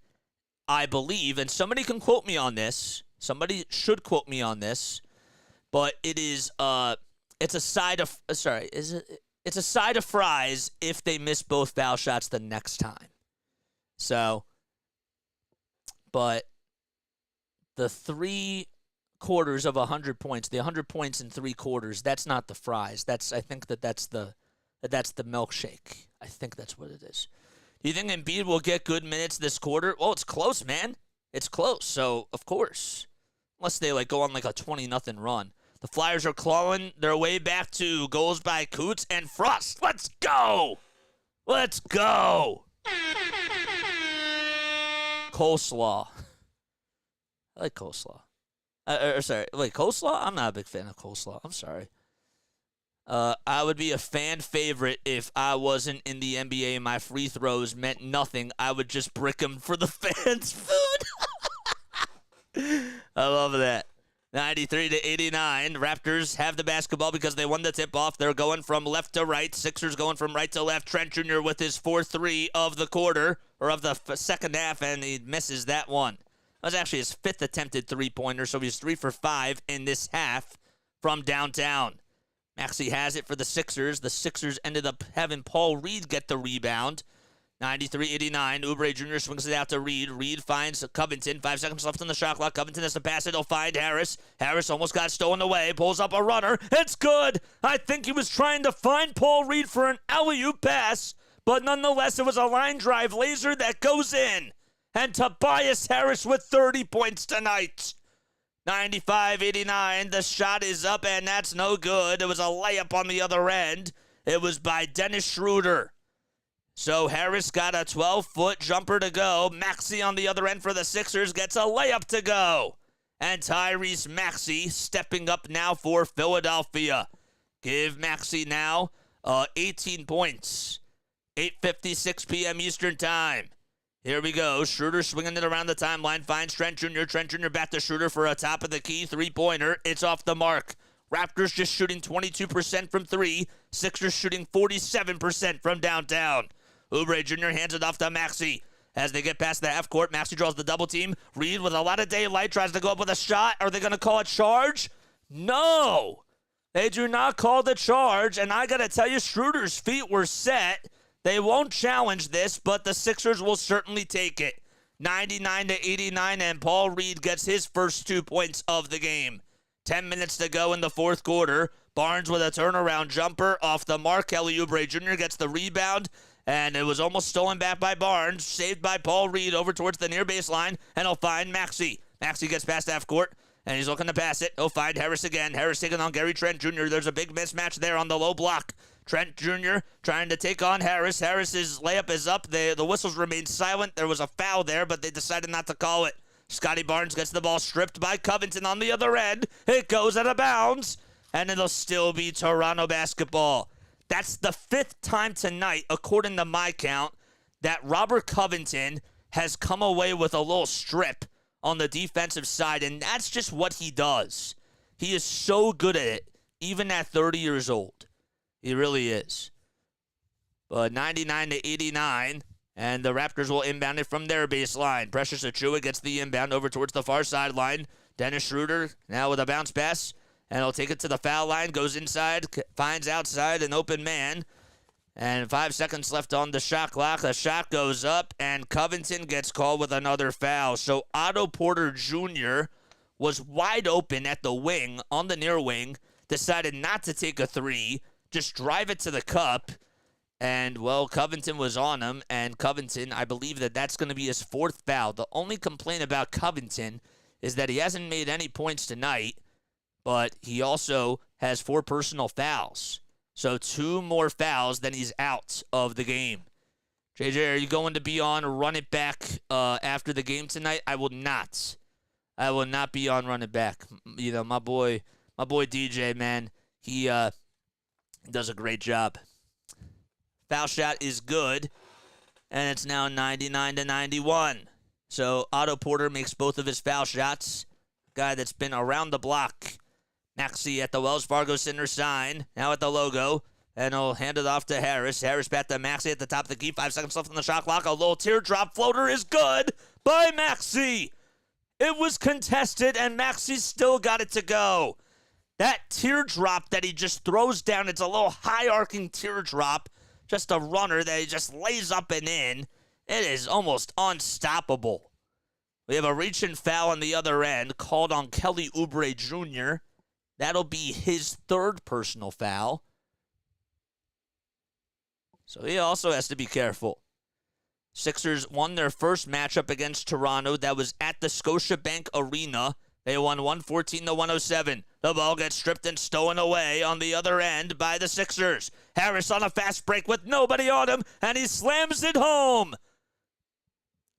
I believe, and somebody can quote me on this. Somebody should quote me on this, but it is it's a side of it's a side of fries if they miss both foul shots the next time. So, but the 3 quarters of 100 points, the 100 points in 3 quarters, that's not the fries. I think that's the milkshake. I think that's what it is. Do you think Embiid will get good minutes this quarter? Well, it's close, man. It's close. So, of course. Unless they go on a 20-0 run. The Flyers are clawing their way back to goals by Coots and Frost. Let's go! Let's go! Coleslaw. I like coleslaw. Coleslaw? I'm not a big fan of coleslaw. I'm sorry. I would be a fan favorite if I wasn't in the NBA and my free throws meant nothing. I would just brick them for the fans' food. I love that. 93-89. Raptors have the basketball because they won the tip-off. They're going from left to right. Sixers going from right to left. Trent Jr. with his 4-3 of the quarter, or of the second half, and he misses that one. That was actually his 5th attempted three-pointer, so he's 3 for 5 in this half from downtown. Maxey has it for the Sixers. The Sixers ended up having Paul Reed get the rebound. 93-89. Oubre Jr. swings it out to Reed. Reed finds Covington. 5 seconds left on the shot clock. Covington has to pass it. He'll find Harris. Harris almost got stolen away. Pulls up a runner. It's good. I think he was trying to find Paul Reed for an alley-oop pass, but nonetheless, it was a line drive laser that goes in. And Tobias Harris with 30 points tonight. 95-89. The shot is up, and that's no good. It was a layup on the other end. It was by Dennis Schroeder. So Harris got a 12-foot jumper to go. Maxey on the other end for the Sixers gets a layup to go. And Tyrese Maxey stepping up now for Philadelphia. Give Maxey now 18 points. 8:56 p.m. Eastern Time. Here we go. Schroeder swinging it around the timeline. Finds Trent Jr. Trent Jr. back to Schroeder for a top of the key three-pointer. It's off the mark. Raptors just shooting 22% from three. Sixers shooting 47% from downtown. Oubre Jr. hands it off to Maxey. As they get past the half court, Maxey draws the double team. Reed with a lot of daylight tries to go up with a shot. Are they going to call a charge? No. They do not call the charge. And I got to tell you, Schroeder's feet were set. They won't challenge this, but the Sixers will certainly take it. 99-89, and Paul Reed gets his first 2 points of the game. 10 minutes to go in the fourth quarter. Barnes with a turnaround jumper off the mark. Kelly Oubre Jr. gets the rebound. And it was almost stolen back by Barnes, saved by Paul Reed over towards the near baseline, and he'll find Maxey. Maxey gets past half court, and he's looking to pass it. He'll find Harris again. Harris taking on Gary Trent Jr. There's a big mismatch there on the low block. Trent Jr. trying to take on Harris. Harris's layup is up. The whistles remain silent. There was a foul there, but they decided not to call it. Scotty Barnes gets the ball stripped by Covington on the other end. It goes out of bounds, and it'll still be Toronto basketball. That's the 5th time tonight, according to my count, that Robert Covington has come away with a little strip on the defensive side, and that's just what he does. He is so good at it, even at 30 years old. He really is. But 99-89, and the Raptors will inbound it from their baseline. Precious Achiuwa gets the inbound over towards the far sideline. Dennis Schroeder now with a bounce pass. And he'll take it to the foul line, goes inside, finds outside an open man. And 5 seconds left on the shot clock. The shot goes up, and Covington gets called with another foul. So Otto Porter Jr. was wide open at the wing, on the near wing, decided not to take a three, just drive it to the cup. And, well, Covington was on him, and Covington, I believe that's going to be his 4th foul. The only complaint about Covington is that he hasn't made any points tonight. But he also has 4 personal fouls. So 2 more fouls, then he's out of the game. JJ, are you going to be on Run It Back after the game tonight? I will not. I will not be on Run It Back. You know, my boy DJ, man, he does a great job. Foul shot is good, and it's now 99-91. So Otto Porter makes both of his foul shots. Guy that's been around the block. Maxey at the Wells Fargo Center sign, now at the logo, and he'll hand it off to Harris. Harris back to Maxey at the top of the key. 5 seconds left on the shot clock. A little teardrop floater is good by Maxey. It was contested, and Maxey still got it to go. That teardrop that he just throws down, it's a little high-arcing teardrop, just a runner that he just lays up and in. It is almost unstoppable. We have a reach and foul on the other end, called on Kelly Oubre Jr., That'll be his 3rd personal foul. So he also has to be careful. Sixers won their first matchup against Toronto. That was at the Scotiabank Arena. They won 114-107. The ball gets stripped and stolen away on the other end by the Sixers. Harris on a fast break with nobody on him, and he slams it home.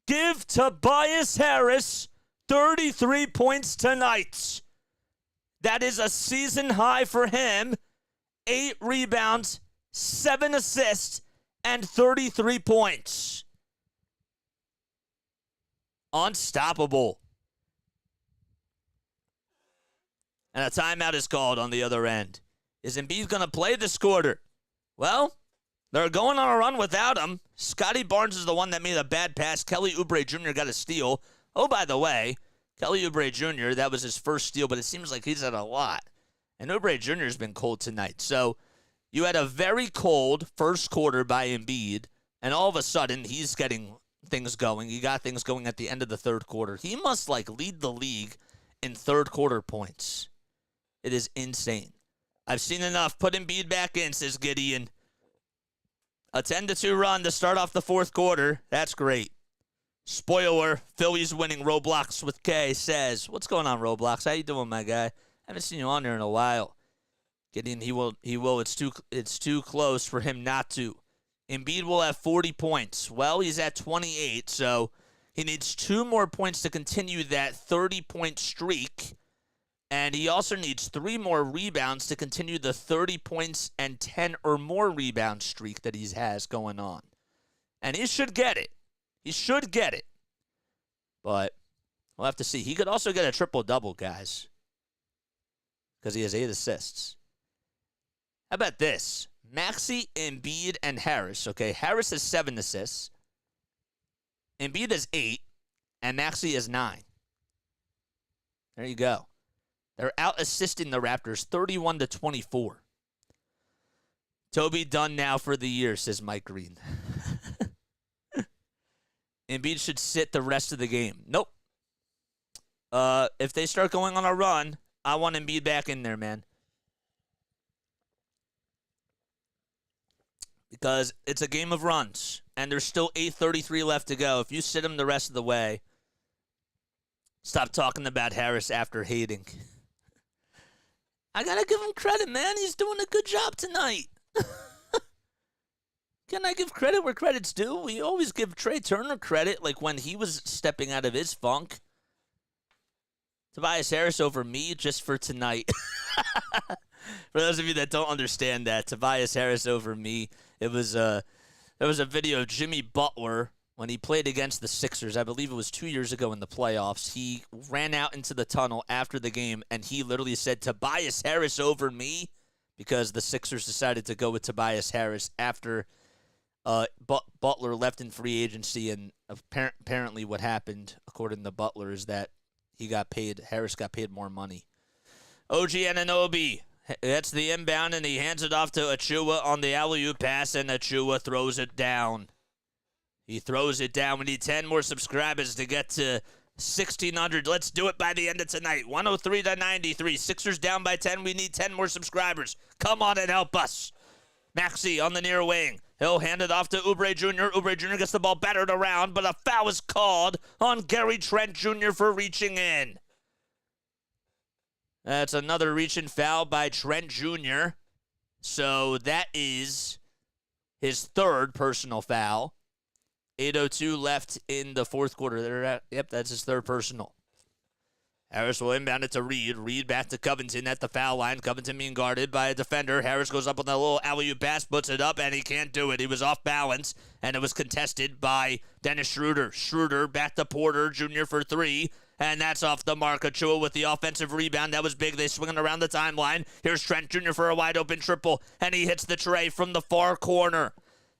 Give Tobias Harris 33 points tonight. That is a season high for him, 8 rebounds, 7 assists, and 33 points. Unstoppable. And a timeout is called on the other end. Is Embiid going to play this quarter? Well, they're going on a run without him. Scotty Barnes is the one that made a bad pass. Kelly Oubre Jr. got a steal. Oh, by the way, Kelly Oubre Jr., that was his first steal, but it seems like he's had a lot. And Oubre Jr. has been cold tonight. So you had a very cold first quarter by Embiid, and all of a sudden he's getting things going. He got things going at the end of the third quarter. He must, lead the league in third quarter points. It is insane. I've seen enough. Put Embiid back in, says Gideon. A 10-2 run to start off the fourth quarter. That's great. Spoiler, Phillies winning. Roblox with K says, what's going on, Roblox? How you doing, my guy? Haven't seen you on there in a while. Gideon, he will. It's too close for him not to. Embiid will have 40 points. Well, he's at 28, so he needs 2 more points to continue that 30-point streak. And he also needs 3 more rebounds to continue the 30 points and 10 or more rebound streak that he has going on. And he should get it. He should get it. But we'll have to see. He could also get a triple-double, guys, because he has 8 assists. How about this? Maxey, Embiid, and Harris. Okay, Harris has 7 assists. Embiid has 8. And Maxey has 9. There you go. They're out-assisting the Raptors 31-24. Toby done now for the year, says Mike Green. Embiid should sit the rest of the game. Nope. If they start going on a run, I want Embiid back in there, man. Because it's a game of runs, and there's still 8:33 left to go. If you sit him the rest of the way, stop talking about Harris after hating. I got to give him credit, man. He's doing a good job tonight. Can I give credit where credit's due? We always give Trey Turner credit, like when he was stepping out of his funk. Tobias Harris over me just for tonight. For those of you that don't understand that, Tobias Harris over me. There was a video of Jimmy Butler when he played against the Sixers. I believe it was 2 years ago in the playoffs. He ran out into the tunnel after the game, and he literally said, Tobias Harris over me, because the Sixers decided to go with Tobias Harris after Butler left in free agency. And apparently what happened, according to Butler, is that Harris got paid more money. OG Anunoby gets the inbound, and he hands it off to Achua on the alley-oop pass, and Achua throws it down. He throws it down. We need 10 more subscribers to get to 1,600. Let's do it by the end of tonight. 103-93. Sixers down by 10. We need 10 more subscribers. Come on and help us. Maxey on the near wing. He'll hand it off to Oubre Jr. Oubre Jr. gets the ball battered around, but a foul is called on Gary Trent Jr. for reaching in. That's another reach-in foul by Trent Jr. So that is his 3rd personal foul. 8:02 left in the fourth quarter. Yep, that's his 3rd personal. Harris will inbound it to Reed. Reed back to Covington at the foul line. Covington being guarded by a defender. Harris goes up with a little alley-oop pass, puts it up, and he can't do it. He was off balance, and it was contested by Dennis Schroeder. Schroeder back to Porter Jr. for 3, and that's off the mark. Achua with the offensive rebound. That was big. They swing it around the timeline. Here's Trent Jr. for a wide-open triple, and he hits the tray from the far corner.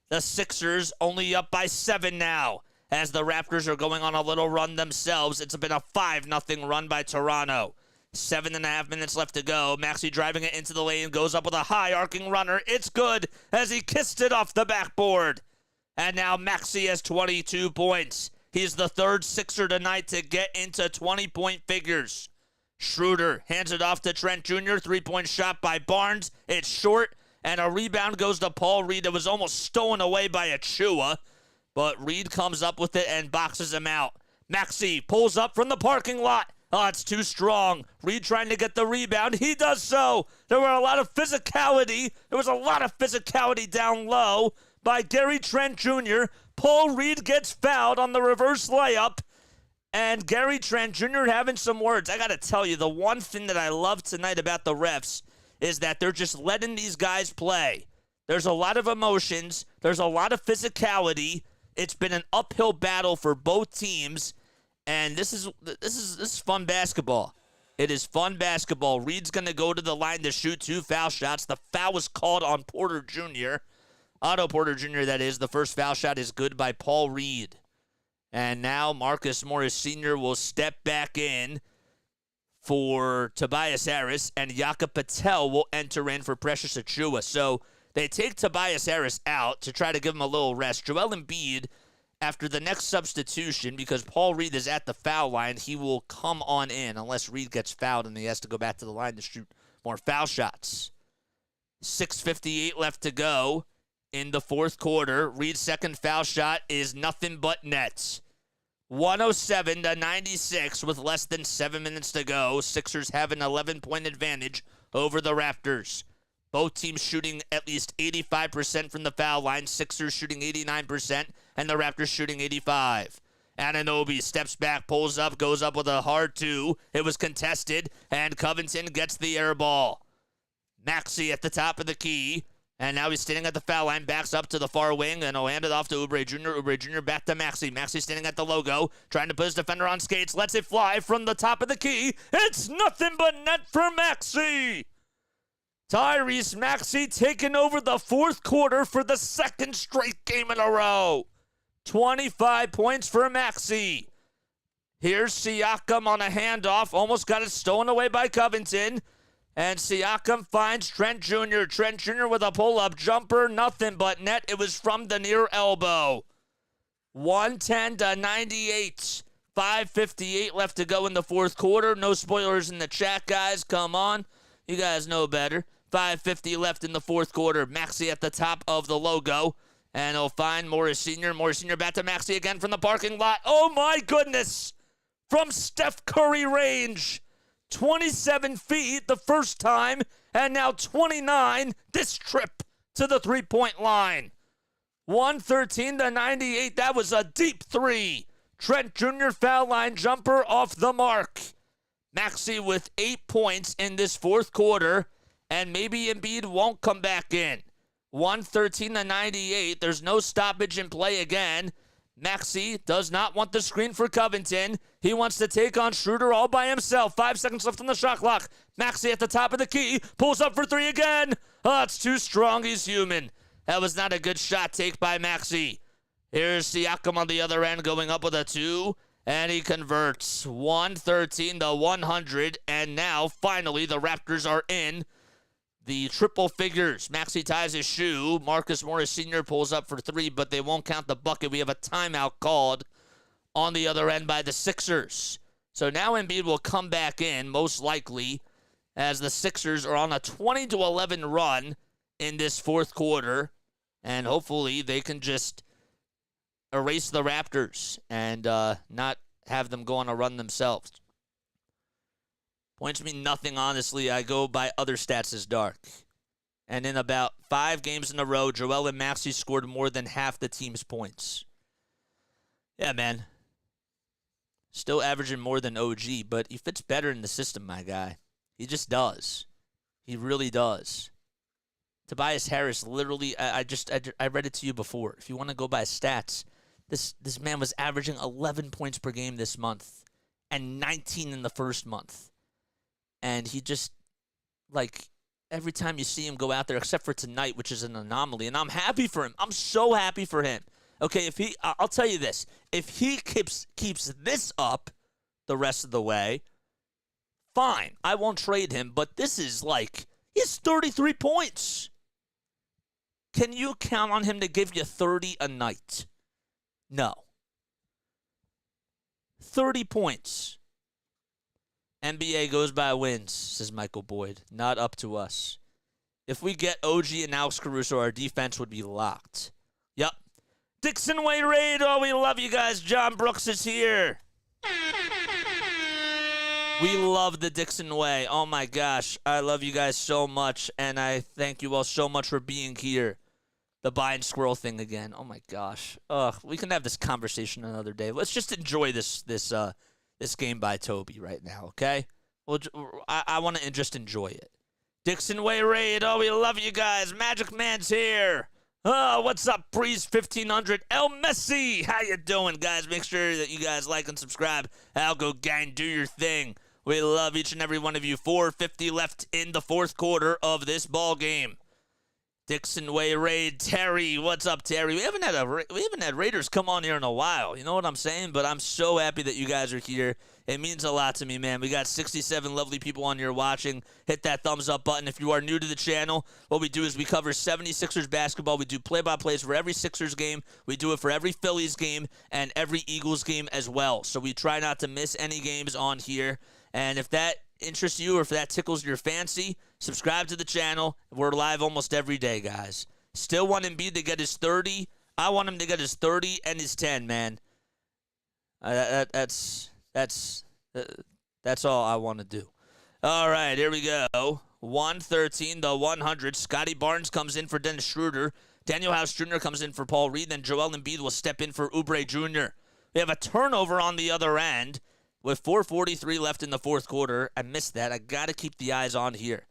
The Sixers only up by 7 now, as the Raptors are going on a little run themselves. It's been a 5-0 run by Toronto. 7.5 minutes left to go. Maxey driving it into the lane, goes up with a high arcing runner. It's good, as he kissed it off the backboard. And now Maxey has 22 points. He's the 3rd Sixer tonight to get into 20-point figures. Schroeder hands it off to Trent Jr. 3-point shot by Barnes. It's short. And a rebound goes to Paul Reed. It was almost stolen away by Achua. But Reed comes up with it and boxes him out. Maxey pulls up from the parking lot. Oh, it's too strong. Reed trying to get the rebound. He does so. There was a lot of physicality down low by Gary Trent Jr. Paul Reed gets fouled on the reverse layup. And Gary Trent Jr. having some words. I got to tell you, the one thing that I love tonight about the refs is that they're just letting these guys play. There's a lot of emotions. There's a lot of physicality. It's been an uphill battle for both teams, and this is fun basketball. It is fun basketball. Reed's going to go to the line to shoot 2 foul shots. The foul was called on Porter Jr. Otto Porter Jr., that is. The first foul shot is good by Paul Reed. And now Marcus Morris Sr. will step back in for Tobias Harris, and Jakob Patel will enter in for Precious Achiuwa. So they take Tobias Harris out to try to give him a little rest. Joel Embiid, after the next substitution, because Paul Reed is at the foul line, he will come on in unless Reed gets fouled and he has to go back to the line to shoot more foul shots. 6:58 left to go in the fourth quarter. Reed's second foul shot is nothing but nets. 107-96 with less than 7 minutes to go. Sixers have an 11-point advantage over the Raptors. Both teams shooting at least 85% from the foul line. Sixers shooting 89%, and the Raptors shooting 85%. Anunoby steps back, pulls up, goes up with a hard 2. It was contested, and Covington gets the air ball. Maxey at the top of the key. And now he's standing at the foul line, backs up to the far wing, and he'll hand it off to Oubre Jr. Oubre Jr. back to Maxey. Maxey standing at the logo, trying to put his defender on skates, lets it fly from the top of the key. It's nothing but net for Maxey. Tyrese Maxey taking over the fourth quarter for the second straight game in a row. 25 points for Maxey. Here's Siakam on a handoff, almost got it stolen away by Covington. And Siakam finds Trent Jr. Trent Jr. with a pull-up jumper. Nothing but net. It was from the near elbow. 110-98. 5:58 left to go in the fourth quarter. No spoilers in the chat, guys. Come on. You guys know better. 5:50 left in the fourth quarter. Maxey at the top of the logo. And he'll find Morris Sr. Morris Sr. back to Maxey again from the parking lot. Oh, my goodness. From Steph Curry range. 27 feet the first time, and now 29 this trip to the three-point line. 113-98. That was a deep 3. Trent Jr. foul line jumper off the mark. Maxey with 8 points in this fourth quarter, and maybe Embiid won't come back in. 113-98. There's no stoppage in play again. Maxey does not want the screen for Covington. He wants to take on Schroeder all by himself. 5 seconds left on the shot clock. Maxey at the top of the key. Pulls up for 3 again. Oh, it's too strong. He's human. That was not a good shot take by Maxey. Here's Siakam on the other end going up with a 2. And he converts. 113-100. And now, finally, the Raptors are in the triple figures. Maxey ties his shoe. Marcus Morris Sr. pulls up for 3, but they won't count the bucket. We have a timeout called on the other end by the Sixers. So now Embiid will come back in, most likely, as the Sixers are on a 20-11 run in this fourth quarter. And hopefully they can just erase the Raptors and not have them go on a run themselves. Points mean nothing, honestly. I go by other stats as dark. And in about 5 games in a row, Joel and Maxey scored more than half the team's points. Yeah, man. Still averaging more than OG, but he fits better in the system, my guy. He just does. He really does. Tobias Harris, literally, I read it to you before. If you want to go by stats, this man was averaging 11 points per game this month and 19 in the first month. And he just, like, every time you see him go out there, except for tonight, which is an anomaly, and I'm happy for him. I'm so happy for him. Okay, I'll tell you this. If he keeps this up the rest of the way, fine. I won't trade him, but this is like, he's 33 points. Can you count on him to give you 30 a night? No. 30 points. NBA goes by wins, says Michael Boyd. Not up to us. If we get OG and Alex Caruso, our defense would be locked. Yep. Dixon Way Raid. Oh, we love you guys. John Brooks is here. We love the Dixon Way. Oh, my gosh. I love you guys so much, and I thank you all so much for being here. The buying squirrel thing again. Oh, my gosh. We can have this conversation another day. Let's just enjoy this game by Toby right now, okay? Well, I want to just enjoy it. Dixon Way Raid. Oh, we love you guys. Magic Man's here. Oh, what's up, Breeze 1500? El Messi. How you doing, guys? Make sure that you guys like and subscribe. Algo Gang, do your thing. We love each and every one of you. 4:50 left in the fourth quarter of this ball game. Dixon Way Raid. Terry, what's up, Terry? We haven't had Raiders come on here in a while. You know what I'm saying? But I'm so happy that you guys are here. It means a lot to me, man. We got 67 lovely people on here watching. Hit that thumbs up button. If you are new to the channel, what we do is we cover 76ers basketball. We do play-by-plays for every Sixers game. We do it for every Phillies game and every Eagles game as well. So we try not to miss any games on here. And if that interests you or if that tickles your fancy, subscribe to the channel. We're live almost every day, guys. Still want Embiid to get his 30. I want him to get his 30 and his 10, man. That's all I want to do. All right, here we go. 113 to 100. Scotty Barnes comes in for Dennis Schroeder. Daniel House Jr. comes in for Paul Reed. Then Joel Embiid will step in for Oubre Jr. We have a turnover on the other end with 4:43 left in the fourth quarter. I missed that. I got to keep the eyes on here.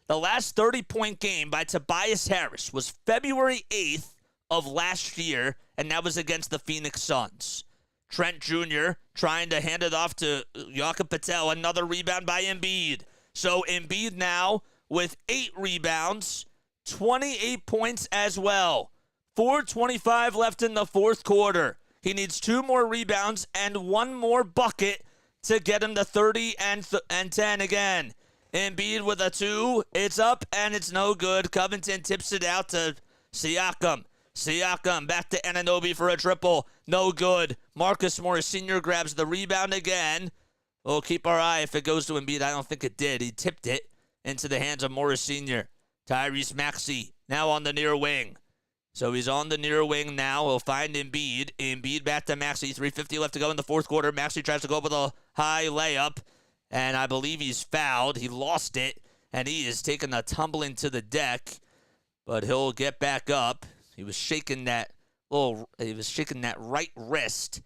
The last 30-point game by Tobias Harris was February 8th of last year, and that was against the Phoenix Suns. Trent Jr. trying to hand it off to Jakob Patel. Another rebound by Embiid. So Embiid now with 8 rebounds, 28 points as well. 4:25 left in the fourth quarter. He needs 2 more rebounds and 1 more bucket to get him to 30 and 10 again. Embiid with a 2. It's up and it's no good. Covington tips it out to Siakam. Siakam back to Anunoby for a triple. No good. Marcus Morris Sr. grabs the rebound again. We'll keep our eye if it goes to Embiid. I don't think it did. He tipped it into the hands of Morris Sr. Tyrese Maxey now on the near wing. So he's on the near wing now. He'll find Embiid. Embiid back to Maxey. 3:50 left to go in the fourth quarter. Maxey tries to go up with a high layup, and I believe he's fouled. He lost it, and he is taking a tumbling to the deck, but he'll get back up. He was shaking that right wrist.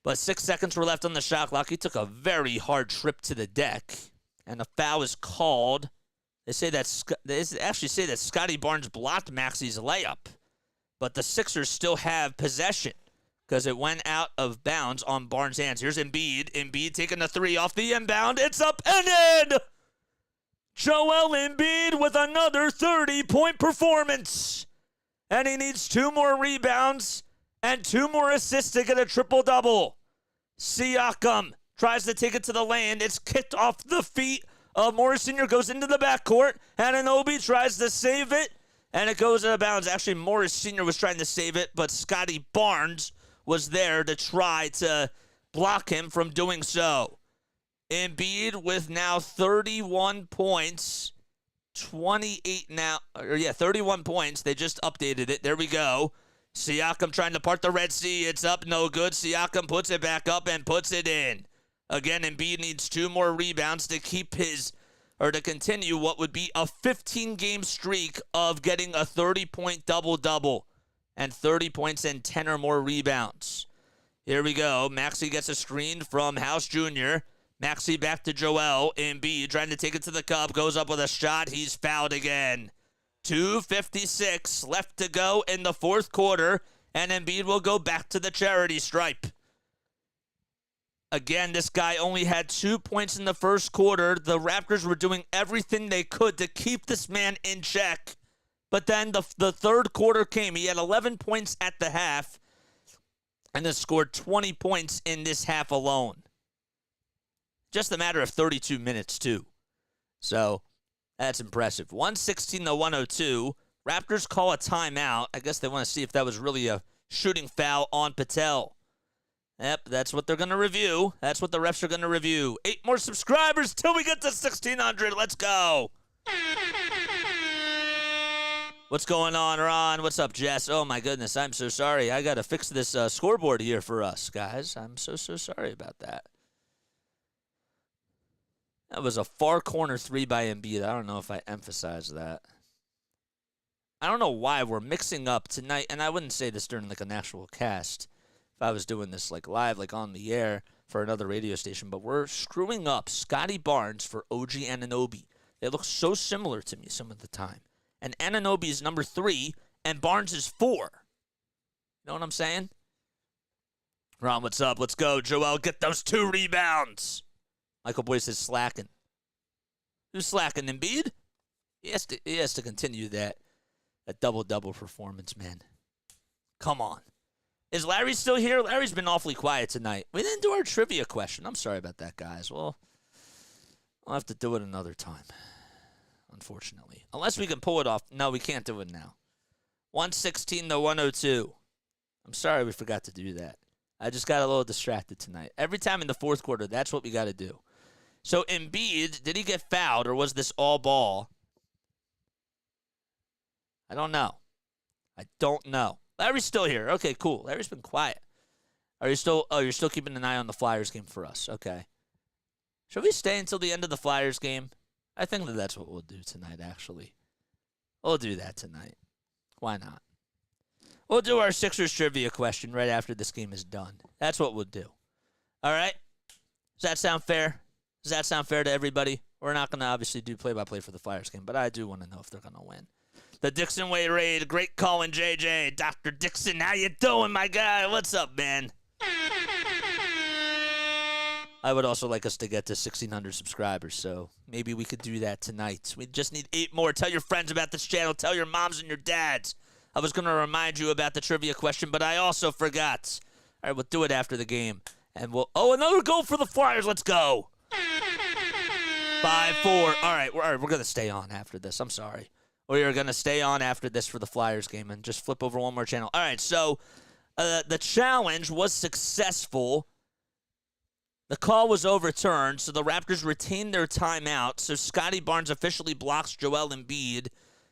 But 6 seconds were left on the shot clock. He took a very hard trip to the deck, and a foul is called. They actually say that Scotty Barnes blocked Maxey's layup, but the Sixers still have possession because it went out of bounds on Barnes' hands. Here's Embiid. Embiid taking the 3 off the inbound. It's up and in! Joel Embiid with another 30-point performance. And he needs 2 more rebounds and 2 more assists to get a triple-double. Siakam tries to take it to the lane. It's kicked off the feet of Morris Sr. Goes into the backcourt. Anunoby tries to save it, and it goes out of bounds. Actually, Morris Sr. was trying to save it, but Scotty Barnes was there to try to block him from doing so. Embiid with now 31 points. 31 points. They just updated it. There we go. Siakam trying to part the Red Sea. It's up, no good. Siakam puts it back up and puts it in. Again, Embiid needs 2 more rebounds to to continue what would be a 15-game streak of getting a 30-point double-double and 30 points and 10 or more rebounds. Here we go. Maxey gets a screen from House Jr. Maxey back to Joel. Embiid trying to take it to the cup. Goes up with a shot. He's fouled again. 2:56 left to go in the fourth quarter, and Embiid will go back to the charity stripe. Again, this guy only had 2 points in the first quarter. The Raptors were doing everything they could to keep this man in check. But then the third quarter came. He had 11 points at the half and then scored 20 points in this half alone. Just a matter of 32 minutes, too. So that's impressive. 116 to 102. Raptors call a timeout. I guess they want to see if that was really a shooting foul on Patel. Yep, that's what they're going to review. That's what the refs are going to review. 8 more subscribers till we get to 1,600. Let's go. What's going on, Ron? What's up, Jess? Oh, my goodness. I'm so sorry. I got to fix this scoreboard here for us, guys. I'm so sorry about that. That was a far corner 3 by Embiid. I don't know if I emphasized that. I don't know why we're mixing up tonight, and I wouldn't say this during like an actual cast if I was doing this like live, like on the air for another radio station, but we're screwing up Scotty Barnes for OG Anunoby. They look so similar to me some of the time. And Anunoby is number 3, and Barnes is 4. You know what I'm saying? Ron, what's up? Let's go. Joel, get those 2 rebounds. Michael Boyce is slacking. Who's slacking? Embiid? He has to continue that double-double performance, man. Come on. Is Larry still here? Larry's been awfully quiet tonight. We didn't do our trivia question. I'm sorry about that, guys. Well, I'll have to do it another time, unfortunately. Unless we can pull it off. No, we can't do it now. 116 to 102. I'm sorry we forgot to do that. I just got a little distracted tonight. Every time in the fourth quarter, that's what we got to do. So Embiid, did he get fouled or was this all ball? I don't know. Larry's still here. Okay, cool. Larry's been quiet. Are you still? Oh, you're still keeping an eye on the Flyers game for us. Okay. Should we stay until the end of the Flyers game? I think that's what we'll do tonight, actually. We'll do that tonight. Why not? We'll do our Sixers trivia question right after this game is done. That's what we'll do. All right? Does that sound fair? Does that sound fair to everybody? We're not going to obviously do play-by-play for the Flyers game, but I do want to know if they're going to win. The Dixon Way Raid, great calling, JJ. Dr. Dixon, how you doing, my guy? What's up, man? I would also like us to get to 1,600 subscribers, so maybe we could do that tonight. We just need 8 more. Tell your friends about this channel. Tell your moms and your dads. I was going to remind you about the trivia question, but I also forgot. All right, we'll do it after the game. And another goal for the Flyers. Let's go. 5-4. All right, we're going to stay on after this. I'm sorry. We are going to stay on after this for the Flyers game and just flip over one more channel. All right, so the challenge was successful. The call was overturned, so the Raptors retained their timeout. So Scotty Barnes officially blocks Joel Embiid.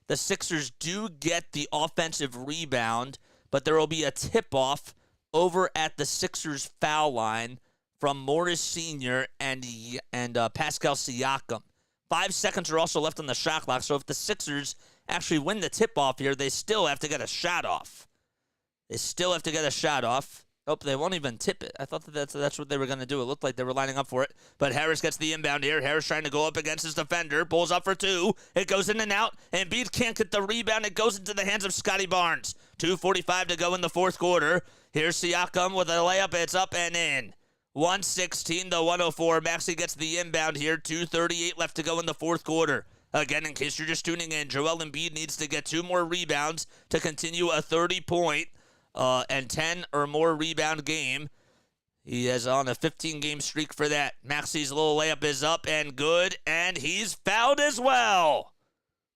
The Sixers do get the offensive rebound, but there will be a tip-off over at the Sixers foul line from Morris Sr. and Pascal Siakam. 5 seconds are also left on the shot clock, so if the Sixers actually win the tip-off here, they still have to get a shot off. Oh, they won't even tip it. I thought that's what they were going to do. It looked like they were lining up for it. But Harris gets the inbound here. Harris trying to go up against his defender. Pulls up for 2. It goes in and out. Embiid can't get the rebound. It goes into the hands of Scotty Barnes. 2:45 to go in the fourth quarter. Here's Siakam with a layup. It's up and in. 116 to 104. Maxey gets the inbound here. 2:38 left to go in the fourth quarter. Again, in case you're just tuning in, Joel Embiid needs to get 2 more rebounds to continue a 30-point and 10 or more rebound game. He is on a 15-game streak for that. Maxey's little layup is up and good, and he's fouled as well.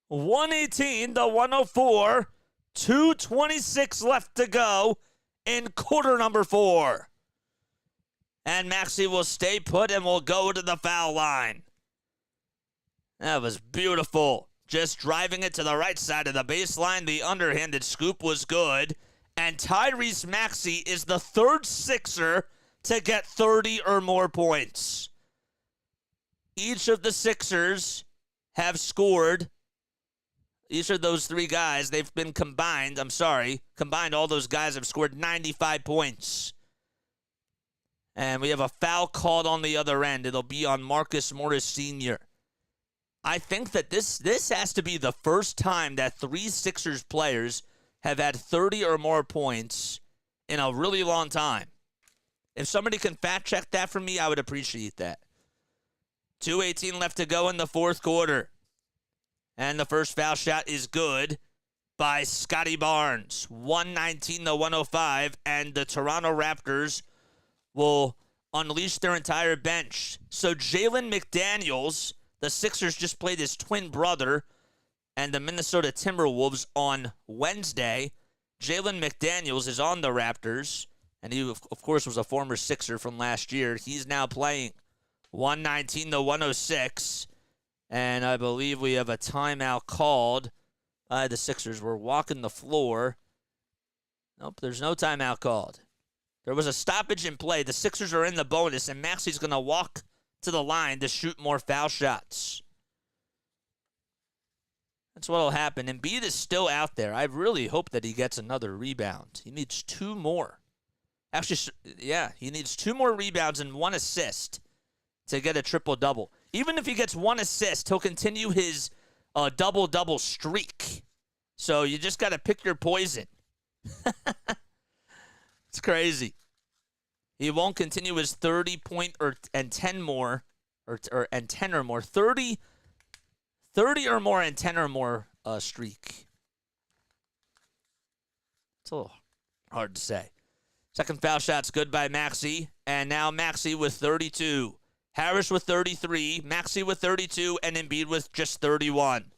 118 to 104. 2:26 left to go in quarter number 4. And Maxey will stay put and will go to the foul line. That was beautiful. Just driving it to the right side of the baseline. The underhanded scoop was good. And Tyrese Maxey is the 3rd Sixer to get 30 or more points. Each of the Sixers have scored. Each of those 3 guys, they've been combined. Combined, all those guys have scored 95 points. And we have a foul called on the other end. It'll be on Marcus Morris Sr. I think that this has to be the first time that 3 Sixers players have had 30 or more points in a really long time. If somebody can fact check that for me, I would appreciate that. 2:18 left to go in the fourth quarter. And the first foul shot is good by Scotty Barnes. 119 to 105, and the Toronto Raptors will unleash their entire bench. So Jalen McDaniels, the Sixers just played his twin brother, and the Minnesota Timberwolves on Wednesday. Jalen McDaniels is on the Raptors, and he, of course, was a former Sixer from last year. He's now playing. 119 to 106, and I believe we have a timeout called by the Sixers. We're walking the floor. Nope, there's no timeout called. There was a stoppage in play. The Sixers are in the bonus, and Maxey's going to walk to the line to shoot more foul shots. That's what will happen. Embiid is still out there. I really hope that he gets another rebound. He needs 2 more. Actually, yeah, he needs 2 more rebounds and 1 assist to get a triple-double. Even if he gets 1 assist, he'll continue his double-double streak. So you just got to pick your poison. It's crazy. He won't continue his 30-point and 10 more, and 10 or more, 30 or more and 10 or more streak. It's a little hard to say. Second foul shot's good by Maxey, and now Maxey with 32. Harris with 33, Maxey with 32, and Embiid with just 31.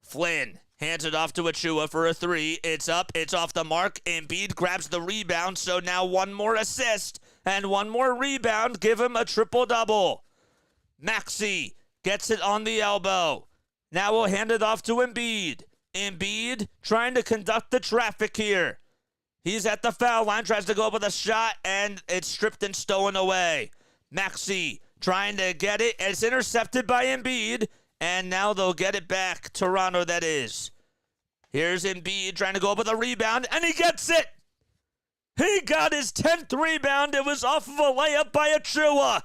Flynn hands it off to Achua for a 3. It's up. It's off the mark. Embiid grabs the rebound, so now 1 more assist and 1 more rebound. Give him a triple-double. Maxey gets it on the elbow. Now we'll hand it off to Embiid. Embiid trying to conduct the traffic here. He's at the foul line, tries to go up with a shot, and it's stripped and stolen away. Maxey trying to get it. It's intercepted by Embiid. And now they'll get it back. Toronto, that is. Here's Embiid trying to go up with a rebound, and he gets it. He got his 10th rebound. It was off of a layup by Achua.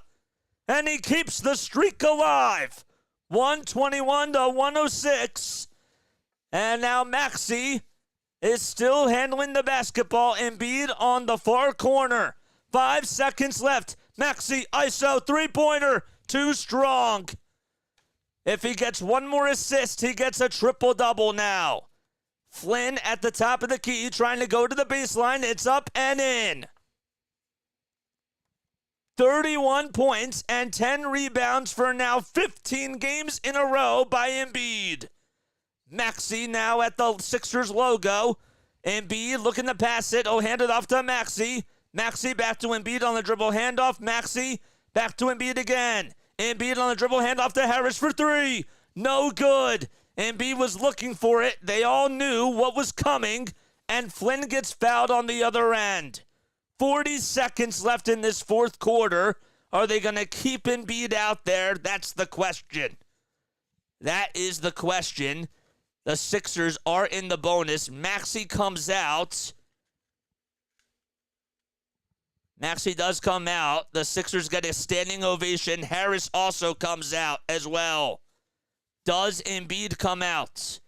And he keeps the streak alive. 121 to 106. And now Maxey is still handling the basketball. Embiid on the far corner. 5 seconds left. Maxey, ISO, 3-pointer. Too strong. If he gets 1 more assist, he gets a triple-double now. Flynn at the top of the key, trying to go to the baseline. It's up and in. 31 points and 10 rebounds for now 15 games in a row by Embiid. Maxey now at the Sixers logo. Embiid looking to pass it. Hand it off to Maxey. Maxey back to Embiid on the dribble handoff. Maxey back to Embiid again. Embiid on the dribble, handoff to Harris for 3. No good. Embiid was looking for it. They all knew what was coming, and Flynn gets fouled on the other end. 40 seconds left in this fourth quarter. Are they going to keep Embiid out there? That's the question. That is the question. The Sixers are in the bonus. Maxey comes out. Maxey does come out. The Sixers get a standing ovation. Harris also comes out as well. Does Embiid come out?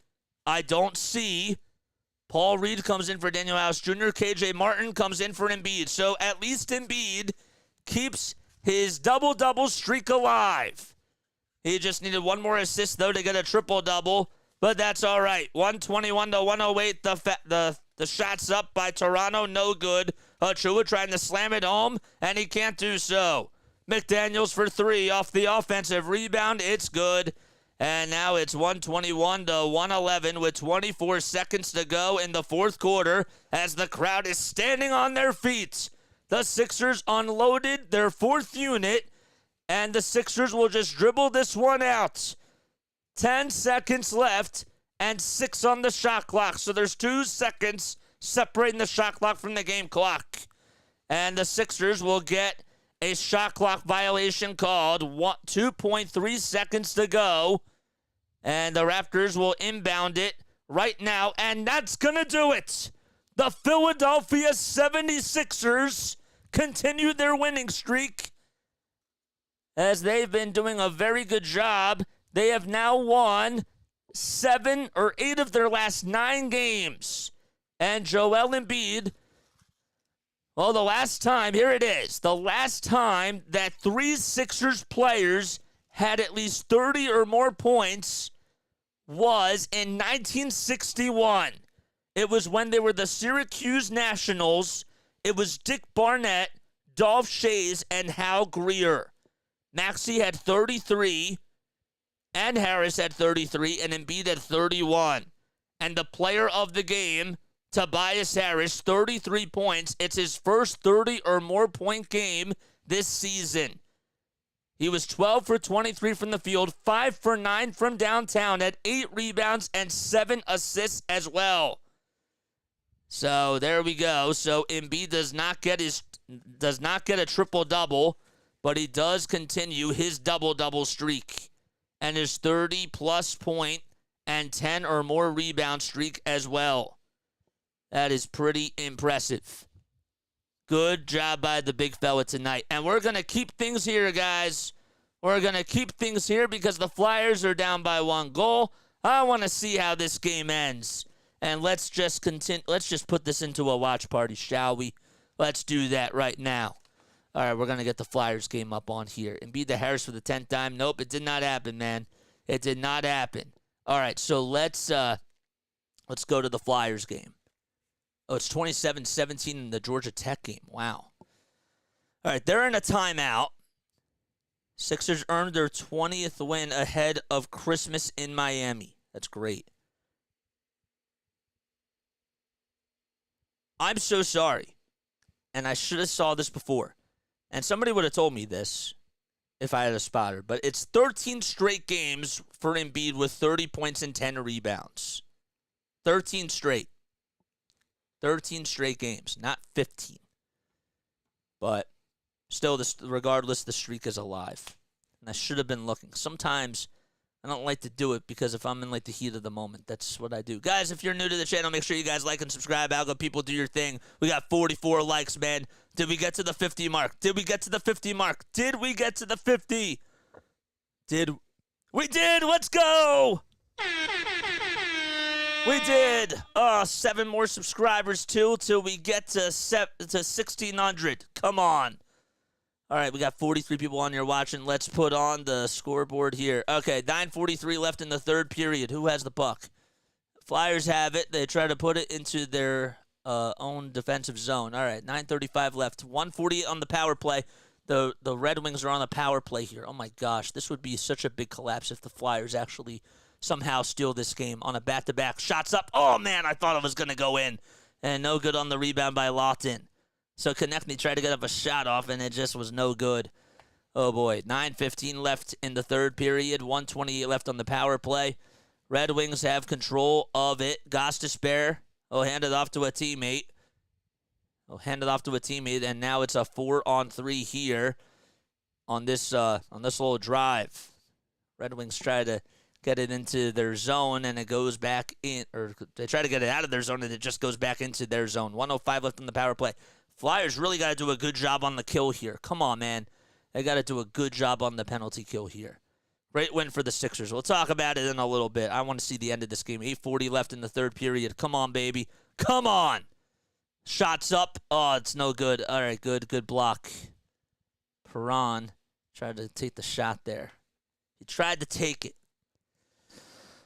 I don't see. Paul Reed comes in for Daniel House Jr. KJ Martin comes in for Embiid. So at least Embiid keeps his double-double streak alive. He just needed 1 more assist, though, to get a triple-double. But that's all right. 121 to 108. The shot's up by Toronto. No good. Achua trying to slam it home, and he can't do so. McDaniels for 3 off the offensive rebound. It's good. And now it's 121 to 111 with 24 seconds to go in the fourth quarter as the crowd is standing on their feet. The Sixers unloaded their 4th unit, and the Sixers will just dribble this one out. 10 seconds left and 6 on the shot clock. So there's 2 seconds separating the shot clock from the game clock. And the Sixers will get a shot clock violation called. 2.3 seconds to go. And the Raptors will inbound it right now. And that's going to do it. The Philadelphia 76ers continue their winning streak as they've been doing a very good job. They have now won 7 or 8 of their last 9 games. And Joel Embiid, well, the last time, here it is, the last time that 3 Sixers players had at least 30 or more points was in 1961. It was when they were the Syracuse Nationals. It was Dick Barnett, Dolph Schayes, and Hal Greer. Maxey had 33, and Harris had 33, and Embiid had 31. And the player of the game, Tobias Harris, 33 points. It's his first 30 or more point game this season. He was 12 for 23 from the field, 5 for 9 from downtown, had 8 rebounds and 7 assists as well. So there we go. So Embiid does not get a triple-double, but he does continue his double-double streak and his 30-plus point and 10 or more rebound streak as well. That is pretty impressive. Good job by the big fella tonight. And we're going to keep things here, guys. We're going to keep things here because the Flyers are down by 1 goal. I want to see how this game ends. And let's just continue. Let's just put this into a watch party, shall we? Let's do that right now. All right, we're going to get the Flyers game up on here. Embiid to Harris for the 10th time. Nope, it did not happen, man. It did not happen. All right, so let's go to the Flyers game. Oh, it's 27-17 in the Georgia Tech game. Wow. All right, they're in a timeout. Sixers earned their 20th win ahead of Christmas in Miami. That's great. I'm so sorry, and I should have saw this before. And somebody would have told me this if I had a spotter. But it's 13 straight games for Embiid with 30 points and 10 rebounds. 13 straight. 13 straight games, not 15. But still, regardless, the streak is alive. And I should have been looking. Sometimes I don't like to do it because if I'm in like the heat of the moment, that's what I do. Guys, if you're new to the channel, make sure you guys like and subscribe. Algo people, do your thing. We got 44 likes, man. Did we get to the 50 mark? Did we get to the 50 mark? Did we get to the 50? We did. Let's go. We did. 7 more subscribers too till we get to 1,600. Come on. All right, we got 43 people on here watching. Let's put on the scoreboard here. Okay, 9:43 left in the third period. Who has the puck? Flyers have it. They try to put it into their own defensive zone. All right, 9:35 left. 1:40 on the power play. The Red Wings are on the power play here. Oh, my gosh. This would be such a big collapse if the Flyers actually somehow steal this game on a back-to-back. Shots up. Oh, man, I thought it was going to go in. And no good on the rebound by Lawton. So Konechny tried to get up a shot off, and it just was no good. Oh, boy. 9:15 left in the third period. 1:28 left on the power play. Red Wings have control of it. Gostisbehere. Hand it off to a teammate. And now it's a 4-on-3 here on this little drive. Red Wings try to get it into their zone, and it goes back in. Or they try to get it out of their zone, and it just goes back into their zone. 1:05 left on the power play. Flyers really got to do a good job on the kill here. Come on, man. They got to do a good job on the penalty kill here. Great win for the Sixers. We'll talk about it in a little bit. I want to see the end of this game. 8:40 left in the third period. Come on, baby. Come on. Shots up. Oh, it's no good. All right, good block. Perron tried to take the shot there. He tried to take it.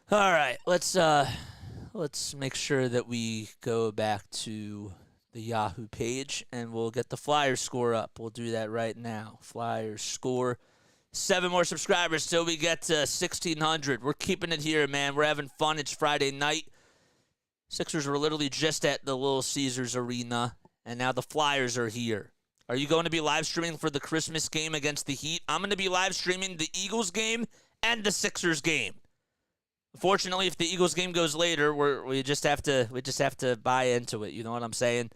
All right, let's make sure that we go back to the Yahoo page, and we'll get the Flyers score up. We'll do that right now. Flyers score. 7 more subscribers till we get to 1,600. We're keeping it here, man. We're having fun. It's Friday night. Sixers were literally just at the Little Caesars Arena, and now the Flyers are here. Are you going to be live streaming for the Christmas game against the Heat? I'm going to be live streaming the Eagles game and the Sixers game. Fortunately, if the Eagles game goes later, we just have to buy into it. You know what I'm saying?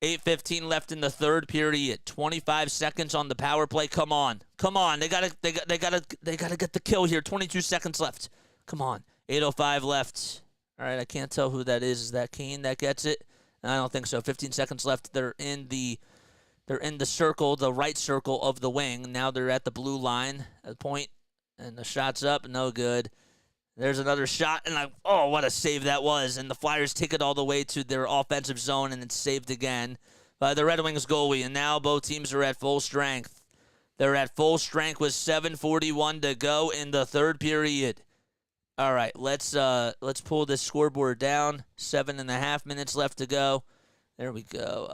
8:15 left in the third period. 25 seconds on the power play. Come on. They gotta get the kill here. 22 seconds left. Come on. 8:05 left. All right, I can't tell who that is. Is that Kane that gets it? I don't think so. 15 seconds left. They're in the circle, the right circle of the wing. Now they're at the blue line at the point, and the shot's up. No good. There's another shot, and what a save that was. And the Flyers take it all the way to their offensive zone, and it's saved again by the Red Wings goalie. And now both teams are at full strength. They're at full strength with 7:41 to go in the third period. All right, let's pull this scoreboard down. 7.5 minutes left to go. There we go.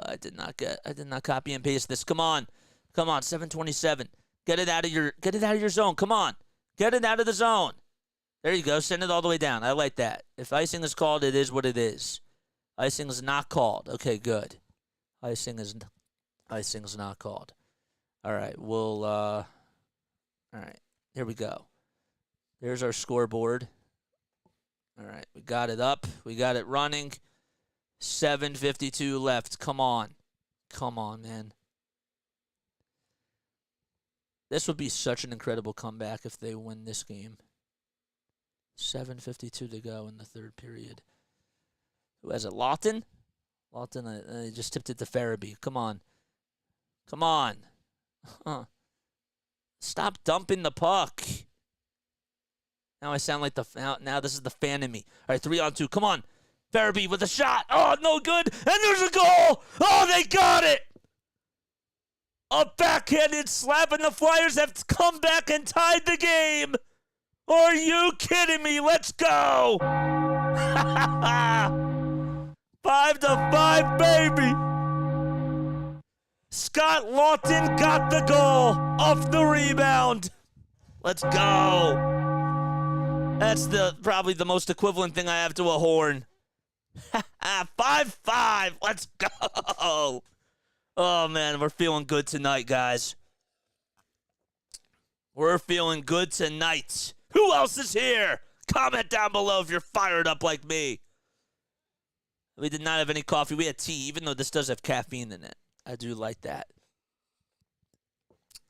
I did not copy and paste this. Come on. 7:27. Get it out of your zone. Come on. Get it out of the zone. There you go. Send it all the way down. I like that. If icing is called, it is what it is. Icing is not called. Okay, good. Icing is not called. All right. All right. Here we go. There's our scoreboard. All right. We got it up. We got it running. 7:52 left. Come on. Come on, man. This would be such an incredible comeback if they win this game. 7:52 to go in the third period. Who has it? Lawton? Lawton just tipped it to Farabee. Come on. Huh. Stop dumping the puck. Now I sound like now this is the fan in me. All right, 3-on-2. Come on. Farabee with a shot. Oh, no good. And there's a goal. Oh, they got it. A backhanded slap, and the Flyers have come back and tied the game. Are you kidding me? Let's go. 5-5, baby. Scott Lawton got the goal off the rebound. Let's go. That's probably the most equivalent thing I have to a horn. 5-5. Let's go. Oh, man, we're feeling good tonight, guys. We're feeling good tonight. Who else is here? Comment down below if you're fired up like me. We did not have any coffee. We had tea, even though this does have caffeine in it. I do like that.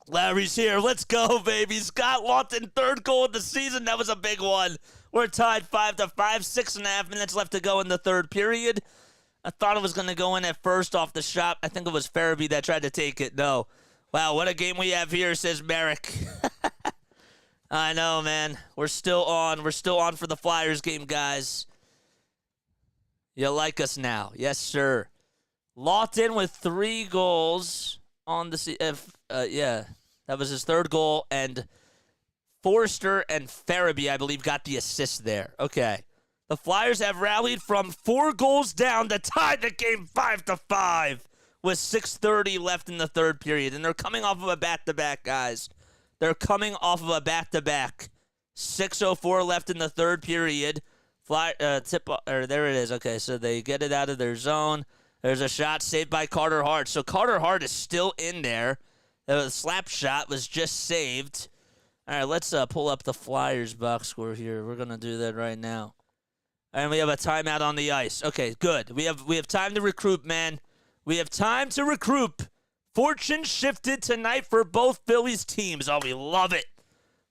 Larry's here. Let's go, baby. Scott Lawton, third goal of the season. That was a big one. We're tied 5-5. 6.5 minutes left to go in the third period. I thought it was going to go in at first off the shot. I think it was Farabee that tried to take it. No. Wow, what a game we have here, says Merrick. I know, man. We're still on. We're still on for the Flyers game, guys. You like us now. Yes, sir. Lawton with 3 goals on the yeah, that was his third goal, and Forrester and Farabee, I believe, got the assist there. Okay. The Flyers have rallied from 4 goals down to tie the game 5-5 with 6:30 left in the third period, and they're coming off of a back-to-back, guys. They're coming off of a back-to-back. 6:04 left in the third period. There it is. Okay, so they get it out of their zone. There's a shot saved by Carter Hart. So Carter Hart is still in there. The slap shot was just saved. All right, let's pull up the Flyers box score here. We're going to do that right now. And we have a timeout on the ice. Okay, good. We have time to recruit, man. We have time to recruit. Fortune shifted tonight for both Phillies teams. Oh, we love it.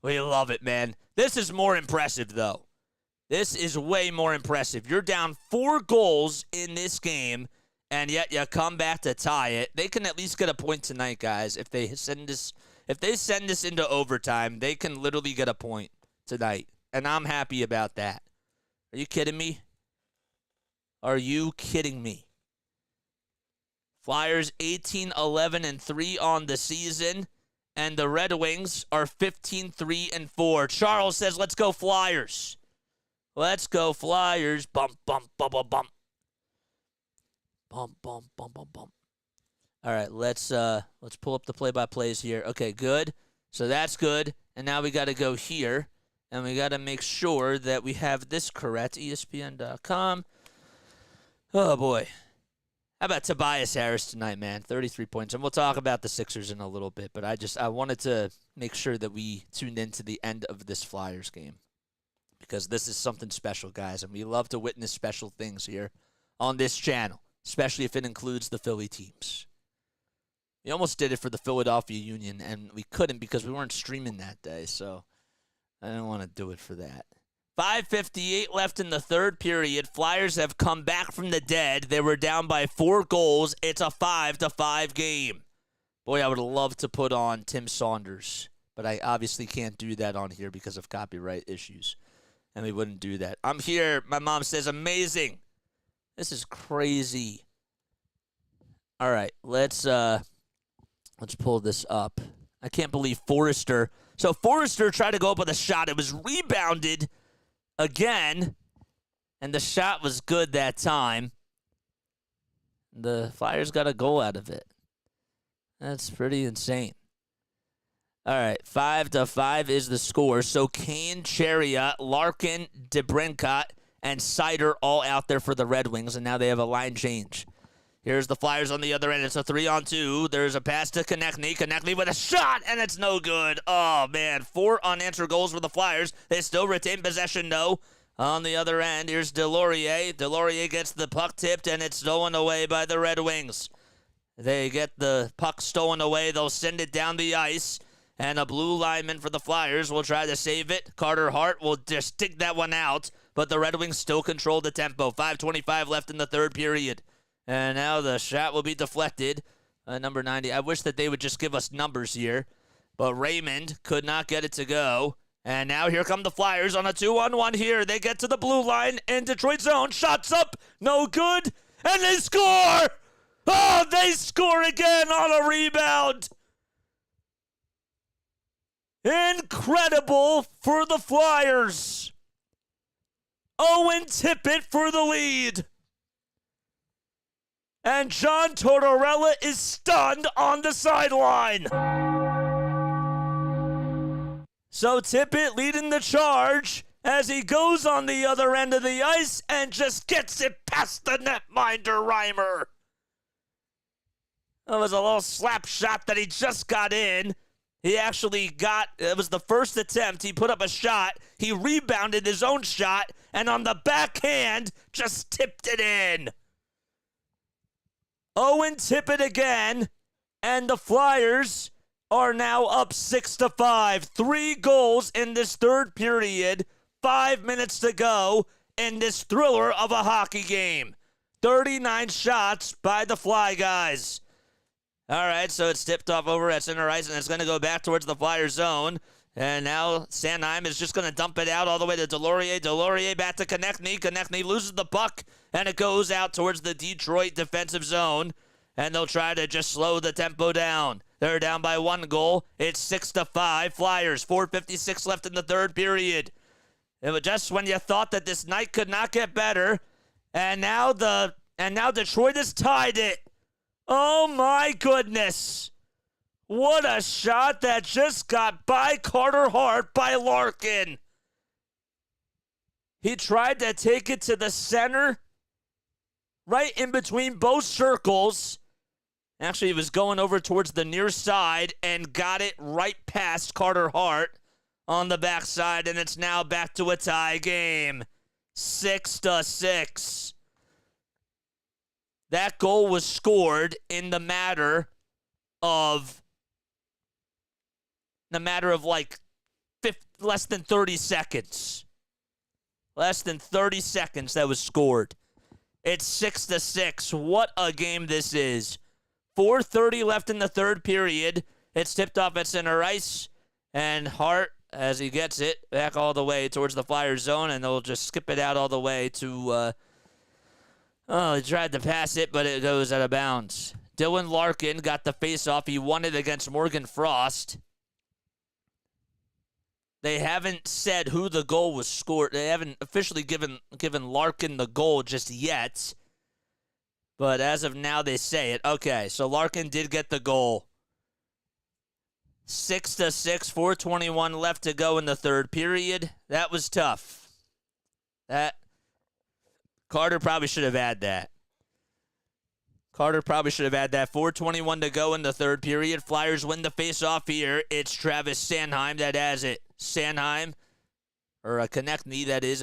We love it, man. This is more impressive, though. This is way more impressive. You're down 4 goals in this game, and yet you come back to tie it. They can at least get a point tonight, guys. If they send this into overtime, they can literally get a point tonight. And I'm happy about that. Are you kidding me? Are you kidding me? Flyers 18-11-3 on the season, and the Red Wings are 15-3-4. Charles says, "Let's go Flyers." Let's go Flyers. Bump, bump, bump, bump, bump. Bump, bump, bump, bump, bump. All right, let's pull up the play-by-plays here. Okay, good. So that's good. And now we got to go here, and we got to make sure that we have this correct. ESPN.com. Oh, boy. How about Tobias Harris tonight, man? 33 points. And we'll talk about the Sixers in a little bit, but I wanted to make sure that we tuned into the end of this Flyers game because this is something special, guys, and we love to witness special things here on this channel, especially if it includes the Philly teams. We almost did it for the Philadelphia Union, and we couldn't because we weren't streaming that day, so I didn't want to do it for that. 5:58 left in the third period. Flyers have come back from the dead. They were down by 4 goals. It's a 5-5 game. Boy, I would love to put on Tim Saunders, but I obviously can't do that on here because of copyright issues, and we wouldn't do that. I'm here. My mom says, amazing. This is crazy. All right, let's pull this up. I can't believe Forrester. So Forrester tried to go up with a shot. It was rebounded again, and the shot was good that time. The Flyers got a goal out of it. That's pretty insane. All right, 5-5 is the score. So Kane, Chariot, Larkin, DeBrincat, and Sider all out there for the Red Wings, and now they have a line change. Here's the Flyers on the other end. It's a 3-on-2. There's a pass to Konechny. Konechny with a shot, and it's no good. Oh, man. 4 unanswered goals for the Flyers. They still retain possession, though. On the other end, here's Delorier. Delorier gets the puck tipped, and it's stolen away by the Red Wings. They get the puck stolen away. They'll send it down the ice, and a blue lineman for the Flyers will try to save it. Carter Hart will just dig that one out, but the Red Wings still control the tempo. 5:25 left in the third period. And now the shot will be deflected. Number 90. I wish that they would just give us numbers here. but Raymond could not get it to go. And now here come the Flyers on a 2-on-1 here. They get to the blue line in Detroit zone. Shots up, no good, and they score! Oh, they score again on a rebound! Incredible for the Flyers. Owen Tippett for the lead. And John Tortorella is stunned on the sideline. So Tippett leading the charge as he goes on the other end of the ice and just gets it past the netminder Reimer. It was a little slap shot that he just got in. He actually it was the first attempt. He put up a shot. He rebounded his own shot, and on the backhand, just tipped it in. Owen Tippett again, and the Flyers are now up 6-5. 3 goals in this third period. 5 minutes to go in this thriller of a hockey game. 39 shots by the Fly Guys. All right, so it's tipped off over at center ice, and it's going to go back towards the Flyer zone. And now Sanheim is just going to dump it out all the way to Delorier. Delorier back to Konechny. Konechny loses the puck, and it goes out towards the Detroit defensive zone. And they'll try to just slow the tempo down. They're down by 1 goal. It's 6-5 Flyers. 4:56 left in the third period. It was just when you thought that this night could not get better, and now Detroit has tied it. Oh, my goodness. What a shot that just got by Carter Hart by Larkin. He tried to take it to the center, right in between both circles. Actually, he was going over towards the near side and got it right past Carter Hart on the backside, and it's now back to a tie game. 6-6. That goal was scored in the matter of like less than 30 seconds. Less than 30 seconds that was scored. It's 6-6. What a game this is. 4:30 left in the third period. It's tipped off at center ice, and Hart, as he gets it, back all the way towards the Flyers zone, and they'll just skip it out all the way to he tried to pass it, but it goes out of bounds. Dylan Larkin got the face-off. He won it against Morgan Frost. They haven't said who the goal was scored. They haven't officially given Larkin the goal just yet. But as of now, they say it. Okay, so Larkin did get the goal. 6-6, 4:21 left to go in the third period. That was tough. Carter probably should have had that. 4:21 to go in the third period. Flyers win the face-off here. It's Travis Sanheim that has it. Sanheim, or Konechny, that is,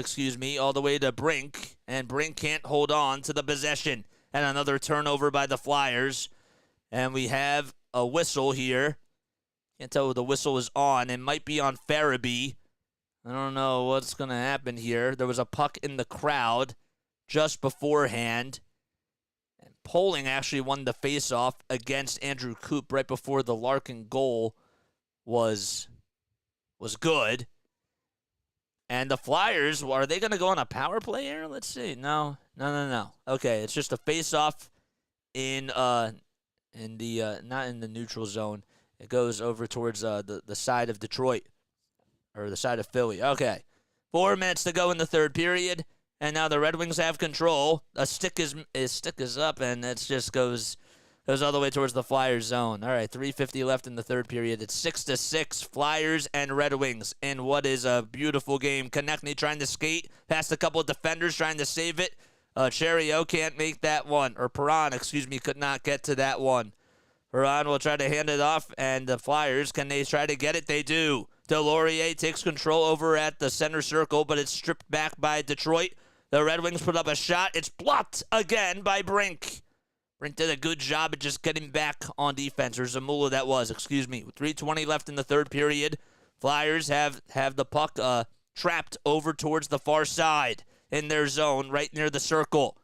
all the way to Brink. And Brink can't hold on to the possession. And another turnover by the Flyers. And we have a whistle here. Can't tell if the whistle is on. It might be on Farabee. I don't know what's going to happen here. There was a puck in the crowd just beforehand. And Poling actually won the faceoff against Andrew Coop right before the Larkin goal was good. And the Flyers, are they going to go on a power play here? Let's see. No. Okay, it's just a faceoff in the not in the neutral zone. It goes over towards the side of Detroit, or the side of Philly. Okay, 4 minutes to go in the third period. And now the Red Wings have control. His stick is up, and it just goes all the way towards the Flyers zone. All right, 3:50 left in the third period. It's 6-6, Flyers and Red Wings in what is a beautiful game. Konechny trying to skate past a couple of defenders, trying to save it. Cherio can't make that one, or Perron, could not get to that one. Perron will try to hand it off, and the Flyers, can they try to get it? They do. Delorier takes control over at the center circle, but it's stripped back by Detroit. The Red Wings put up a shot. It's blocked again by Brink. Brink did a good job at just getting back on defense, or Zamula that was, 3:20 left in the third period. Flyers have the puck trapped over towards the far side in their zone, right near the circle.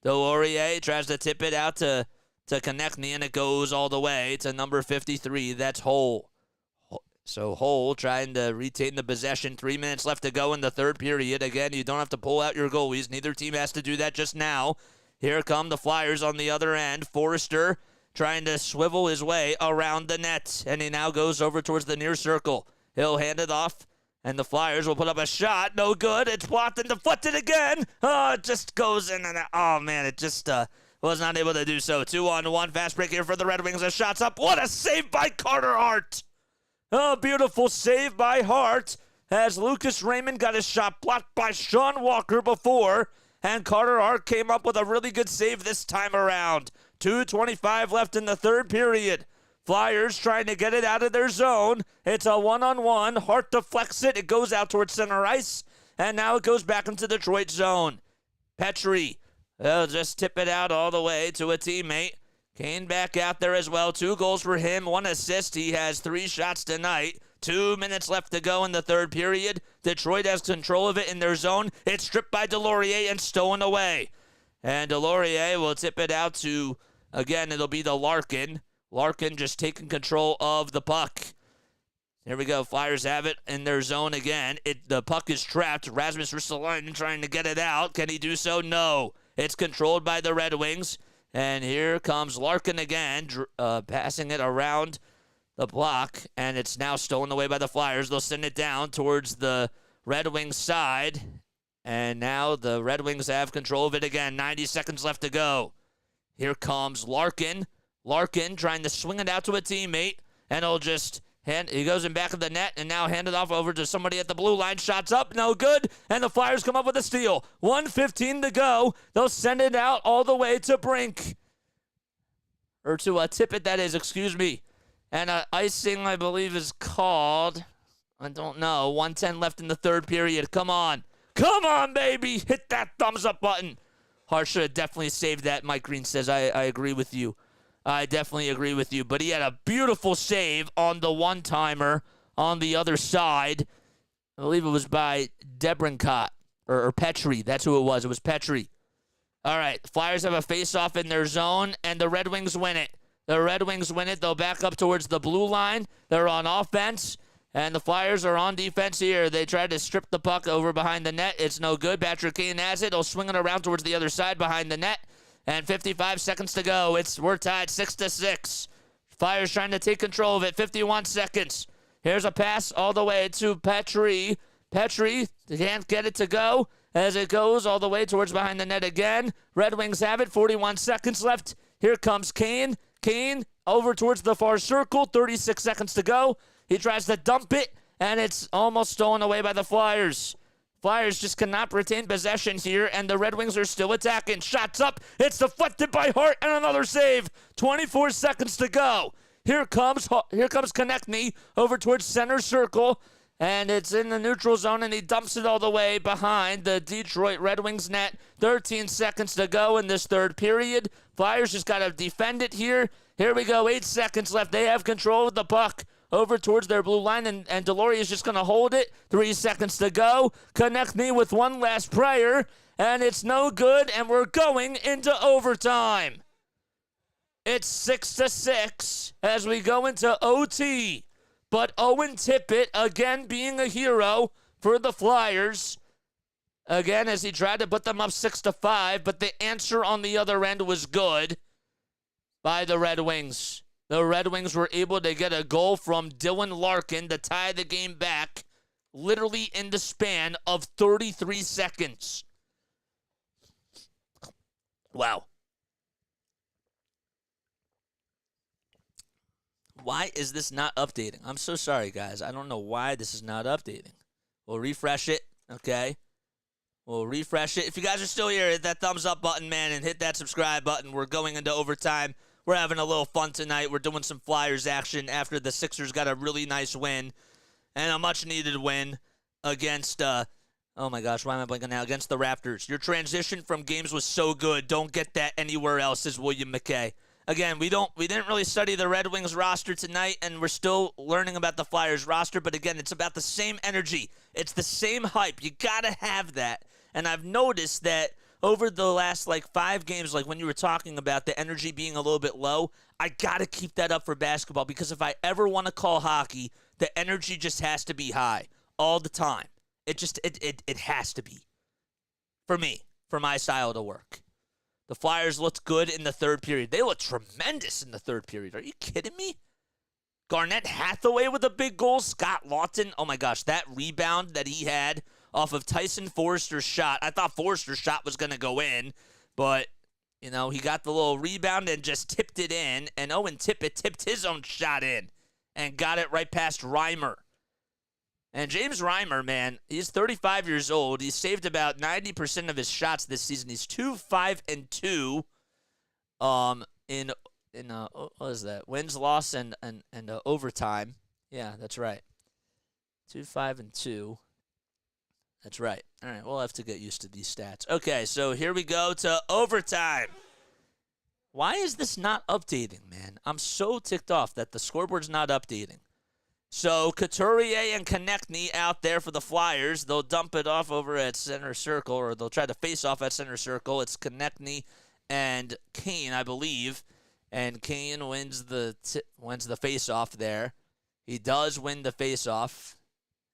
Delorier tries to tip it out to Konechny, and it goes all the way to number 53. That's Hull. So Hull trying to retain the possession. 3 minutes left to go in the third period. Again, you don't have to pull out your goalies. Neither team has to do that just now. Here come the Flyers on the other end. Forrester trying to swivel his way around the net, and he now goes over towards the near circle. He'll hand it off, and the Flyers will put up a shot. No good. It's blocked and deflected again. Oh, it just goes in and out. Oh, man, it just was not able to do so. 2-on-1 fast break here for the Red Wings. A shot's up. What a save by Carter Hart. Oh, beautiful save by Hart as Lucas Raymond got his shot blocked by Sean Walker before, and Carter Hart came up with a really good save this time around. 2:25 left in the third period. Flyers trying to get it out of their zone. It's a one-on-one. Hart deflects it. It goes out towards center ice, and now it goes back into Detroit zone. Petrie will just tip it out all the way to a teammate. Kane back out there as well. 2 goals for him, 1 assist. He has 3 shots tonight. 2 minutes left to go in the third period. Detroit has control of it in their zone. It's stripped by Delorier and stolen away. And Delorier will tip it out to, again, it'll be the Larkin. Larkin just taking control of the puck. Here we go. Flyers have it in their zone again. The puck is trapped. Rasmus Ristolainen trying to get it out. Can he do so? No. It's controlled by the Red Wings. And here comes Larkin again, passing it around the block, and it's now stolen away by the Flyers. They'll send it down towards the Red Wings side, and now the Red Wings have control of it again. 90 seconds left to go. Here comes Larkin. Larkin trying to swing it out to a teammate, and he'll just he goes in back of the net and now hand it off over to somebody at the blue line. Shots up, no good, and the Flyers come up with a steal. 1:15 to go. They'll send it out all the way to Brink. Or to Tippett, that is, excuse me. And icing, I believe, is called. I don't know. 1:10 left in the third period. Come on. Come on, baby. Hit that thumbs up button. Hart should have definitely saved that, Mike Green says. I agree with you. I definitely agree with you. But he had a beautiful save on the one-timer on the other side. I believe it was by Debrincott or Petrie. That's who it was. It was Petrie. All right. Flyers have a face-off in their zone, and the Red Wings win it. The Red Wings win it. They'll back up towards the blue line. They're on offense, and the Flyers are on defense here. They tried to strip the puck over behind the net. It's no good. Patrick Kane has it. He'll swing it around towards the other side behind the net. And 55 seconds to go. We're tied 6-6. Flyers trying to take control of it. 51 seconds. Here's a pass all the way to Petrie. Petrie can't get it to go as it goes all the way towards behind the net again. Red Wings have it. 41 seconds left. Here comes Kane. Kane over towards the far circle. 36 seconds to go. He tries to dump it, and it's almost stolen away by the Flyers. Flyers just cannot retain possession here, and the Red Wings are still attacking. Shots up. It's deflected by Hart, and another save. 24 seconds to go. Here comes Konechny over towards center circle, and it's in the neutral zone, and he dumps it all the way behind the Detroit Red Wings net. 13 seconds to go in this third period. Flyers just got to defend it here. Here we go. 8 seconds left. They have control of the puck over towards their blue line, and Delorier is just going to hold it. 3 seconds to go. Konechny with one last prayer, and it's no good, and we're going into overtime. It's 6-6 as we go into OT. But Owen Tippett, again being a hero for the Flyers, again as he tried to put them up 6-5, but the answer on the other end was good by the Red Wings. The Red Wings were able to get a goal from Dylan Larkin to tie the game back literally in the span of 33 seconds. Wow. Why is this not updating? I'm so sorry, guys. I don't know why this is not updating. We'll refresh it, okay? We'll refresh it. If you guys are still here, hit that thumbs up button, man, and hit that subscribe button. We're going into overtime. We're having a little fun tonight. We're doing some Flyers action after the Sixers got a really nice win and a much-needed win against, oh my gosh, why am I blanking now? Against the Raptors. Your transition from games was so good. Don't get that anywhere else, says William McKay. Again, we didn't really study the Red Wings roster tonight, and we're still learning about the Flyers roster. But again, it's about the same energy. It's the same hype. You gotta have that. And I've noticed that over the last 5 games, when you were talking about the energy being a little bit low, I gotta keep that up for basketball, because if I ever want to call hockey, the energy just has to be high all the time. It has to be. For me, for my style to work. The Flyers looked good in the third period. They looked tremendous in the third period. Are you kidding me? Garnett Hathaway with a big goal. Scott Lawton, oh my gosh, that rebound that he had off of Tyson Forrester's shot. I thought Forrester's shot was going to go in, but, he got the little rebound and just tipped it in, and Owen Tippett tipped his own shot in and got it right past Reimer. And James Reimer, man, he's 35 years old. He's saved about 90% of his shots this season. He's 2-5-2 in what is that? Wins, loss, and overtime. Yeah, that's right. 2-5-2. That's right. All right, we'll have to get used to these stats. Okay, so here we go to overtime. Why is this not updating, man? I'm so ticked off that the scoreboard's not updating. So Couturier and Konechny out there for the Flyers. They'll dump it off over at center circle, or they'll try to face off at center circle. It's Konechny and Kane, I believe. And Kane wins the face-off there. He does win the face-off,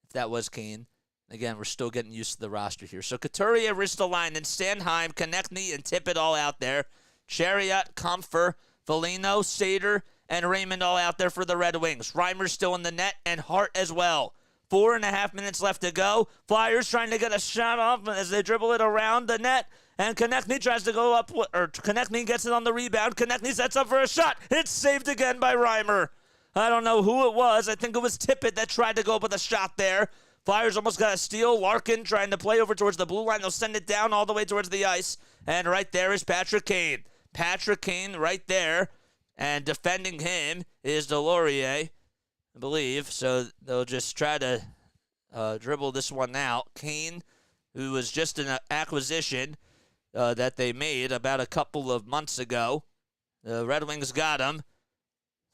if that was Kane. Again, we're still getting used to the roster here. So Couturier, Ristolainen, Sanheim, Konechny, and Tippett all out there. Chariot, Comfer, Foligno, Sater, and Raymond all out there for the Red Wings. Reimer's still in the net, and Hart as well. 4.5 minutes left to go. Flyers trying to get a shot off as they dribble it around the net. And Konechny tries to go up, or Konechny gets it on the rebound. Konechny sets up for a shot. It's saved again by Reimer. I don't know who it was. I think it was Tippett that tried to go up with a shot there. Flyers almost got a steal. Larkin trying to play over towards the blue line. They'll send it down all the way towards the ice. And right there is Patrick Kane. Patrick Kane right there. And defending him is Delorier, I believe. So they'll just try to dribble this one out. Kane, who was just an acquisition that they made about a couple of months ago. The Red Wings got him.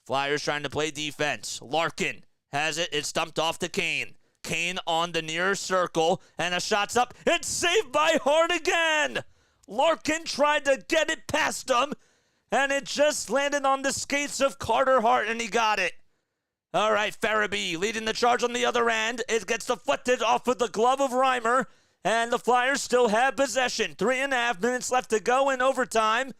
Flyers trying to play defense. Larkin has it. It's dumped off to Kane. Kane on the near circle, and a shot's up. It's saved by Hart again. Larkin tried to get it past him, and it just landed on the skates of Carter Hart, and he got it. All right, Farabee leading the charge on the other end. It gets deflected off with the glove of Reimer, and the Flyers still have possession. 3.5 minutes left to go in overtime.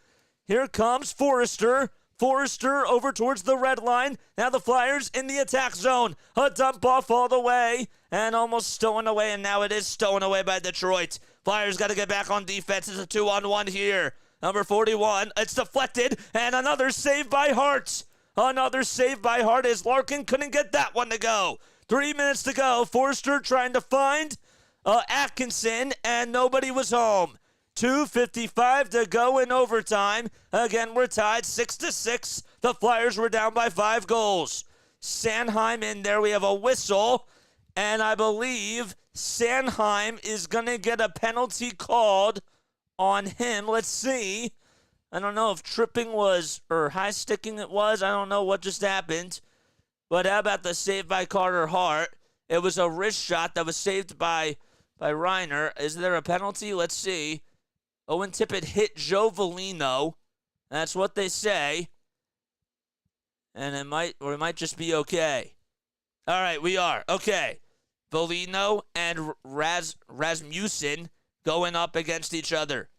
Here comes Forrester. Forrester over towards the red line. Now the Flyers in the attack zone. A dump off all the way and almost stolen away, and now it is stolen away by Detroit. Flyers got to get back on defense. It's a 2-on-1 here. Number 41. It's deflected, and another save by Hart. Another save by Hart as Larkin couldn't get that one to go. 3 minutes to go. Forrester trying to find Atkinson, and nobody was home. 2:55 to go in overtime. Again, we're tied 6-6. The Flyers were down by 5 goals. Sanheim in there. We have a whistle, and I believe Sanheim is going to get a penalty called on him. Let's see. I don't know if tripping was or high sticking it was. I don't know what just happened. But how about the save by Carter Hart? It was a wrist shot that was saved by Reiner. Is there a penalty? Let's see. Owen Tippett hit Joe Foligno. That's what they say. And it might just be okay. All right, we are. Okay. Foligno and Rasmussen going up against each other.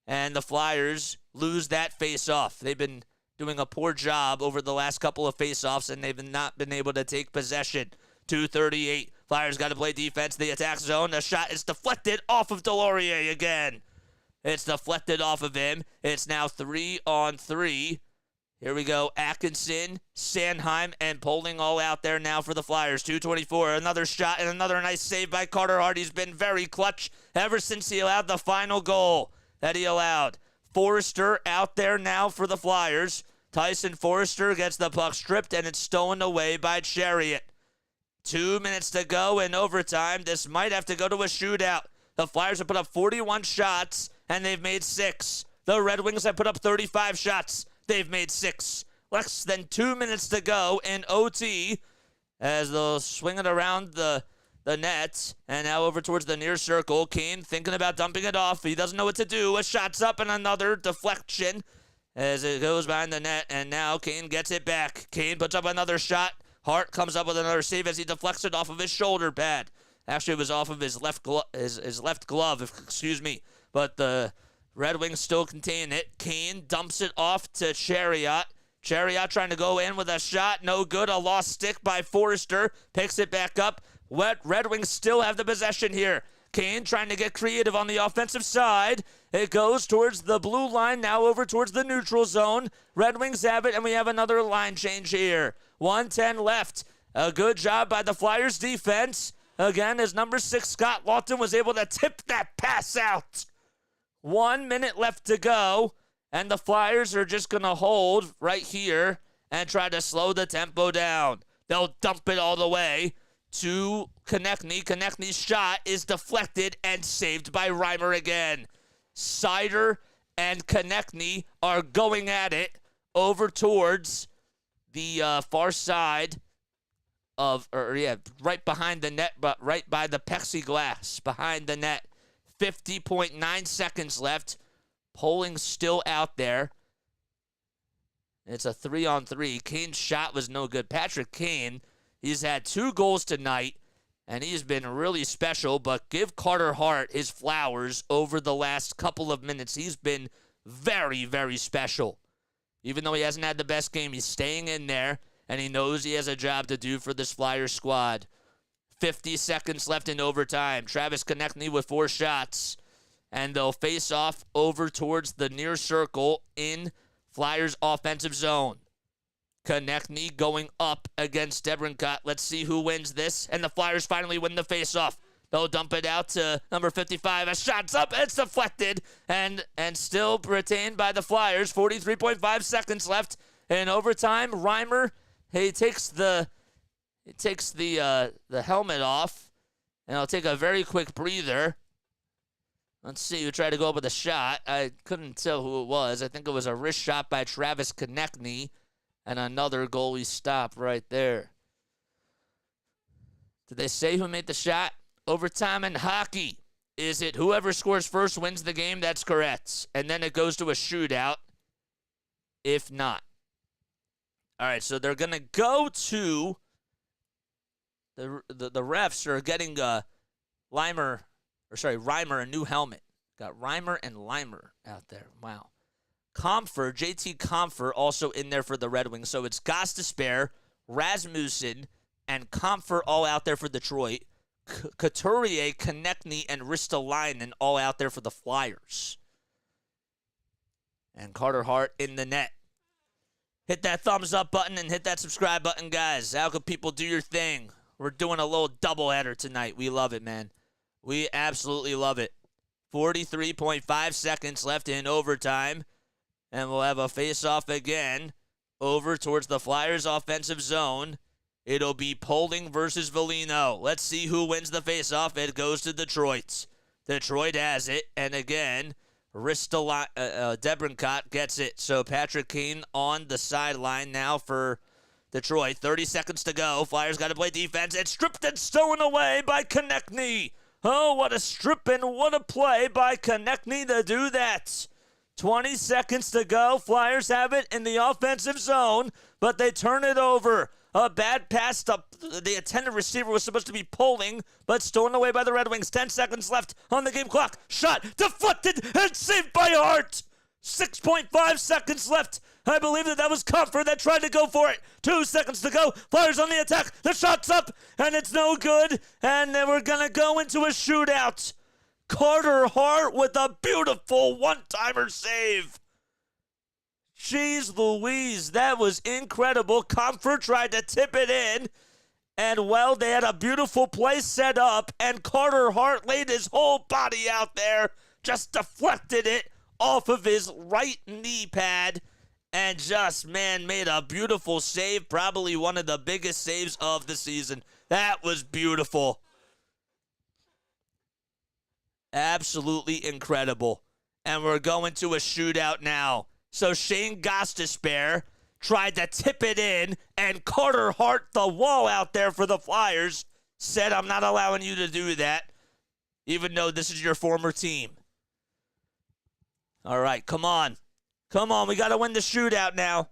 And the Flyers lose that face-off. They've been doing a poor job over the last couple of face-offs, and they've not been able to take possession. 2:38. Flyers got to play defense. The attack zone. The shot is deflected off of Delorier again. It's deflected off of him. It's now 3-on-3. Here we go. Atkinson, Sanheim, and Poling all out there now for the Flyers. 2:24. Another shot and another nice save by Carter Hart. He's been very clutch ever since he allowed the final goal that he allowed. Forrester out there now for the Flyers. Tyson Forrester gets the puck stripped, and it's stolen away by Chariot. 2 minutes to go in overtime. This might have to go to a shootout. The Flyers have put up 41 shots, and they've made 6. The Red Wings have put up 35 shots. They've made 6. Less than 2 minutes to go in OT as they'll swing it around the net. And now over towards the near circle. Kane thinking about dumping it off. He doesn't know what to do. A shot's up and another deflection as it goes behind the net. And now Kane gets it back. Kane puts up another shot. Hart comes up with another save as he deflects it off of his shoulder pad. Actually, it was off of his left glove, excuse me. But the Red Wings still contain it. Kane dumps it off to Chariot. Chariot trying to go in with a shot. No good. A lost stick by Forrester. Picks it back up. Red Wings still have the possession here. Kane trying to get creative on the offensive side. It goes towards the blue line, now over towards the neutral zone. Red Wings have it, and we have another line change here. 1:10 left. A good job by the Flyers defense. Again, as number 6, Scott Lawton, was able to tip that pass out. 1 minute left to go, and the Flyers are just going to hold right here and try to slow the tempo down. They'll dump it all the way to Konechny. Konechny's shot is deflected and saved by Reimer again. Seider and Konechny are going at it over towards the far side of, right behind the net, but right by the plexiglass behind the net. 50.9 seconds left. Polling still out there. It's a 3-on-3. Kane's shot was no good. Patrick Kane, he's had 2 goals tonight, and he's been really special, but give Carter Hart his flowers over the last couple of minutes. He's been very, very special. Even though he hasn't had the best game, he's staying in there, and he knows he has a job to do for this Flyers squad. 50 seconds left in overtime. Travis Konechny with 4 shots, and they'll face off over towards the near circle in Flyers offensive zone. Konechny going up against Debrincat. Let's see who wins this. And the Flyers finally win the faceoff. They'll dump it out to number 55. A shot's up. It's deflected. And still retained by the Flyers. 43.5 seconds left in overtime. Reimer, he takes the helmet off. And I'll take a very quick breather. Let's see who tried to go up with a shot. I couldn't tell who it was. I think it was a wrist shot by Travis Konechny. And another goalie stop right there. Did they say who made the shot? Overtime in hockey. Is it whoever scores first wins the game? That's correct. And then it goes to a shootout. If not. All right, so they're going to go to the refs are getting Reimer a new helmet. Got Reimer and Limer out there. Wow. JT Comfer also in there for the Red Wings. So it's Gostisbehere, Rasmussen, and Comfer all out there for Detroit. Couturier, Konechny, and Ristolainen all out there for the Flyers. And Carter Hart in the net. Hit that thumbs up button and hit that subscribe button, guys. How can people do your thing? We're doing a little doubleheader tonight. We love it, man. We absolutely love it. 43.5 seconds left in overtime. And we'll have a face-off again over towards the Flyers' offensive zone. It'll be Poling versus Velino. Let's see who wins the face-off. It goes to Detroit. Detroit has it. And again, Debrincat gets it. So Patrick Kane on the sideline now for Detroit. 30 seconds to go. Flyers got to play defense. It's stripped and stolen away by Konechny. Oh, what a strip and what a play by Konechny to do that. 20 seconds to go. Flyers have it in the offensive zone, but they turn it over. A bad pass to the intended receiver was supposed to be Poling, but stolen away by the Red Wings. 10 seconds left on the game clock. Shot deflected and saved by Hart. 6.5 seconds left. I believe that was Comfort that tried to go for it. 2 seconds to go. Flyers on the attack. The shot's up, and it's no good. And then we're going to go into a shootout. Carter Hart with a beautiful one-timer save. Jeez Louise, that was incredible. Comfort tried to tip it in, and well, they had a beautiful play set up, and Carter Hart laid his whole body out there, just deflected it off of his right knee pad, and just, man, made a beautiful save, probably one of the biggest saves of the season. That was beautiful. Absolutely incredible. And we're going to a shootout now. So Shane Gostisbehere tried to tip it in, and Carter Hart, the wall out there for the Flyers, said, I'm not allowing you to do that, even though this is your former team. All right, come on. Come on, we got to win the shootout now.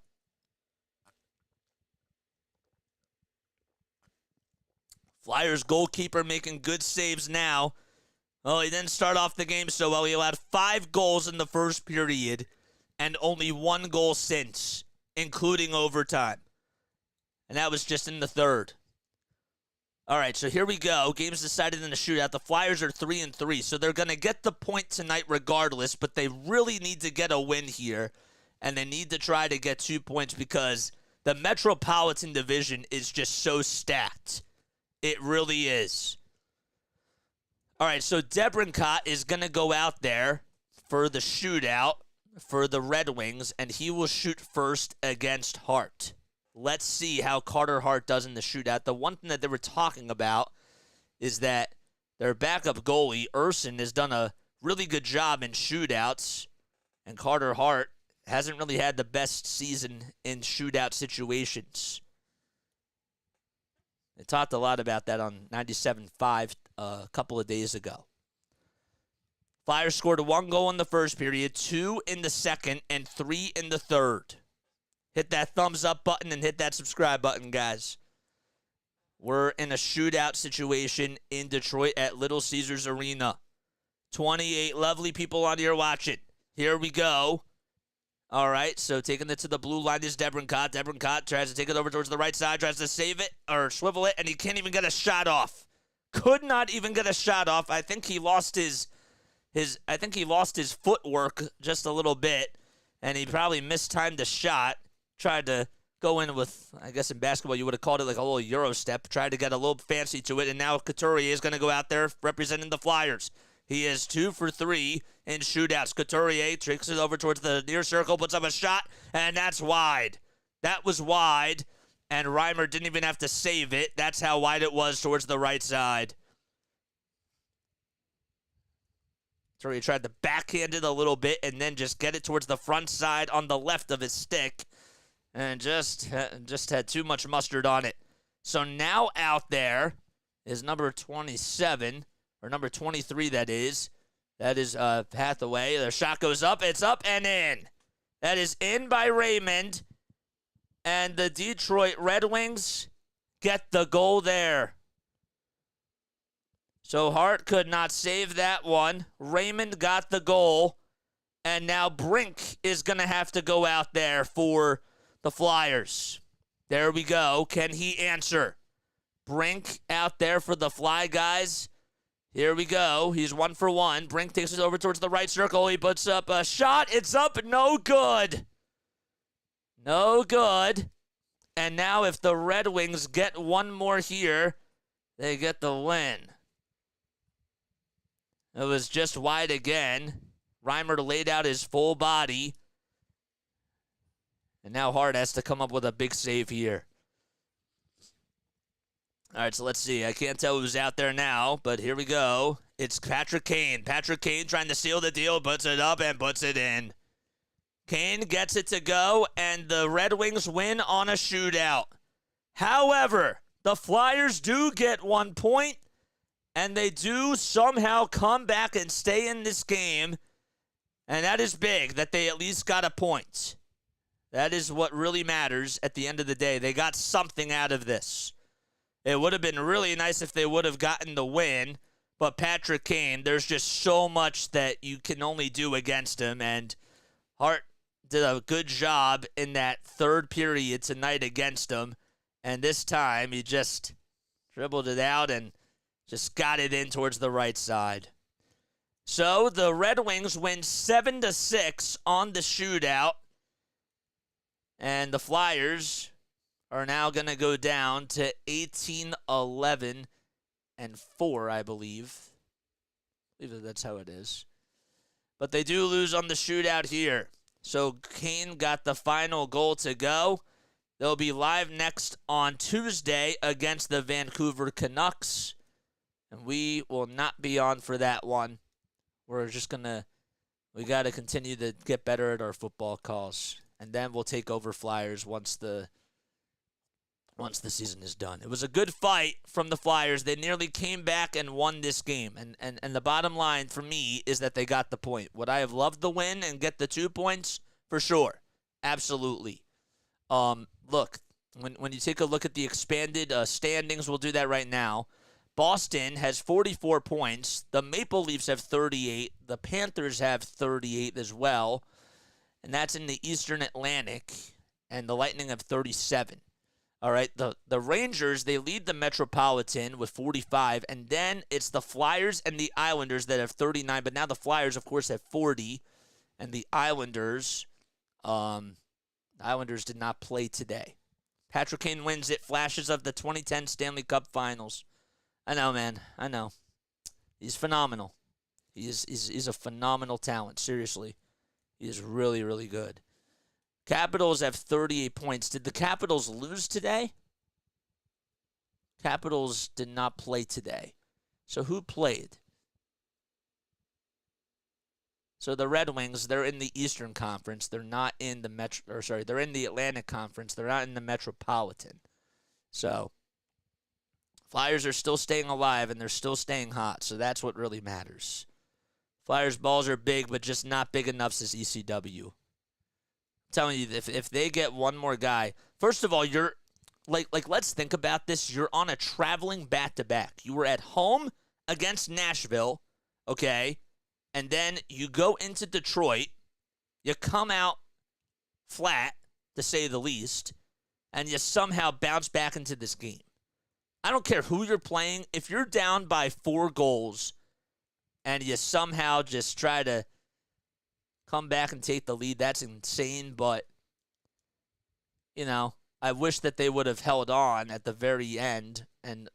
Flyers goalkeeper making good saves now. Oh, he didn't start off the game so well. He allowed 5 goals in the first period and only 1 goal since, including overtime. And that was just in the third. All right, so here we go. Game's decided in a shootout. The Flyers are 3-3, so they're going to get the point tonight regardless, but they really need to get a win here, and they need to try to get 2 points because the Metropolitan Division is just so stacked. It really is. All right, so Debrincott is going to go out there for the shootout for the Red Wings, and he will shoot first against Hart. Let's see how Carter Hart does in the shootout. The one thing that they were talking about is that their backup goalie, Urson, has done a really good job in shootouts, and Carter Hart hasn't really had the best season in shootout situations. They talked a lot about that on 97.5 a couple of days ago. Flyers scored 1 goal in the first period, 2 in the second, and 3 in the third. Hit that thumbs up button and hit that subscribe button, guys. We're in a shootout situation in Detroit at Little Caesars Arena. 28 lovely people on here watching. Here we go. All right, so taking it to the blue line is Debrincott. Debrincott tries to take it over towards the right side, tries to save it or swivel it, and he can't even get a shot off. Could not even get a shot off. I think he lost his footwork just a little bit, and he probably mistimed the shot. Tried to go in with, I guess in basketball you would have called it like a little Euro step. Tried to get a little fancy to it, and now Couturier is going to go out there representing the Flyers. He is 2 for 3 in shootouts. Couturier tricks it over towards the near circle, puts up a shot, and that's wide. That was wide, and Reimer didn't even have to save it. That's how wide it was towards the right side. Couturier tried to backhand it a little bit and then just get it towards the front side on the left of his stick, and just had too much mustard on it. So now out there is number 27, or number 23, that is. That is Hathaway. The shot goes up. It's up and in. That is in by Raymond. And the Detroit Red Wings get the goal there. So Hart could not save that one. Raymond got the goal. And now Brink is going to have to go out there for the Flyers. There we go. Can he answer? Brink out there for the Fly guys. Here we go. He's 1 for 1. Brink takes it over towards the right circle. He puts up a shot. It's up. No good. No good. And now if the Red Wings get one more here, they get the win. It was just wide again. Reimer laid out his full body. And now Hart has to come up with a big save here. All right, so let's see. I can't tell who's out there now, but here we go. It's Patrick Kane. Patrick Kane trying to seal the deal, puts it up and puts it in. Kane gets it to go, and the Red Wings win on a shootout. However, the Flyers do get 1 point, and they do somehow come back and stay in this game, and that is big, that they at least got a point. That is what really matters at the end of the day. They got something out of this. It would have been really nice if they would have gotten the win, but Patrick Kane, there's just so much that you can only do against him, and Hart did a good job in that third period tonight against him, and this time he just dribbled it out and just got it in towards the right side. So the Red Wings win 7-6 on the shootout, and the Flyers are now going to go down to 18-11-4, I believe. I believe that's how it is. But they do lose on the shootout here. So Kane got the final goal to go. They'll be live next on Tuesday against the Vancouver Canucks. And we will not be on for that one. We're just going to, we got to continue to get better at our football calls. And then we'll take over Flyers once the season is done. It was a good fight from the Flyers. They nearly came back and won this game. And the bottom line for me is that they got the point. Would I have loved the win and get the 2 points? For sure. Absolutely. Look, when you take a look at the expanded standings, we'll do that right now. Boston has 44 points. The Maple Leafs have 38. The Panthers have 38 as well. And that's in the Eastern Atlantic. And the Lightning have 37. All right, the Rangers, they lead the Metropolitan with 45. And then it's the Flyers and the Islanders that have 39. But now the Flyers, of course, have 40. And the Islanders did not play today. Patrick Kane wins it. Flashes of the 2010 Stanley Cup Finals. I know, man. I know. He's phenomenal. He's a phenomenal talent. Seriously. He is really, really good. Capitals have 38 points. Did the Capitals lose today? Capitals did not play today. So who played? So the Red Wings, they're in the Eastern Conference. They're not in the they're in the Atlantic Conference. They're not in the Metropolitan. So Flyers are still staying alive and they're still staying hot. So that's what really matters. Flyers balls are big, but just not big enough as ECW. I'm telling you, if they get one more guy, first of all, you're like let's think about this. You're on a traveling back-to-back. You were at home against Nashville, okay? And then you go into Detroit. You come out flat, to say the least, and you somehow bounce back into this game. I don't care who you're playing. If you're down by 4 goals and you somehow just try to come back and take the lead, that's insane. But, you know, I wish that they would have held on at the very end. And,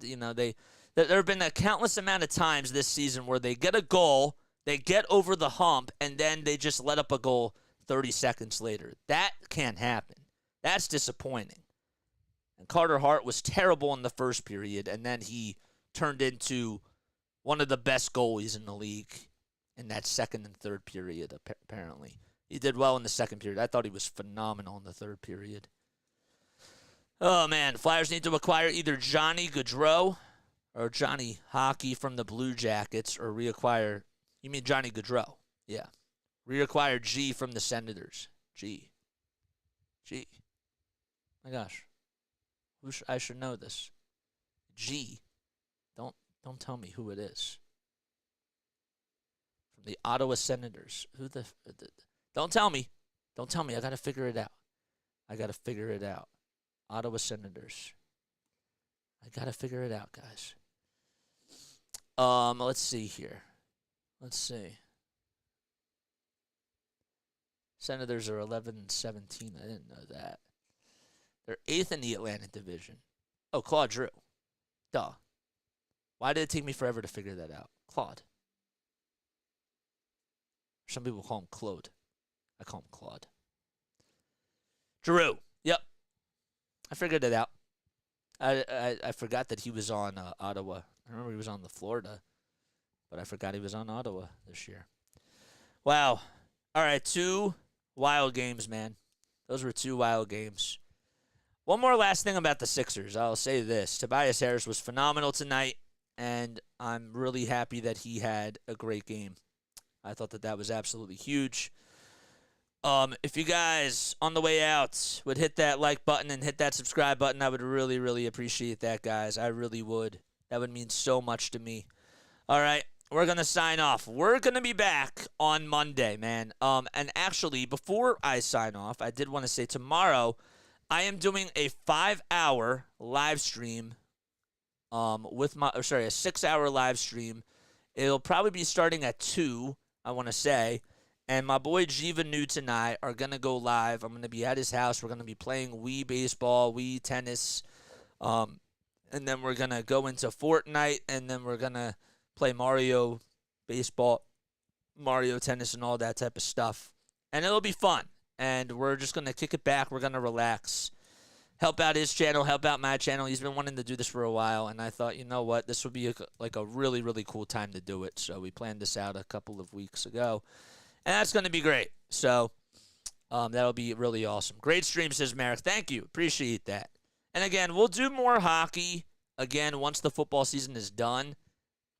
you know, there have been a countless amount of times this season where they get a goal, they get over the hump, and then they just let up a goal 30 seconds later. That can't happen. That's disappointing. And Carter Hart was terrible in the first period, and then he turned into one of the best goalies in the league in that second and third period, apparently. He did well in the second period. I thought he was phenomenal in the third period. Oh, man. Flyers need to acquire either Johnny Gaudreau or Johnny Hockey from the Blue Jackets, or reacquire... You mean Johnny Gaudreau? Yeah. Reacquire G from the Senators. G. My gosh. I should know this. G. Don't tell me who it is. From the Ottawa Senators. Don't tell me. Don't tell me. I got to figure it out. Ottawa Senators. I got to figure it out, guys. Let's see here. Let's see. Senators are 11-17. I didn't know that. They're 8th in the Atlantic Division. Oh, Claude Drew. Duh. Why did it take me forever to figure that out? Claude. Some people call him Claude. I call him Claude. Drew. Yep. I figured it out. I forgot that he was on Ottawa. I remember he was on the Florida, but I forgot he was on Ottawa this year. Wow. All right, 2 wild games, man. Those were 2 wild games. One more last thing about the Sixers. I'll say this. Tobias Harris was phenomenal tonight, and I'm really happy that he had a great game. I thought that was absolutely huge. If you guys, on the way out, would hit that like button and hit that subscribe button, I would really, really appreciate that, guys. I really would. That would mean so much to me. All right, we're going to sign off. We're going to be back on Monday, man. And actually, before I sign off, I did want to say tomorrow I am doing a 5-hour live stream a 6-hour live stream. It'll probably be starting at 2, I want to say. And my boy Jiva Newt and I are going to go live. I'm going to be at his house. We're going to be playing Wii baseball, Wii tennis. And then we're going to go into Fortnite. And then we're going to play Mario baseball, Mario tennis, and all that type of stuff. And it'll be fun. And we're just going to kick it back. We're going to relax. Help out his channel. Help out my channel. He's been wanting to do this for a while. And I thought, you know what? This would be a really, really cool time to do it. So we planned this out a couple of weeks ago. And that's going to be great. So that'll be really awesome. Great stream, says Merrick. Thank you. Appreciate that. And again, we'll do more hockey, again, once the football season is done.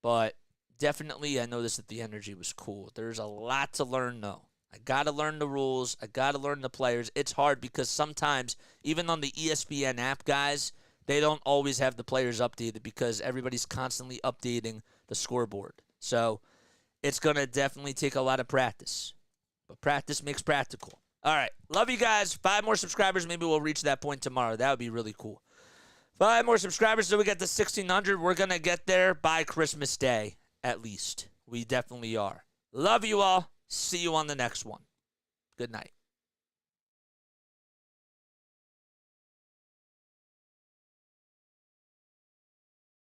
But definitely, I noticed that the energy was cool. There's a lot to learn, though. I got to learn the rules. I got to learn the players. It's hard because sometimes, even on the ESPN app, guys, they don't always have the players updated because everybody's constantly updating the scoreboard. So it's going to definitely take a lot of practice. But practice makes practical. All right. Love you guys. 5 more subscribers. Maybe we'll reach that point tomorrow. That would be really cool. 5 more subscribers so we get to 1,600. We're going to get there by Christmas Day, at least. We definitely are. Love you all. See you on the next one. Good night.